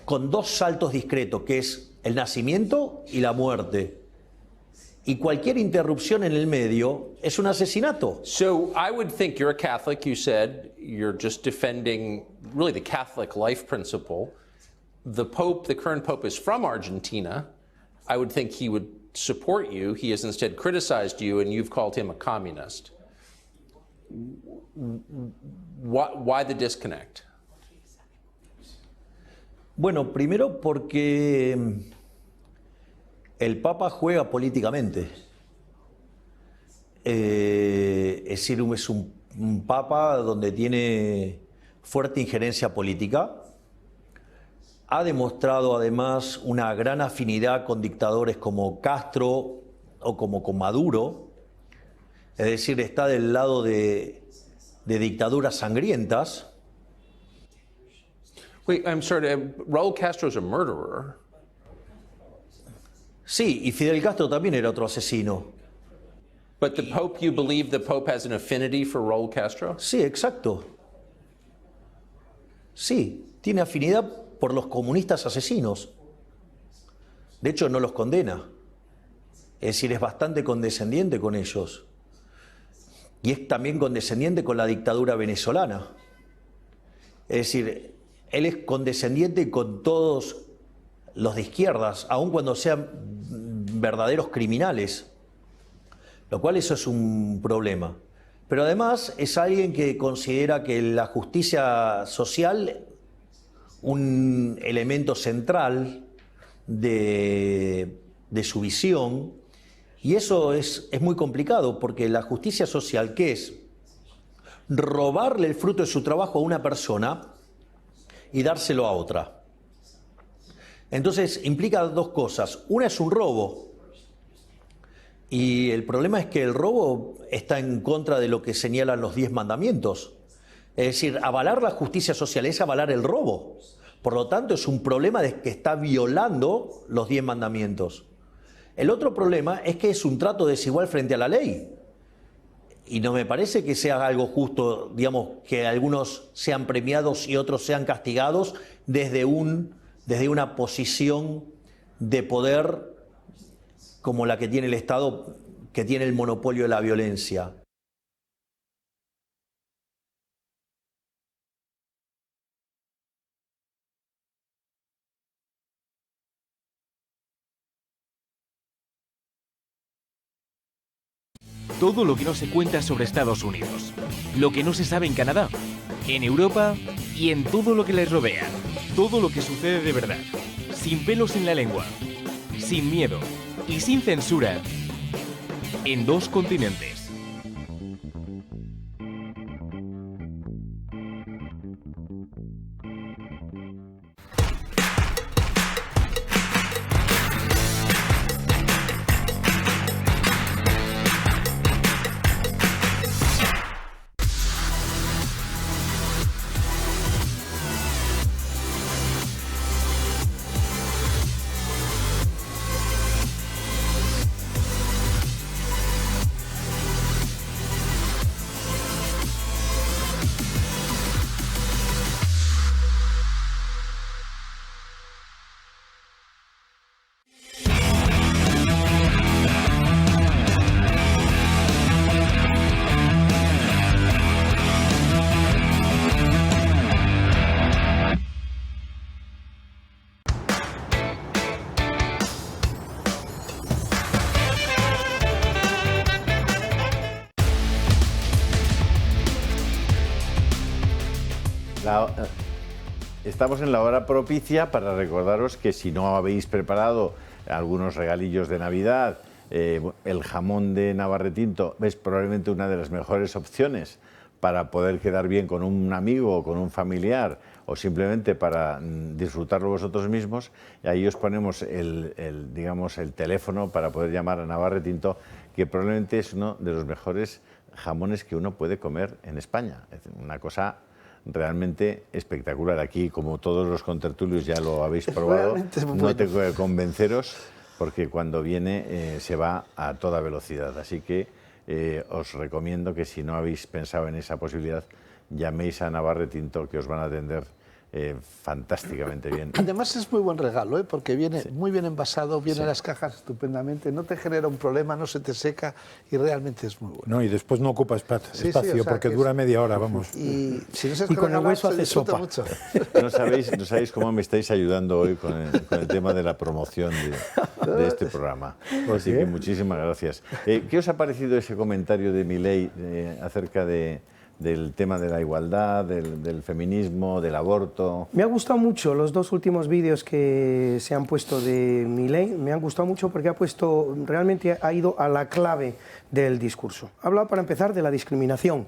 con dos saltos discretos, que es el nacimiento y la muerte. Y cualquier interrupción en el medio es un asesinato. So I would think you're a Catholic, you said, you're just defending really the Catholic life principle. The Pope, the current Pope, is from Argentina. I would think he would support you. He has instead criticized you, and you've called him a communist. Why the disconnect? Bueno, primero porque el Papa juega políticamente. Es decir, es un Papa donde tiene fuerte injerencia política. Ha demostrado además una gran afinidad con dictadores como Castro o como con Maduro. Es decir, está del lado de dictaduras sangrientas. Wait, I'm sorry, Raúl Castro's a murderer. Sí, y Fidel Castro también era otro asesino. But the Pope, you believe the Pope has an affinity for Raúl Castro? Sí, exacto. Sí, tiene afinidad por los comunistas asesinos. De hecho, no los condena. Es decir, es bastante condescendiente con ellos. Y es también condescendiente con la dictadura venezolana. Es decir, él es condescendiente con todos los de izquierdas, aun cuando sean verdaderos criminales, lo cual eso es un problema. Pero además es alguien que considera que la justicia social, un elemento central de su visión, y eso es muy complicado, porque la justicia social, ¿qué es? Robarle el fruto de su trabajo a una persona y dárselo a otra. Entonces implica dos cosas. Una es un robo, y el problema es que el robo está en contra de lo que señalan los 10 mandamientos. Es decir, avalar la justicia social es avalar el robo. Por lo tanto, es un problema de que está violando los 10 mandamientos. El otro problema es que es un trato desigual frente a la ley. Y no me parece que sea algo justo, digamos, que algunos sean premiados y otros sean castigados desde una posición de poder como la que tiene el Estado, que tiene el monopolio de la violencia. Todo lo que no se cuenta sobre Estados Unidos, lo que no se sabe en Canadá, en Europa y en todo lo que les rodea. Todo lo que sucede de verdad, sin pelos en la lengua, sin miedo y sin censura, en 2 continentes. Estamos en la hora propicia para recordaros que si no habéis preparado algunos regalillos de Navidad, el jamón de Navarretinto es probablemente una de las mejores opciones para poder quedar bien con un amigo o con un familiar o simplemente para disfrutarlo vosotros mismos, y ahí os ponemos digamos, el teléfono para poder llamar a Navarre Tinto, que probablemente es uno de los mejores jamones que uno puede comer en España. Es una cosa realmente espectacular. Aquí, como todos los contertulios ya lo habéis probado, no tengo que convenceros, porque cuando viene se va a toda velocidad. Así que os recomiendo que, si no habéis pensado en esa posibilidad, llaméis a Navarre Tinto, que os van a atender fantásticamente bien. Además es muy buen regalo, porque viene muy bien envasado, viene en las cajas estupendamente, no te genera un problema, no se te seca y realmente es muy bueno. No, y después no ocupa espacio, porque dura media hora, vamos. Y si no se y con el hueso hace sopa. Mucho. No sabéis cómo me estáis ayudando hoy con el tema de la promoción de este programa. Así que muchísimas gracias. ¿Qué os ha parecido ese comentario de Milei acerca del tema de la igualdad, del feminismo, del aborto? Me ha gustado mucho los dos últimos vídeos que se han puesto de Milei. Me han gustado mucho porque realmente ha ido a la clave del discurso. Ha hablado, para empezar, de la discriminación,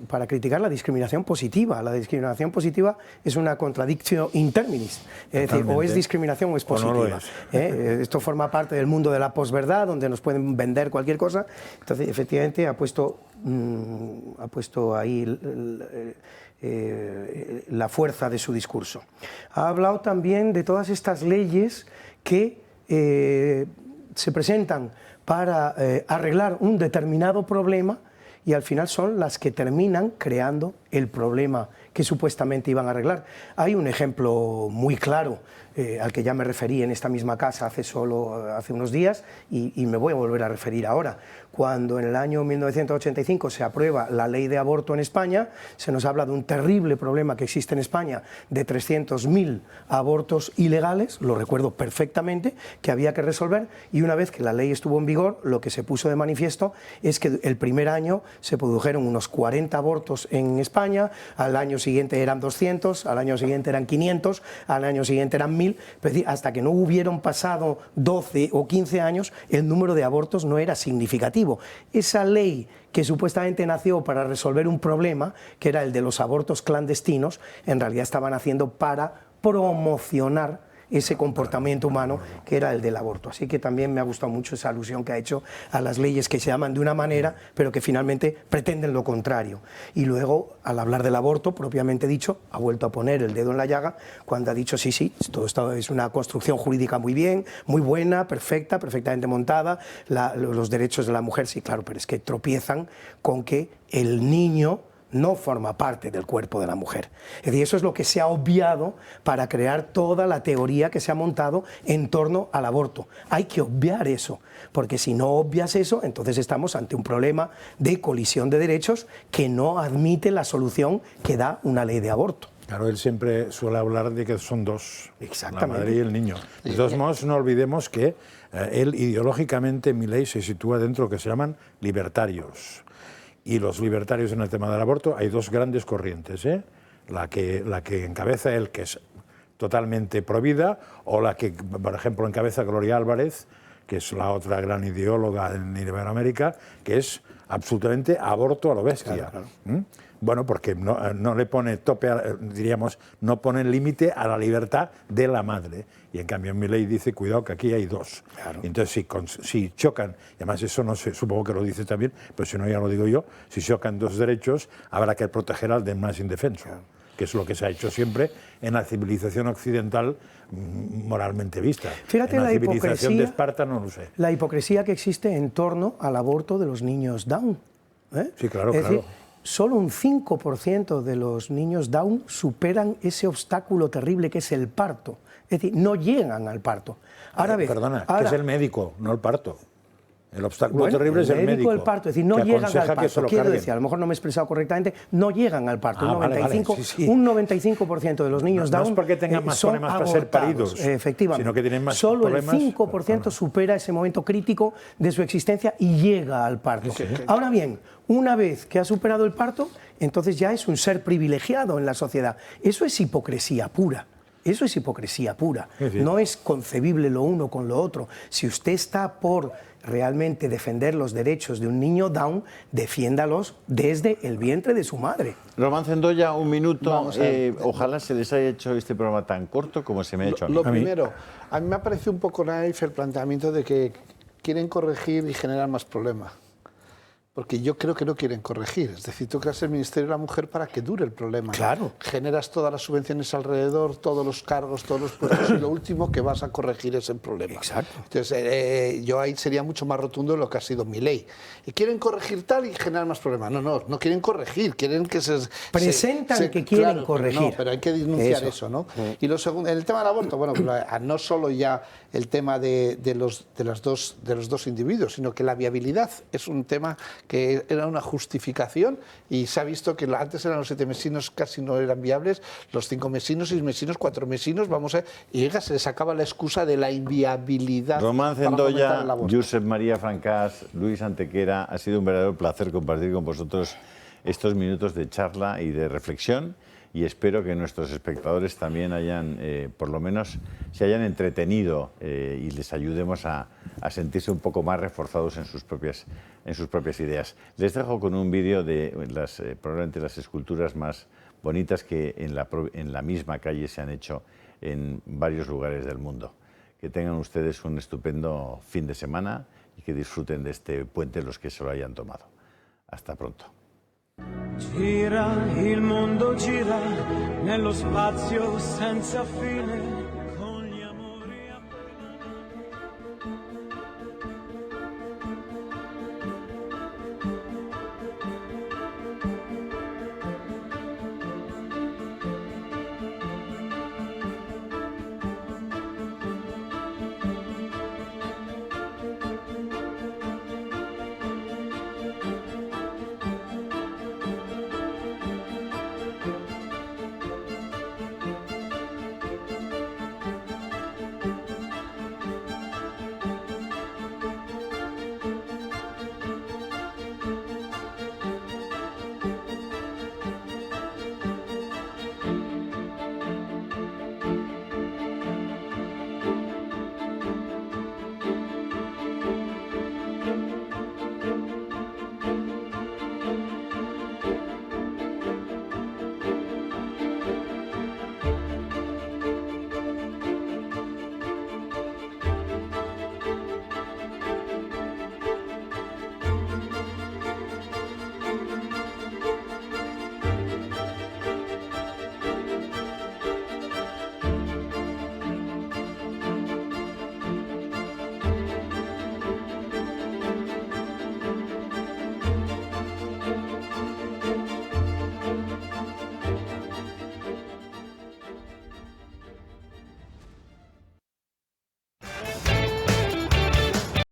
para criticar la discriminación positiva. La discriminación positiva es una contradicción in terminis, es decir, o es discriminación o es positiva. O no lo es. Esto forma parte del mundo de la posverdad, donde nos pueden vender cualquier cosa. Entonces, efectivamente, ha puesto ahí la fuerza de su discurso. Ha hablado también de todas estas leyes que se presentan para arreglar un determinado problema, y al final son las que terminan creando el problema que supuestamente iban a arreglar. Hay un ejemplo muy claro al que ya me referí en esta misma casa hace unos días, y me voy a volver a referir ahora. Cuando en el año 1985 se aprueba la ley de aborto en España, se nos habla de un terrible problema que existe en España de 300.000 abortos ilegales, lo recuerdo perfectamente, que había que resolver, y una vez que la ley estuvo en vigor, lo que se puso de manifiesto es que el primer año se produjeron unos 40 abortos en España, al año siguiente eran 200, al año siguiente eran 500, al año siguiente eran 1000, hasta que no hubieron pasado 12 o 15 años, el número de abortos no era significativo. Esa ley, que supuestamente nació para resolver un problema, que era el de los abortos clandestinos, en realidad estaban haciendo para promocionar ese comportamiento humano que era el del aborto. Así que también me ha gustado mucho esa alusión que ha hecho a las leyes que se llaman de una manera, pero que finalmente pretenden lo contrario. Y luego, al hablar del aborto, propiamente dicho, ha vuelto a poner el dedo en la llaga cuando ha dicho sí, todo esto es una construcción jurídica muy bien, muy buena, perfecta, perfectamente montada, los derechos de la mujer, sí, claro, pero es que tropiezan con que el niño no forma parte del cuerpo de la mujer. Es decir, eso es lo que se ha obviado para crear toda la teoría que se ha montado en torno al aborto. Hay que obviar eso, porque si no obvias eso, entonces estamos ante un problema de colisión de derechos que no admite la solución que da una ley de aborto. Claro, él siempre suele hablar de que son dos, exactamente, la madre y el niño. De todos modos, no olvidemos que él ideológicamente, Milei, se sitúa dentro de lo que se llaman libertarios. Y los libertarios en el tema del aborto hay dos grandes corrientes, la que encabeza él, que es totalmente provida, o la que, por ejemplo, encabeza Gloria Álvarez, que es la otra gran ideóloga en Iberoamérica, que es absolutamente aborto a lo bestia. Claro. Bueno, porque no le pone tope, diríamos, no pone límite a la libertad de la madre. Y en cambio Milei dice, cuidado que aquí hay dos. Claro. Entonces si chocan, y además eso no sé, supongo que lo dice también, pero si no ya lo digo yo, si chocan dos derechos, habrá que proteger al del más indefenso. Claro. Que es lo que se ha hecho siempre en la civilización occidental moralmente vista. Fíjate, en la civilización hipocresía, de Esparta no lo sé. La hipocresía que existe en torno al aborto de los niños Down. Sí, claro, es claro. decir, solo un 5% de los niños Down superan ese obstáculo terrible que es el parto. Es decir, no llegan al parto. Ahora Perdona, que es el médico, no el parto. El obstáculo terrible es el médico. El parto, es decir, no llegan al parto. Quiero decir, a lo mejor no me he expresado correctamente, no llegan al parto. Un 95% de los niños Down no es porque tengan más problemas para ser paridos, efectivamente, sino que tienen más solo problemas. El 5% supera ese momento crítico de su existencia y llega al parto. Sí. Ahora bien, una vez que ha superado el parto, entonces ya es un ser privilegiado en la sociedad. Eso es hipocresía pura. Eso es hipocresía pura. No es concebible lo uno con lo otro. Si usted está por realmente defender los derechos de un niño Down, defiéndalos desde el vientre de su madre. Román Cendolla, un minuto. Ojalá se les haya hecho este programa tan corto como se me ha hecho a mí. Lo primero, a mí me ha parecido un poco naif el planteamiento de que quieren corregir y generar más problemas. Porque yo creo que no quieren corregir. Es decir, tú creas el Ministerio de la Mujer para que dure el problema. Claro. Generas todas las subvenciones alrededor, todos los cargos, todos los puestos, y lo último que vas a corregir es el problema. Exacto. Entonces, yo ahí sería mucho más rotundo de lo que ha sido mi ley. Y quieren corregir tal y generar más problemas. No quieren corregir, quieren que se... Presentan que quieren claro, corregir. No, pero hay que denunciar eso, ¿no? Y lo segundo, en el tema del aborto, bueno, no solo ya el tema de los dos individuos, sino que la viabilidad es un tema que era una justificación, y se ha visto que antes eran los 7 mesinos, casi no eran viables, los 5 mesinos, 6 mesinos, 4 mesinos, y se les acaba la excusa de la inviabilidad. Román Cendolla, Josep María Francás, Luis Antequera, ha sido un verdadero placer compartir con vosotros estos minutos de charla y de reflexión, y espero que nuestros espectadores también hayan, por lo menos, se hayan entretenido y les ayudemos a sentirse un poco más reforzados en sus propias ideas. Les dejo con un vídeo de probablemente las esculturas más bonitas que en la misma calle se han hecho en varios lugares del mundo. Que tengan ustedes un estupendo fin de semana y que disfruten de este puente los que se lo hayan tomado. Hasta pronto. Gira, il mondo gira nello spazio senza fine.